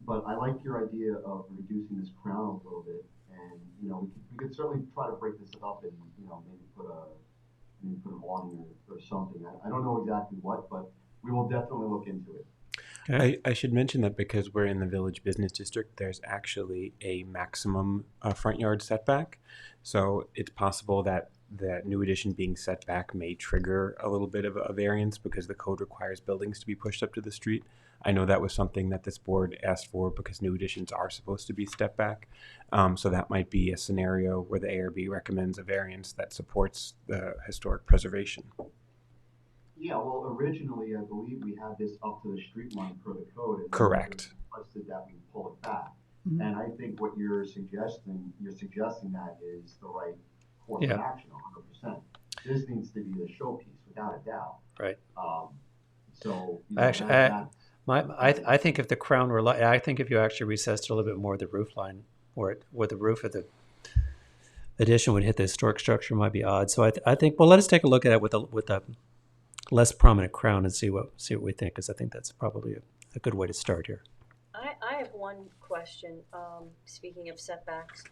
But I like your idea of reducing this crown a little bit, and we could certainly try to break this up and maybe put an awning or something. I don't know exactly what, but we will definitely look into it. I should mention that because we're in the Village Business District, there's actually a maximum front yard setback. So it's possible that the new addition being set back may trigger a little bit of a variance because the code requires buildings to be pushed up to the street. I know that was something that this board asked for because new additions are supposed to be step back. So that might be a scenario where the ARB recommends a variance that supports the historic preservation. Yeah, well, originally, I believe we had this up to the street line per the code. And Correct. Requested that we pull it back. Mm-hmm. And I think what you're suggesting that is the right course of action, 100%. This needs to be the showpiece, without a doubt. Right. So, Actually, I think if the crown were, I think if you actually recessed a little bit more, the roof line, where the roof of the addition would hit the historic structure might be odd. So I think, well, let us take a look at it with a less prominent crown and see what we think, because I think that's probably a good way to start here. I have one question, speaking of setbacks.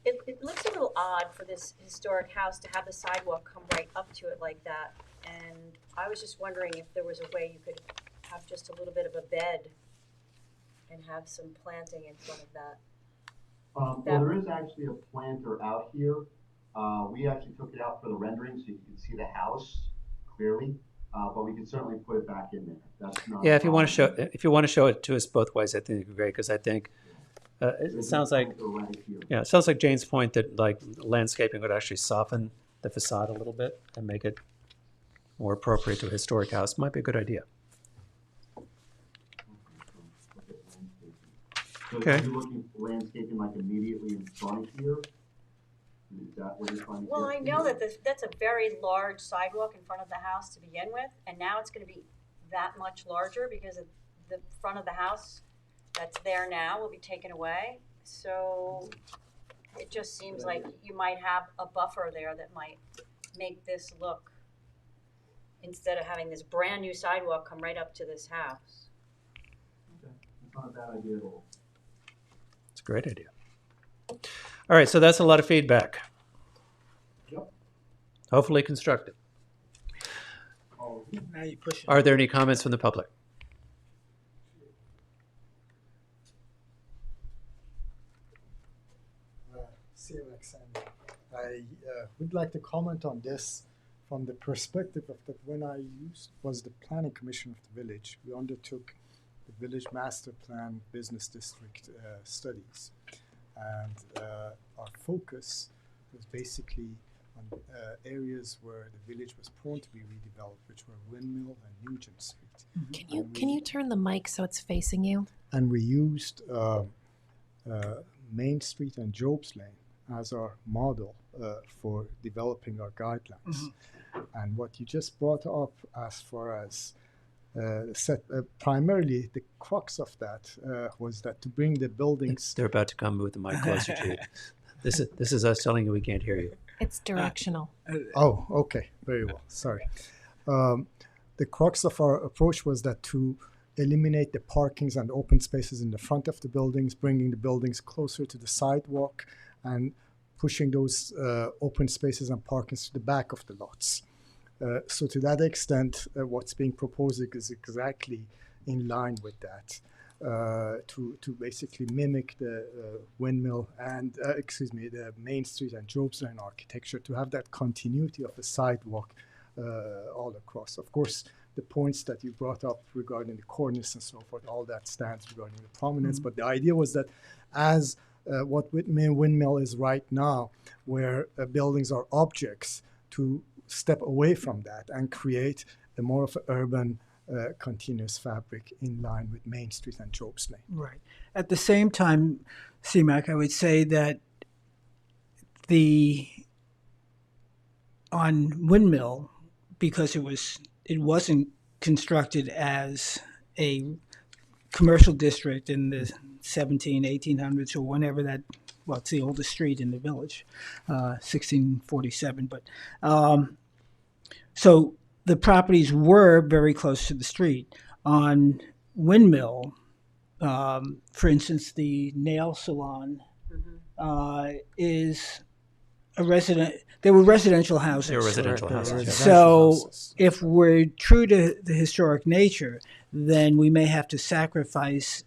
It looks a little odd for this historic house to have the sidewalk come right up to it like that. And I was just wondering if there was a way you could have just a little bit of a bed and have some planting in front of that. Well, there is actually a planter out here. We actually took it out for the rendering so you can see the house clearly, but we can certainly put it back in there. That's not. Yeah, if you want to show it to us both ways, I think it'd be great, because I think it sounds like it sounds like Jane's point that like landscaping would actually soften the facade a little bit and make it more appropriate to a historic house. Might be a good idea. So Okay. are you looking for landscaping like immediately in front here? Is that what you're trying to Well, get I to? know that that's a very large sidewalk in front of the house to begin with, and now it's gonna be that much larger because of the front of the house that's there now will be taken away. So it just seems like you might have a buffer there that might make this look, instead of having this brand new sidewalk come right up to this house. Okay, that's not a bad idea at all. It's a great idea. All right, so that's a lot of feedback. Yep. Hopefully constructive. Oh, Now you push it. Are there any comments from the public? CMX, and I would like to comment on this from the perspective of that when I was the planning commission of the village, we undertook the village master plan business district studies, and our focus was basically on areas where the village was prone to be redeveloped, which were Windmill and Nugent Street. Can you turn the mic so it's facing you? And we used Main Street and Job's Lane as our model for developing our guidelines. And what you just brought up as far as primarily the crux of that was that to bring the buildings. They're about to come with the mic closer to you. This is us telling you we can't hear you. It's directional. Oh, okay, very well. Sorry. The crux of our approach was that to eliminate the parkings and open spaces in the front of the buildings, bringing the buildings closer to the sidewalk, and pushing those open spaces and parkings to the back of the lots. So to that extent, what's being proposed is exactly in line with that, to basically mimic the Windmill and, the Main Street and Job's Lane architecture, to have that continuity of the sidewalk all across. Of course, the points that you brought up regarding the cornice and so forth, all that stands regarding the prominence. But the idea was that as what Windmill is right now, where buildings are objects, to step away from that and create a more of an urban continuous fabric in line with Main Street and Job's Lane. Right. At the same time, CMAC, I would say that on Windmill, because it wasn't constructed as a commercial district in the 1800s or whenever that, well, it's the oldest street in the village, 1647. But so the properties were very close to the street. On Windmill, for instance, the nail salon is a resident. They were residential houses. They were residential houses. So if we're true to the historic nature, then we may have to sacrifice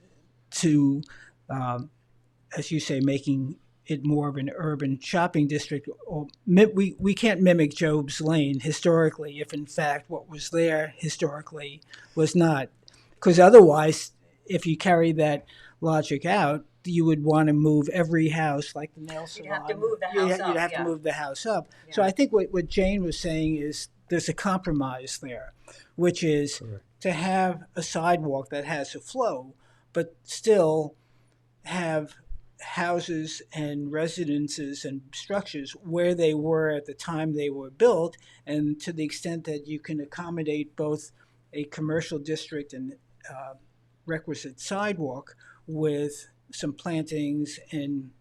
to, as you say, making it more of an urban shopping district. Or we can't mimic Job's Lane historically if in fact what was there historically was not. Because otherwise, if you carry that logic out, you would want to move every house like the nail salon. You'd have to move the house up. You'd have to move the house up. Yeah. So I think what Jane was saying is there's a compromise there, which is to have a sidewalk that has a flow, but still have houses and residences and structures where they were at the time they were built, and to the extent that you can accommodate both a commercial district and requisite sidewalk with some plantings and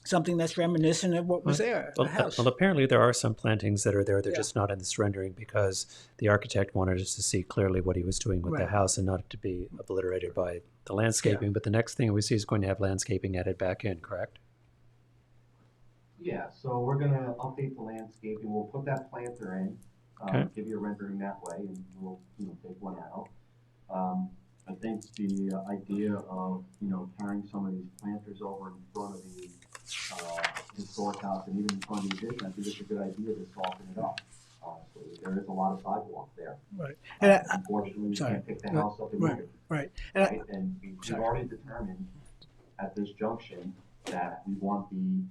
something that's reminiscent of what was there. Well, apparently there are some plantings that are there. They're Yeah. just not in this rendering because the architect wanted us to see clearly what he was doing with the Right. house and not to be obliterated by the landscaping. But the next thing we see is going to have landscaping added back in, correct? Yeah, so we're gonna update the landscaping, we'll put that planter in, Okay. give you a rendering that way, and we'll, take one out. I think the idea of, carrying some of these planters over in front of the, historic house and even in front of the addition, I think it's a good idea to soften it up. Honestly, there is a lot of sidewalk there. Right. Unfortunately, you sorry. can't pick the house up and move it. Right. And we've already determined at this junction that we want the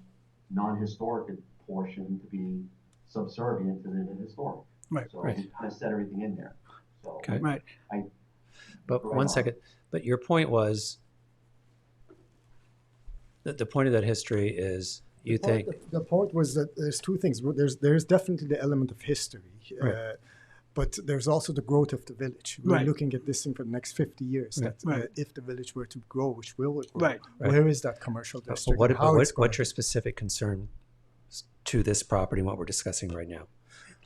non-historic portion to be subservient to the historic. Right. So Right. we kind of set everything in there. So Okay. Right. But Right one on. second. But your point was The point of that history is you think, The point was that there's two things. There's definitely the element of history, Right. but there's also the growth of the village. We're Right. looking at this thing for the next 50 years. Right. That Right. if the village were to grow, which will it grow, Right. Right. where is that commercial but district? what, and how it's what's your going? specific concern to this property and what we're discussing right now?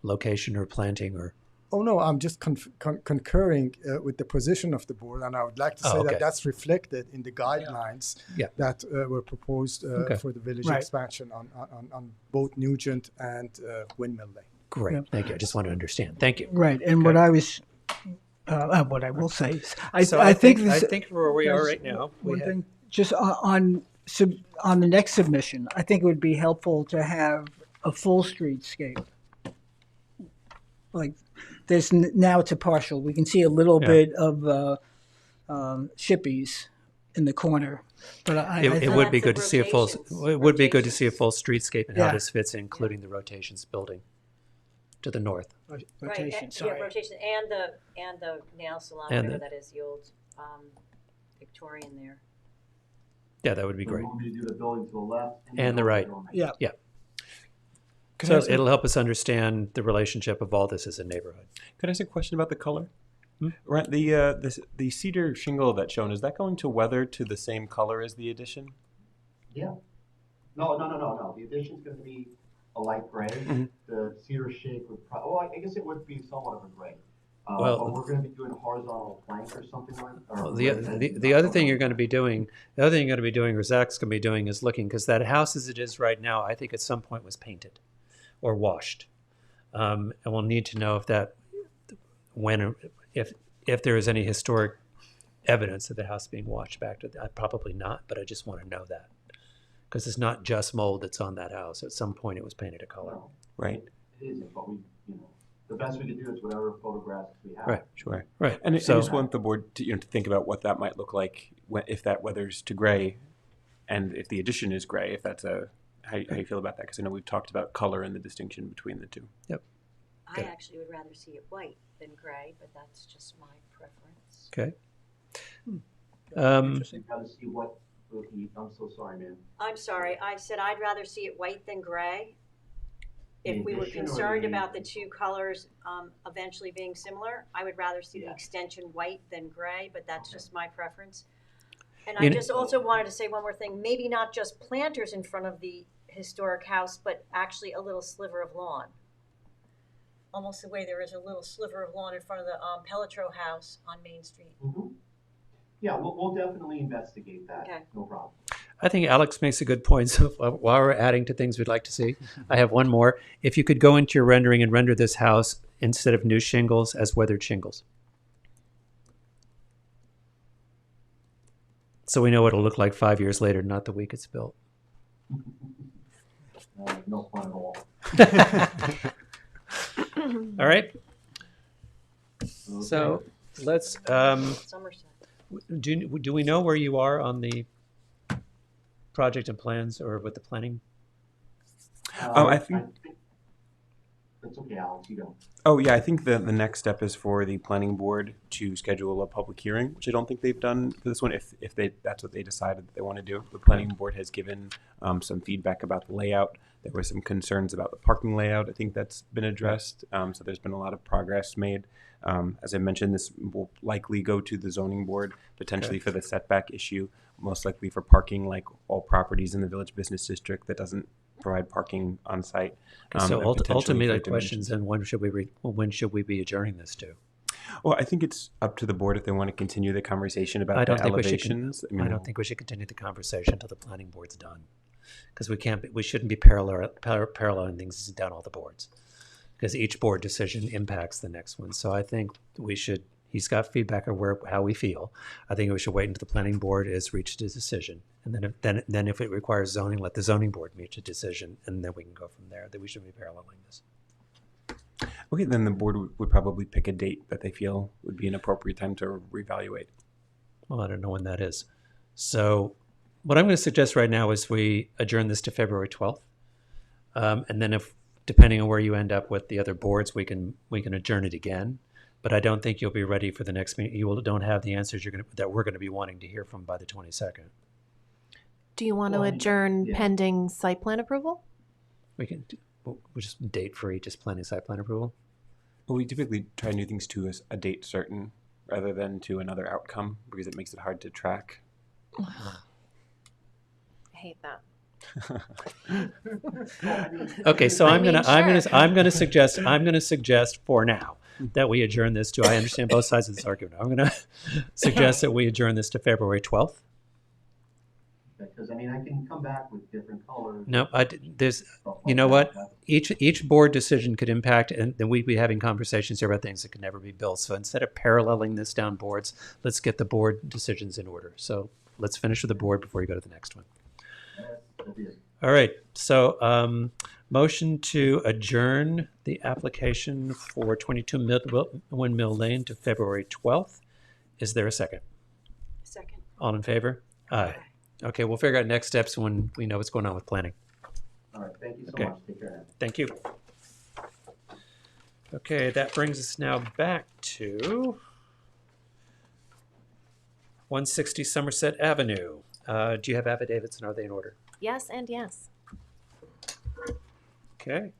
Location or planting or? Oh no, I'm just concurring with the position of the board, and I would like to say okay. that that's reflected in the guidelines Yeah. that were proposed Okay. for the village Right. expansion on both Nugent and Windmill Lane. Great, Yeah. thank you. I just want to understand. Thank you. Right, and what I was, what I will say is, I think think this, I think where we are there's right now, we one have, thing, just on the next submission, I think it would be helpful to have a full streetscape. Like, there's now it's a partial. We can see a little Yeah. bit of Shippies in the corner, but it would be Lots good of to see a full. rotations. It would be good to see a full streetscape and how Yeah. this fits, including the rotations building to the north. rotation. Right, Sorry. yeah, rotation, and the nail salon, And whatever the- that is, the old, Victorian there. Yeah, that would be So great. we want me to do the building to the left And the right. Yeah. Yeah. Could I So ask a- it'll help us understand the relationship of all this as a neighborhood. Could I ask a question about the color? Hmm? Right, the cedar shingle that's shown, is that going to weather to the same color as the addition? Yeah. No. The addition's gonna be a light gray. Mhm. The cedar shake would I guess it would be somewhat of a gray. Well- But we're gonna be doing a horizontal plank or something like. Well, the other thing you're going to be doing, or Zach's going to be doing, is looking, because that house as it is right now, I think at some point was painted or washed, and we'll need to know if that, if there is any historic evidence of the house being washed back to that. Probably not, but I just want to know that, because it's not just mold that's on that house. At some point, it was painted a color. Right. It isn't, but the best we can do is whatever photographs we have. Right. Sure. Right. And I So- just want the board to, to think about what that might look like if that weathers to gray, and if the addition is gray, if that's how you feel about that? Because I know we've talked about color and the distinction between the two. Yep. I Good. actually would rather see it white than gray, but that's just my preference. Okay. You'd rather see what, I'm so sorry, man. I'm sorry, I said I'd rather see it white than gray. If The we were addition or concerned the- about the two colors eventually being similar, I would rather see the Yeah. extension white than gray, but that's just my preference. And You I know- just also wanted to say one more thing, maybe not just planters in front of the historic house, but actually a little sliver of lawn. Almost the way there is a little sliver of lawn in front of the Pelletreau house on Main Street. Mm-hmm. Yeah, we'll definitely investigate that. Okay. No problem. I think Alex makes a good point. So while we're adding to things we'd like to see, I have one more. If you could go into your rendering and render this house instead of new shingles as weathered shingles. So we know what it'll look like 5 years later, not the week it's built. No fun at all. All right. So let's, Somerset. do we know where you are on the project and plans, or with the planning? I think. That's okay, Alex, you go. Oh yeah, I think the next step is for the planning board to schedule a public hearing, which I don't think they've done for this one. If that's what they decided that they want to do. The planning board has given some feedback about the layout. There were some concerns about the parking layout. I think that's been addressed. So there's been a lot of progress made. As I mentioned, this will likely go to the zoning board, potentially for the setback issue, most likely for parking, like all properties in the village business district that doesn't provide parking on site. So and potentially ultimately, for the question is dimensions. then when should we be adjourning this to? Well, I think it's up to the board if they want to continue the conversation about I don't the think elevations. I don't think we should continue the conversation until the planning board's done, because we shouldn't be paralleling things down all the boards, because each board decision impacts the next one. So I think we should. He's got feedback of how we feel. I think we should wait until the planning board has reached a decision, and then if it requires zoning, let the zoning board reach a decision, and then we can go from there. That we shouldn't be paralleling this. Okay, then the board would probably pick a date that they feel would be an appropriate time to reevaluate. Well, I don't know when that is. So what I'm going to suggest right now is we adjourn this to February 12th. And then if, depending on where you end up with the other boards, we can adjourn it again. But I don't think you'll be ready for the next meeting. Don't have the answers that we're going to be wanting to hear from by the 22nd. Do you want to Well, adjourn yeah. pending site plan approval? We'll just date for each, just planning site plan approval. Well, we typically try new things to a date certain rather than to another outcome because it makes it hard to track. I hate that. Okay, so I I'm mean, gonna sure. suggest for now that we adjourn this to. I understand both sides of this argument. I'm gonna suggest that we adjourn this to February 12th. Because, I mean, I can come back with different colors. No, there's, stuff you like know that. what? Each board decision could impact, and then we'd be having conversations here about things that could never be built. So instead of paralleling this down boards, let's get the board decisions in order. So let's finish with the board before you go to the next one. That'll be it. All right. So motion to adjourn the application for 22 Windmill Lane to February 12th. Is there a second? Second. All in favor? Aye. Okay, we'll figure out next steps when we know what's going on with planning. All right, thank you so Okay. much. Take care. Thank you. Okay, that brings us now back to 160 Somerset Avenue. Do you have affidavits and are they in order? Yes and yes. Okay.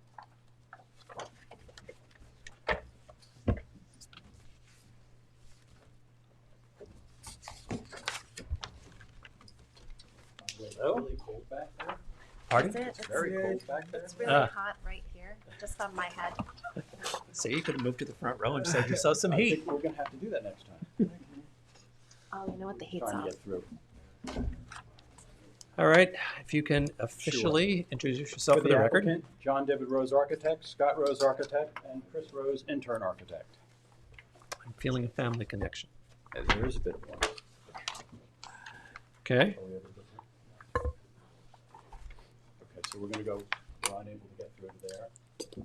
Hello? Really cold back there. Pardon? Is it? It's very cold back there. It's really hot right here, just on my head. So you could have moved to the front row and saved yourself some I heat. think we're gonna have to do that next time. Oh, you know what? The heat's Trying to off. get through. All right, if you can officially introduce yourself for the record. applicant, John David Rose Architect, Scott Rose Architect, and Chris Rose Intern Architect. I'm feeling a family connection. And there is a bit of one. Okay. Oh, we have a different- Okay, so we're gonna go, we're unable to get through to there. So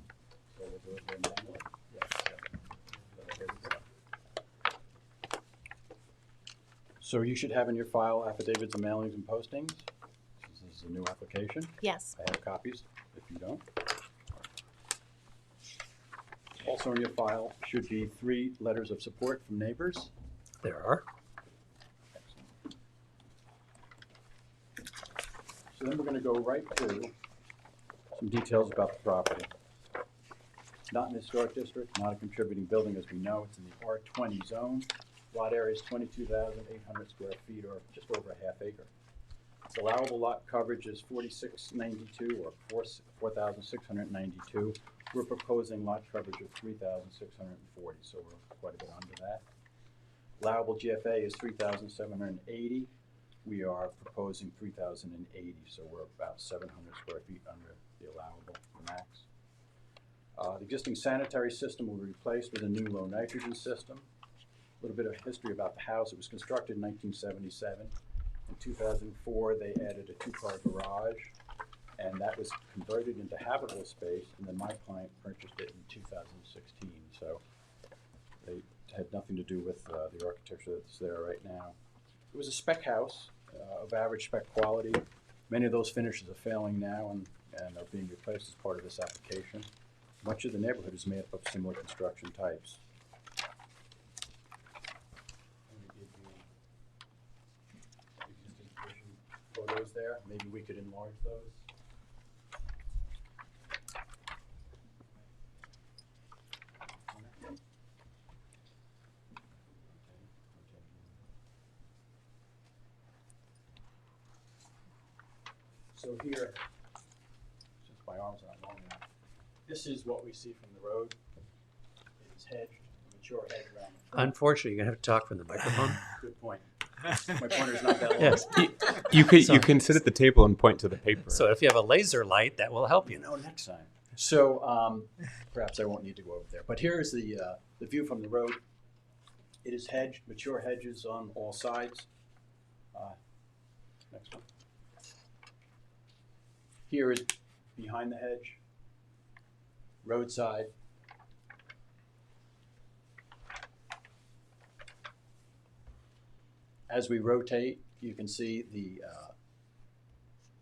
we'll do it there manually. So you should have in your file affidavits and mailings and postings. This is a new application. Yes. I have copies if you don't. Also in your file should be 3 letters of support from neighbors. There are. So then we're going to go right through some details about the property. Not in the historic district, not a contributing building as we know. It's in the R20 zone. Lot area is 22,800 square feet or just over a half acre. Its allowable lot coverage is 4,692 or 4,692. We're proposing lot coverage of 3,640, so we're quite a bit under that. Allowable GFA is 3,780. We are proposing 3,080, so we're about 700 square feet under the allowable max. The existing sanitary system will be replaced with a new low nitrogen system. A little bit of history about the house. It was constructed in 1977. In 2004, they added a 2-car garage, and that was converted into habitable space, and then my client purchased it in 2016. So they had nothing to do with the architecture that's there right now. It was a spec house of average spec quality. Many of those finishes are failing now and are being replaced as part of this application. Much of the neighborhood is made up of similar construction types. Photos there, maybe we could enlarge those. So here, since my arms aren't long enough, this is what we see from the road. It is hedged, mature hedge around the front. Unfortunately, you're going to have to talk from the microphone. Good point. My pointer's not that long. Yes. You can sit at the table and point to the paper. So if you have a laser light, that will help you. No, next time. So perhaps I won't need to go over there. But here is the view from the road. It is hedged, mature hedges on all sides. Next one. Here is behind the hedge, roadside. As we rotate, you can see the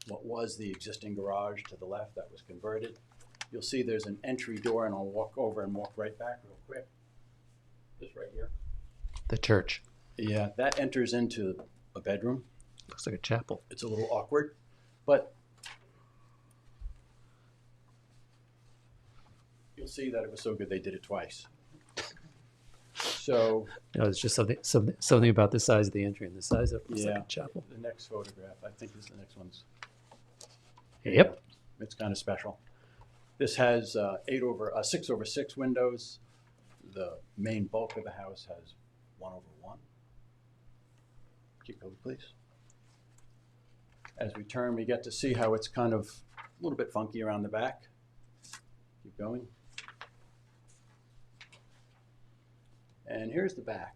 what was the existing garage to the left that was converted. You'll see there's an entry door, and I'll walk over and walk right back real quick. Just right here. The church. Yeah, that enters into a bedroom. Looks like a chapel. It's a little awkward, but you'll see that it was so good they did it twice. So No, it's just something about the size of the entry and the size of it looks yeah, like a chapel. the next photograph, I think is the next one's. Yep. It's kind of special. This has 6/6 windows. The main bulk of the house has 1/1. Keep going, please. As we turn, we get to see how it's kind of a little bit funky around the back. Keep going. And here's the back.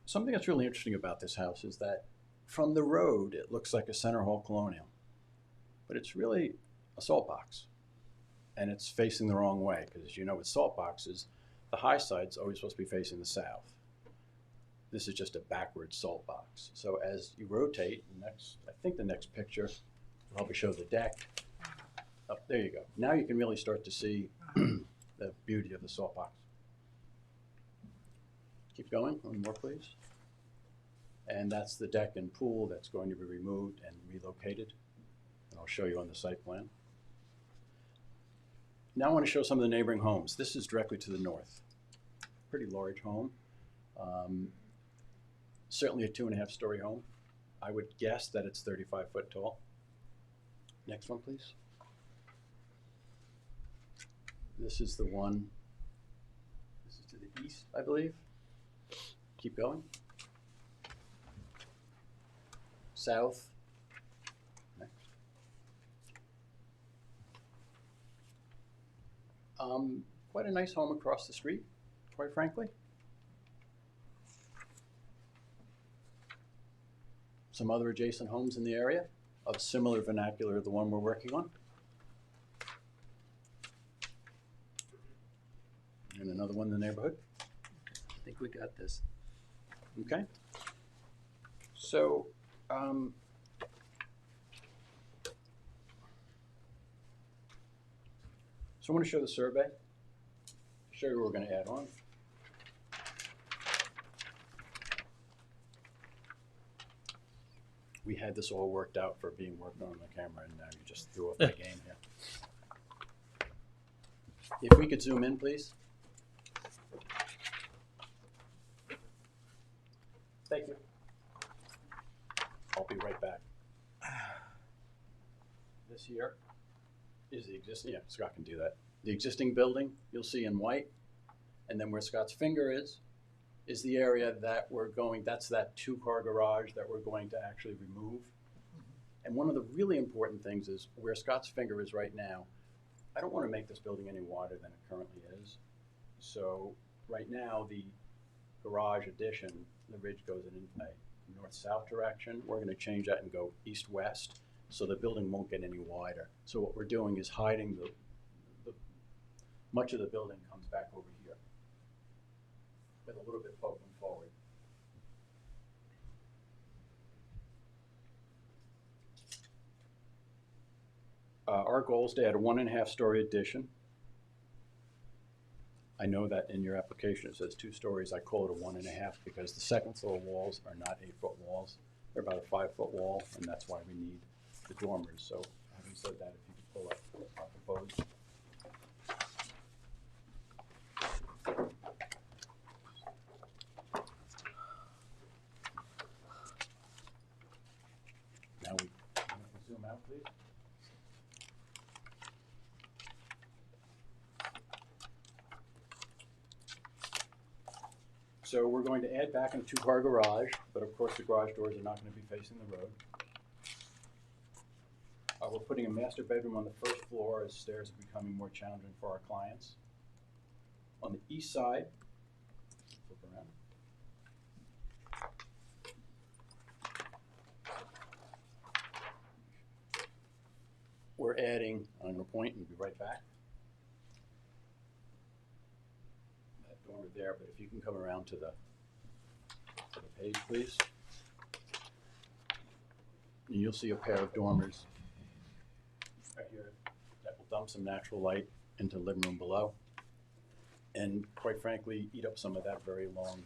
Something that's really interesting about this house is that from the road, it looks like a center hall colonial, but it's really a salt box. And it's facing the wrong way, because as you know with salt boxes, the high side's always supposed to be facing the south. This is just a backward salt box. So as you rotate, I think the next picture will probably show the deck. Oh, there you go. Now you can really start to see the beauty of the salt box. Keep going, one more please. And that's the deck and pool that's going to be removed and relocated. And I'll show you on the site plan. Now I want to show some of the neighboring homes. This is directly to the north. Pretty large home. Certainly a 2.5-story home. I would guess that it's 35 foot tall. Next one, please. This is the one. This is to the east, I believe. Keep going. South. Next. Quite a nice home across the street, quite frankly. Some other adjacent homes in the area of similar vernacular to the one we're working on. And another one in the neighborhood. I think we got this. Okay. So, I want to show the survey, show you what we're going to add on. We had this all worked out for being worked on the camera, and now you just threw off my game here. If we could zoom in, please. Thank you. I'll be right back. This here is the existing, yeah, Scott can do that. The existing building, you'll see in white, and then where Scott's finger is the area that we're going, that's that 2-car garage that we're going to actually remove. And one of the really important things is where Scott's finger is right now, I don't want to make this building any wider than it currently is. So right now, the garage addition, the ridge goes in a north-south direction. We're going to change that and go east-west, so the building won't get any wider. So what we're doing is hiding much of the building comes back over here, with a little bit poking forward. Our goal is to add a 1.5-story addition. I know that in your application it says 2 stories. I call it a 1.5 because the second floor walls are not 8-foot walls. They're about a 5-foot wall, and that's why we need the dormers. So having said that, if you could pull up our proposed. Now we zoom out, please. So we're going to add back a 2-car garage, but of course the garage doors are not going to be facing the road. We're putting a master bedroom on the first floor as stairs are becoming more challenging for our clients. On the east side, flip around. We're adding, I'm going to point and be right back. That dormer there, but if you can come around to the page, please. And you'll see a pair of dormers right here that will dump some natural light into the living room below. And quite frankly, eat up some of that very long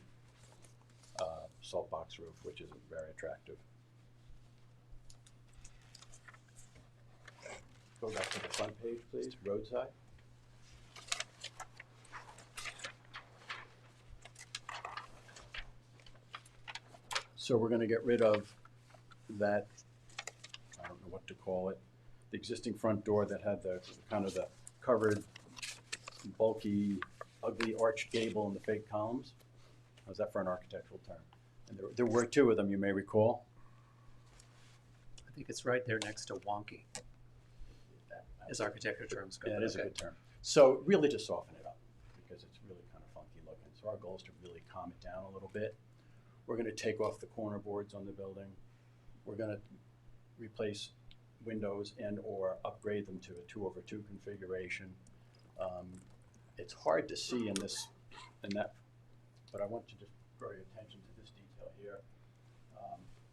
salt box roof, which is very attractive. Go back to the front page, please, roadside. So we're gonna get rid of that, I don't know what to call it, the existing front door that had the kind of the covered, bulky, ugly arched gable and the fake columns. How's that for an architectural term? And there were two of them, you may recall. I think it's right there next to wonky, as architecture terms go. Yeah, it is a Okay. good term. So really to soften it up, because it's really kind of funky looking. So our goal is to really calm it down a little bit. We're gonna take off the corner boards on the building. We're gonna replace windows and or upgrade them to a 2/2 configuration. It's hard to see in this, but I want to just draw your attention to this detail here.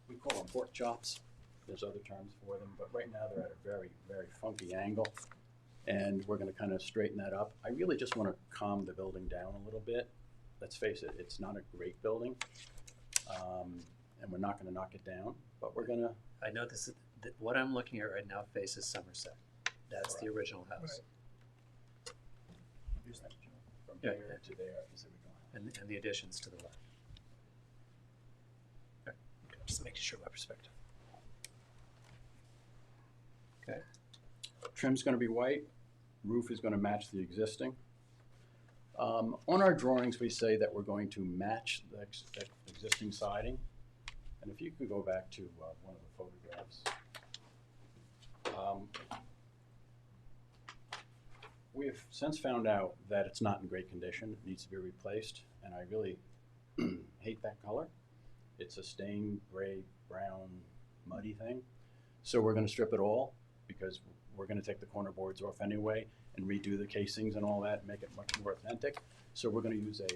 We call them pork chops. There's other terms for them, but right now they're at a very, very funky angle. And we're gonna kind of straighten that up. I really just wanna calm the building down a little bit. Let's face it, it's not a great building. And we're not gonna knock it down, but we're gonna. I know this is, what I'm looking at right now faces Somerset. That's the original house. Here's that, Joe. From Yeah, here yeah. to there is the original. And the additions to the left. Okay, just making sure my perspective. Okay. Trim's gonna be white, roof is gonna match the existing. On our drawings, we say that we're going to match the existing siding. And if you could go back to one of the photographs. We have since found out that it's not in great condition, it needs to be replaced, and I really hate that color. It's a stained gray, brown, muddy thing. So we're gonna strip it all, because we're gonna take the corner boards off anyway and redo the casings and all that, make it much more authentic. So we're gonna use a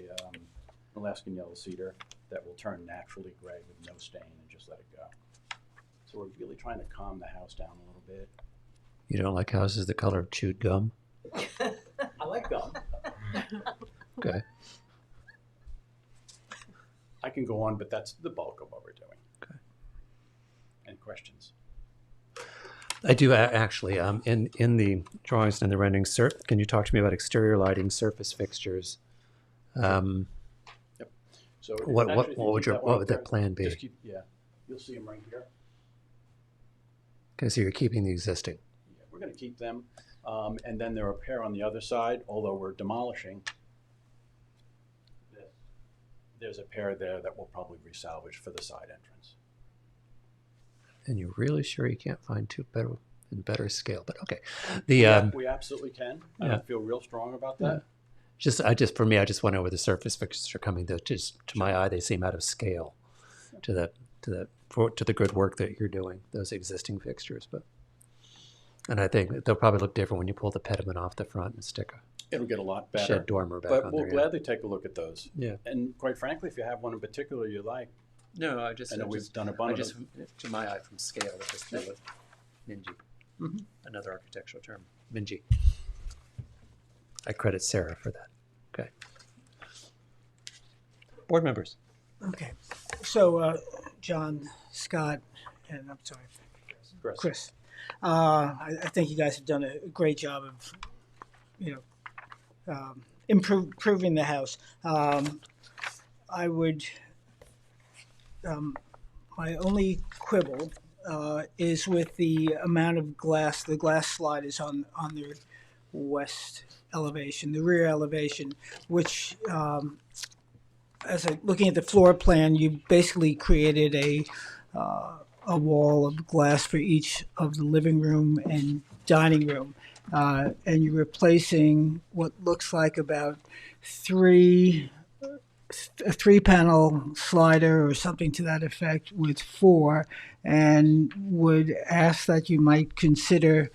Alaskan yellow cedar that will turn naturally gray with no stain and just let it go. So we're really trying to calm the house down a little bit. You don't like houses the color of chewed gum? I like gum. Okay. I can go on, but that's the bulk of what we're doing. Okay. Any questions? I do actually. In the drawings and the renderings, can you talk to me about exterior lighting, surface fixtures? Yep. So What actually, if you would keep your one what up would there, that plan be? just keep- yeah, you'll see them right here. Okay, so you're keeping the existing. Yeah, we're going to keep them, and then there are a pair on the other side. Although we're demolishing, there's a pair there that we'll probably resalvage for the side entrance. And you're really sure you can't find two better scale? But okay, We absolutely can. Yeah. I feel real strong about that. For me, I just went over the surface fixtures are coming. To my eye, they seem out of scale to the good work that you're doing. Those existing fixtures, and I think they'll probably look different when you pull the pediment off the front and stick a It'll get a lot better. shed dormer back But on we'll there. gladly take a look at those. Yeah. And quite frankly, if you have one in particular you like, No, I just I know I we've just, done a I bunch just of to my eye from scale, it just looked mingy. Mhm. Another architectural term, mingy. I credit Sarah for that. Okay. Board members. Okay, so John, Scott, and I'm sorry, Chris. I think you guys have done a great job of, improving the house. I would, my only quibble is with the amount of glass. The glass slide is on the west elevation, the rear elevation, which, looking at the floor plan, you basically created a wall of glass for each of the living room and dining room, and you're replacing what looks like about a three-panel slider or something to that effect with four, and would ask that you might consider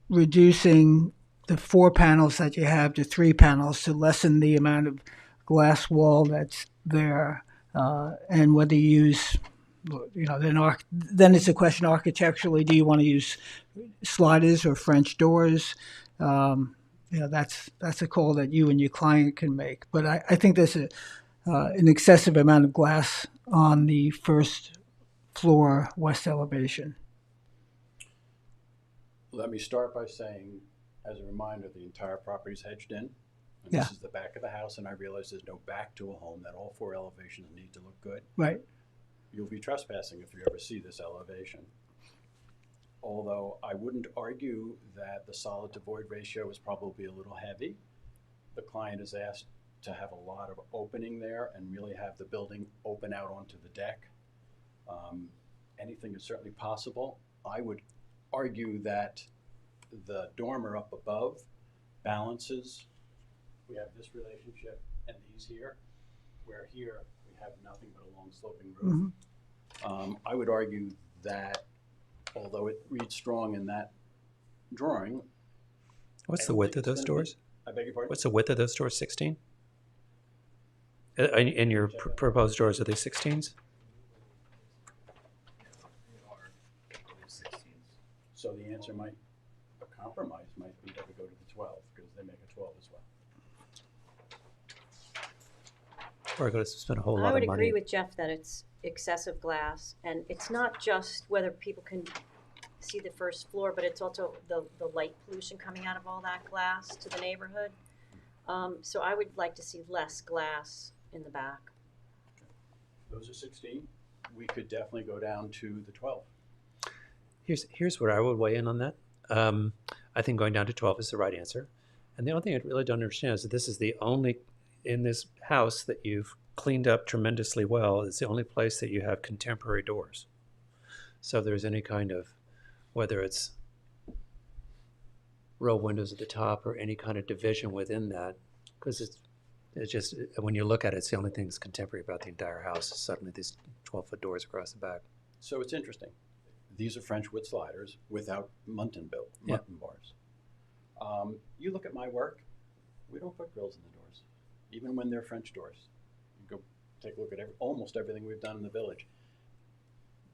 reducing the 4 panels that you have to 3 panels to lessen the amount of glass wall that's there, and whether you use, then it's a question architecturally, do you want to use sliders or French doors? That's a call that you and your client can make. But I think there's an excessive amount of glass on the first floor west elevation. Let me start by saying, as a reminder, the entire property is hedged in. And Yeah. this is the back of the house, and I realize there's no back to a home, that all 4 elevations need to look good. Right. You'll be trespassing if you ever see this elevation. Although I wouldn't argue that the solid to void ratio is probably a little heavy. The client is asked to have a lot of opening there and really have the building open out onto the deck. Anything is certainly possible. I would argue that the dormer up above balances. We have this relationship and these here, where here we have nothing but a long sloping roof. I would argue that although it reads strong in that drawing. What's the width of those doors? I beg your pardon? What's the width of those doors? 16? In your proposed doors, are they 16s? So the answer might, a compromise might be that we go to the 12, because they make a 12 as well. Or go to spend a whole lot I would of money? agree with Jeff that it's excessive glass, and it's not just whether people can see the first floor, but it's also the light pollution coming out of all that glass to the neighborhood. So I would like to see less glass in the back. Those are 16. We could definitely go down to the 12. Here's where I would weigh in on that. I think going down to 12 is the right answer. And the only thing I really don't understand is that this is the only, in this house that you've cleaned up tremendously well, it's the only place that you have contemporary doors. So if there's any kind of, whether it's row windows at the top or any kind of division within that, because it's just, when you look at it, it's the only thing that's contemporary about the entire house. Suddenly these 12-foot doors across the back. So it's interesting. These are French wood sliders without muntin bars. You look at my work, we don't put grills in the doors, even when they're French doors. You go take a look at almost everything we've done in the village.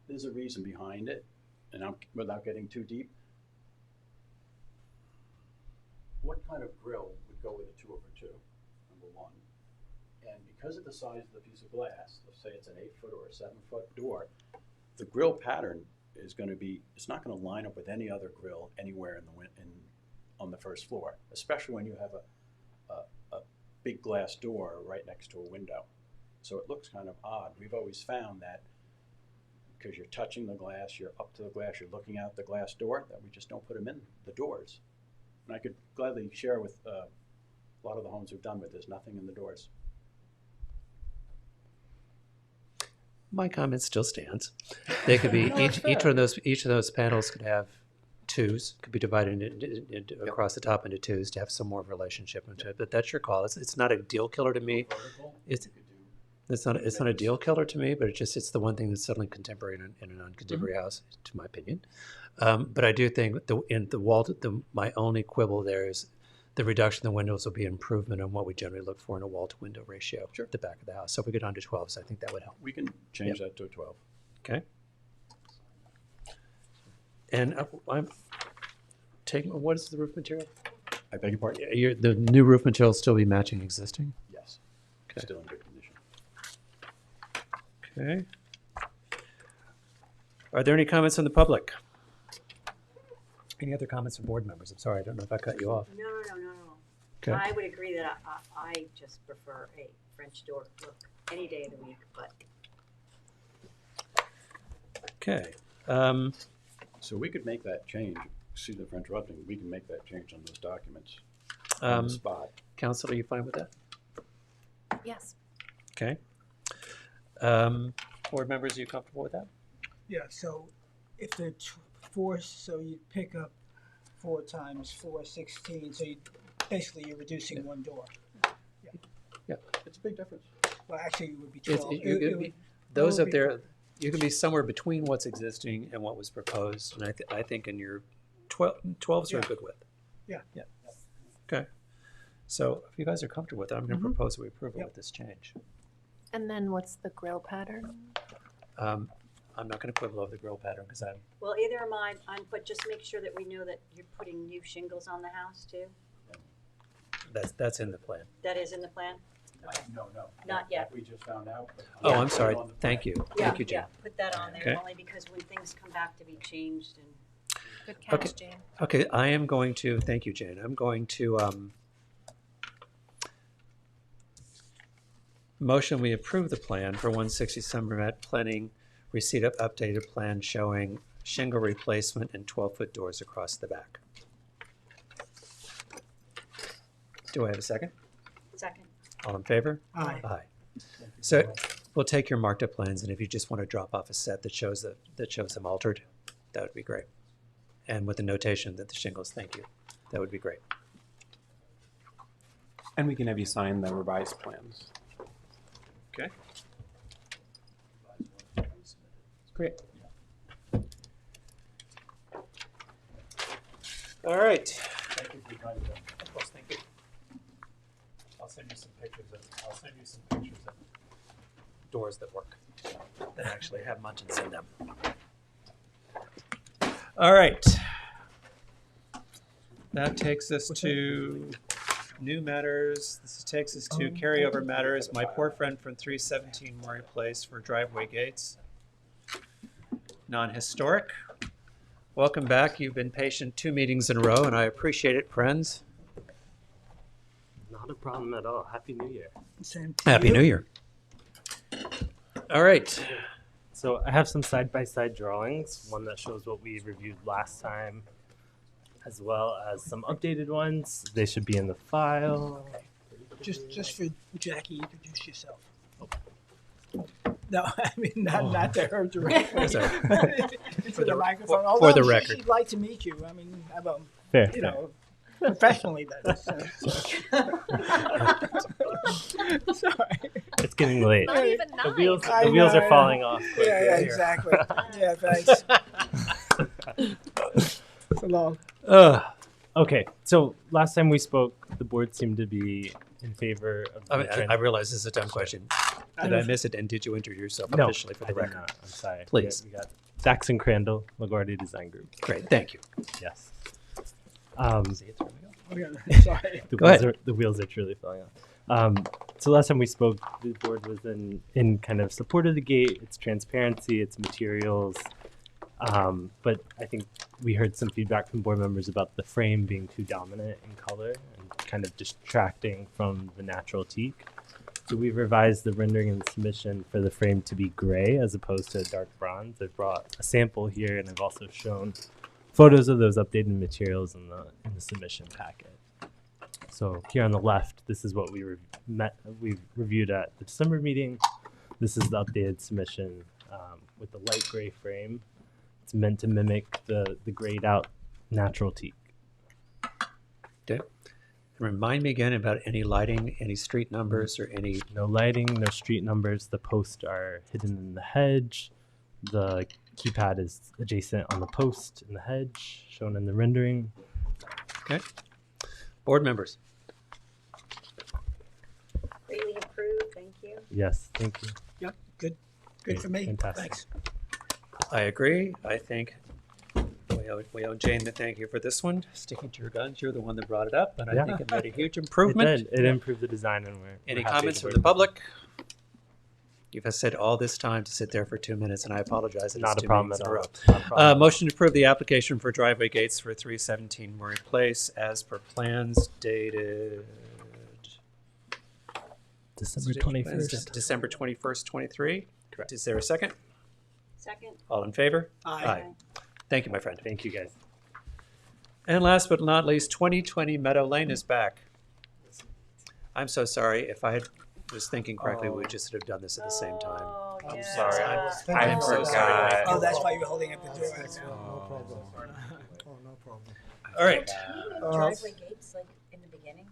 There's a reason behind it, and without getting too deep, what kind of grill would go with a 2/2, number one? And because of the size of the piece of glass, let's say it's an 8-foot or a 7-foot door, the grill pattern is going to be, it's not going to line up with any other grill anywhere on the first floor, especially when you have a big glass door right next to a window. So it looks kind of odd. We've always found that because you're touching the glass, you're up to the glass, you're looking out the glass door, that we just don't put them in the doors. And I could gladly share with a lot of the homes we've done with, there's nothing in the doors. My comment still stands. They could be each of those panels could have twos, could be divided into across the top into twos to have some more relationship into it. But that's your call. It's not a deal killer to me. It's not a deal killer to me. But it's the one thing that's suddenly contemporary in a non-contemporary house, to my opinion. But I do think my only quibble there is the reduction in the windows will be an improvement on what we generally look for in a wall-to-window ratio at the back of the house. So if we go down to 12, I think that would help. We can change that to a 12. Okay. And I'm taking, what is the roof material? I beg your pardon? The new roof material still be matching existing? Yes. Okay. Still in good condition. Okay. Are there any comments from the public? Any other comments from board members? I'm sorry, I don't know if I cut you off. No. Okay. I would agree that I just prefer a French door look any day of the week, but. Okay. So we could make that change. Excuse me for interrupting. We can make that change on those documents on the spot. Council, are you fine with that? Yes. Okay. Board members, are you comfortable with that? Yeah, so if they're so you'd pick up 4 times 4, 16, so basically you're reducing one door. Yeah. It's a big difference. Well, actually, it would be 12. Those up there, you can be somewhere between what's existing and what was proposed, and I think in your 12s are a good width. Yeah. Okay. So if you guys are comfortable with it, I'm going to propose that we approve it with this change. And then what's the grill pattern? I'm not going to quibble over the grill pattern because Well, either am I, but just make sure that we know that you're putting new shingles on the house too. that's in the plan. That is in the plan? No. Not yet. We just found out. But Oh, I'll I'm put it sorry. on the Thank you. Yeah, Thank you, Jane. yeah, put that on there, Okay. only because when things come back to be changed and. Good catch, Okay. Jane. Okay, I am going to, thank you, Jane. I'm going to motion we approve the plan for 160 Somerset Planning, receipt of updated plan showing shingle replacement and 12-foot doors across the back. Do I have a second? Second. All in favor? Aye. Aye. So we'll take your marked up plans, and if you just want to drop off a set that shows them altered, that would be great. And with the notation that the shingles, thank you. That would be great. And we can have you sign the revised plans. Okay. Great. All right. Thank you for your time, John. Of course, thank you. I'll send you some pictures of doors that work, that actually have munchins in them. All right. That takes us to new matters. This takes us to carryover matters. My poor friend from 317 Murray Place for driveway gates. Non-historic. Welcome back. You've been patient 2 meetings in a row, and I appreciate it, friends. Not a problem at all. Happy New Year. Same to Happy you. New Year. All right. So I have some side-by-side drawings, one that shows what we reviewed last time, as well as some updated ones. They should be in the file. Just for Jackie, introduce yourself. No, I mean not to her directly. Sorry. For the microphone. for Although the I'm sure record. she'd like to meet you. I mean, about Fair, you know, professionally. That is. Sorry. It's getting late. Not even The wheels, nice. the wheels I are know. falling off. Yeah, exactly. Yeah, thanks. So long. Okay, so last time we spoke, the board seemed to be in favor of the I realize this is a dumb question. Did I miss it? And did you introduce yourself No, officially for the I did record? not. I'm sorry. Please. We got Jackson Crandall, LaGuardia Design Group. Great, thank you. Yes. Sorry. The Go wheels ahead. the wheels are truly falling off. So last time we spoke, the board was in kind of support of the gate, its transparency, its materials. But I think we heard some feedback from board members about the frame being too dominant in color and kind of distracting from the natural teak. So we've revised the rendering and the submission for the frame to be gray as opposed to a dark bronze. I've brought a sample here, and I've also shown photos of those updated materials in the submission packet. So here on the left, this is what we reviewed at the December meeting. This is the updated submission with the light gray frame. It's meant to mimic the grayed out natural teak. Okay. Remind me again about any lighting, any street numbers, or any. No lighting, no street numbers. The posts are hidden in the hedge. The keypad is adjacent on the post in the hedge, shown in the rendering. Okay. Board members. Greatly improved, thank you. Yes, thank you. Yep, good Great, for me. fantastic. Thanks. I agree. I think we owe Jane the thank you for this one. Sticking to your guns, you're the one that brought it up, and I Yeah. think it made a huge improvement. It did. It improved the design, and we're Any happy comments to from work the with public? You've said all this time to sit there for 2 minutes, and I apologize. It's Not a 2 problem meetings at in a all. row. Not a problem. Motion to approve the application for driveway gates for 317 Murray Place as per plans dated December 21st. December 21st, 23. Correct. Is there a second? Second. All in favor? Aye. Thank you, my friend. Thank you, guys. And last but not least, 2020 Meadow Lane is back. I'm so sorry. If I was thinking correctly, we just should have done this at the same time. Oh, I'm yeah. sorry. I'm so sorry. Oh, that's why you're holding up the door. No problem. Oh, no problem. All right. Driveway gates, like, in the beginning?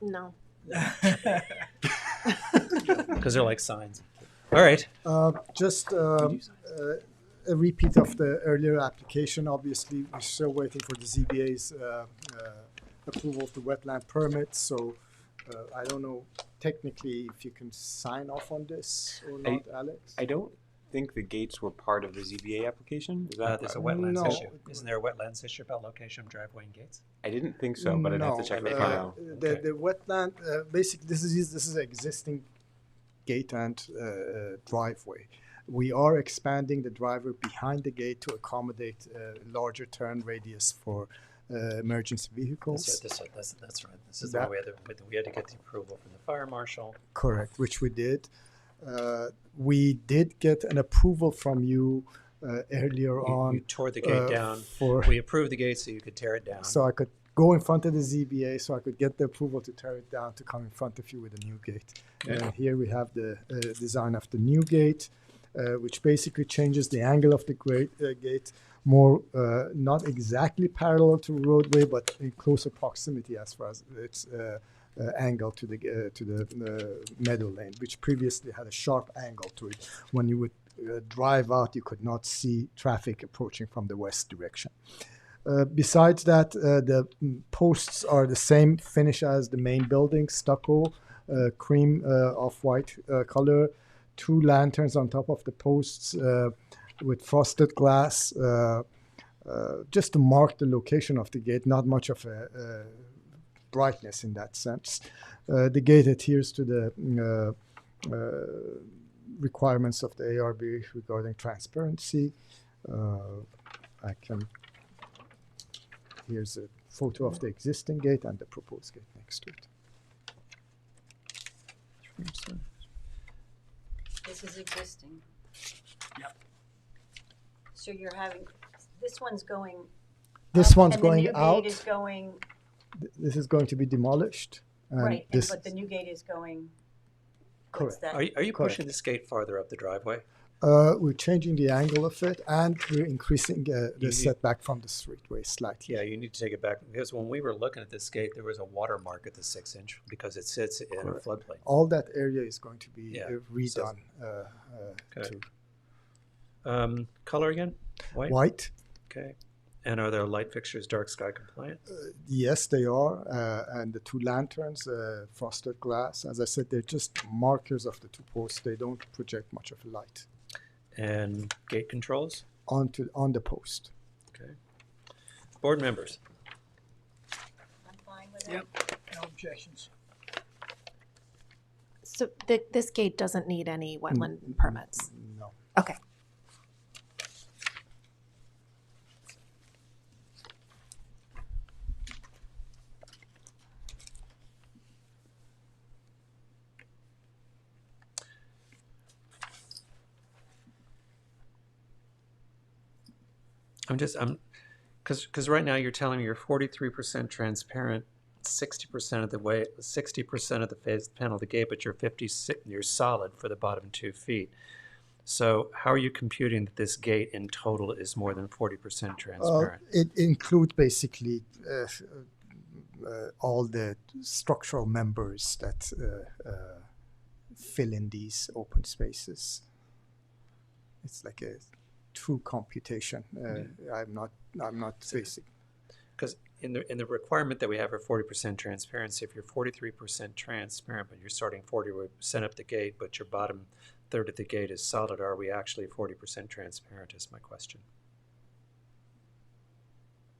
No. Because they're like signs. All right. Just a repeat of the earlier application. Obviously, we're still waiting for the ZBA's approval of the wetland permit. So I don't know technically if you can sign off on this or not, Alex. I don't think the gates were part of the ZBA application. Is that There's a wetlands No. issue. Isn't there a wetlands issue about location of driveway and gates? I didn't think so, but I'd have to check the maybe file. The wetland, basically, this is an existing gate and driveway. We are expanding the driveway behind the gate to accommodate larger turn radius for emergency vehicles. That's right. This is the one we had to get the approval from the fire marshal. Correct, which we did. We did get an approval from you earlier on. You tore the gate down. We approved the gate so you could tear it down. So I could go in front of the ZBA, so I could get the approval to tear it down to come in front of you with a new gate. Okay. And here we have the design of the new gate, which basically changes the angle of the gate more, not exactly parallel to the roadway, but in closer proximity as far as its angle to the meadow lane, which previously had a sharp angle to it. When you would drive out, you could not see traffic approaching from the west direction. Besides that, the posts are the same finish as the main building, stucco, cream off-white color, 2 lanterns on top of the posts with frosted glass, just to mark the location of the gate, not much of a brightness in that sense. The gate adheres to the requirements of the ARB regarding transparency. Here's a photo of the existing gate and the proposed gate next to it. This is existing. Yep. So you're having, this one's going This up, one's and going the new out. gate is going, This is going to be demolished. And right, this, but the new gate is going, what's correct. that? Are you Correct. pushing this gate farther up the driveway? We're changing the angle of it, and we're increasing the You- setback from the streetway slightly. Yeah, you need to take it back, because when we were looking at this gate, there was a watermark at the 6-inch because it sits in a Correct. floodplain. All that area is going to be Yeah. redone. Okay. To Color again? White? white. Okay. And are their light fixtures dark sky compliant? Yes, they are. And the 2 lanterns, frosted glass. As I said, they're just markers of the 2 posts. They don't project much of light And gate controls? on the post. Okay. Board members? I'm fine with it. Yep, no objections. So this gate doesn't need any wetland permits? No. Okay. Because right now you're telling me you're 43% transparent, 60% of the way, 60% of the face panel of the gate, but you're solid for the bottom 2 feet. So how are you computing that this gate in total is more than 40% transparent? It includes basically all the structural members that fill in these open spaces. It's like a true computation. I'm not basic. Because in the requirement that we have for 40% transparency, if you're 43% transparent, but you're starting 40% up the gate, but your bottom third of the gate is solid, are we actually 40% transparent is my question.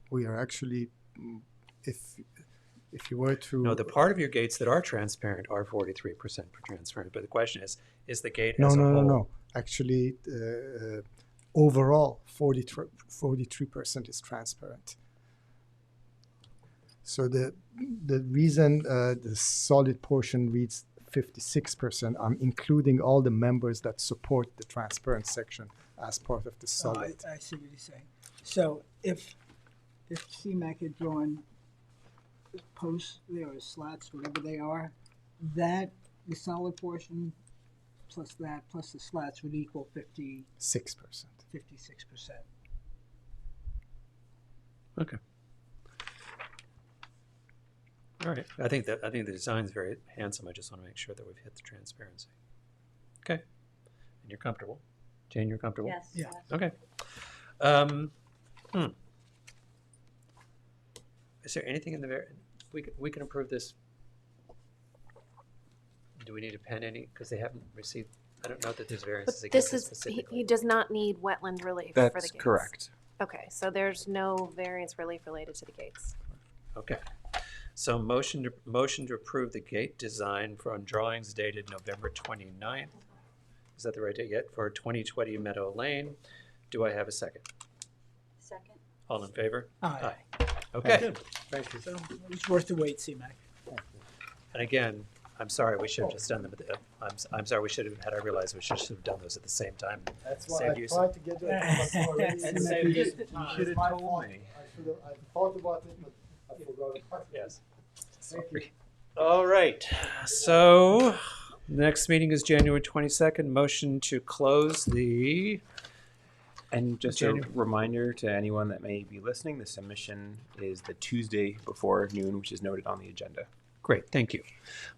We are actually, if you were to... No, the part of your gates that are transparent are 43% transparent, but the question is the gate No, as a no, whole? no, no. Actually, overall, 43% is transparent. So the reason the solid portion reads 56%, I'm including all the members that support the transparent section as part of the solid. I see what you're saying. So if CMAC had drawn posts there or slats, whatever they are, that the solid portion plus that plus the slats would equal 56%. 6%. Okay. All right. I think the design's very handsome. I just want to make sure that we've hit the transparency. Okay. And you're comfortable. Jane, you're comfortable? Yes. Yeah. Okay. Is there anything in the we can approve this? Do we need to pen any? Because they haven't received. I don't know that there's variances But against this it is, specifically. he does not need wetland relief for the That's gates. correct. Okay, so there's no variance relief related to the gates. Okay. So motion to approve the gate design from drawings dated November 29th. Is that the right date yet? For 2020 Meadow Lane. Do I have a second? Second. All in favor? Aye. Okay. Thank you. So it's worth the wait, C-Mac. And again, I'm sorry, we should have just done them. I'm sorry, we should have, had I realized we should have done those at the same time. That's why Saved I you tried to get that already. And saved you some It's time. my fault. I thought about it, but I forgot about it. Yes. Thank you. All right, so next meeting is January 22nd. Motion to close the, And just a reminder to anyone that may be listening, the submission is the Tuesday before noon, which is noted on the agenda. great, thank you.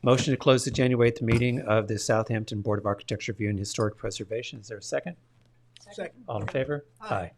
Motion to close the January 8th meeting of the Southampton Board of Architecture Review and Historic Preservation. Is there a second? Second. All in favor? Aye.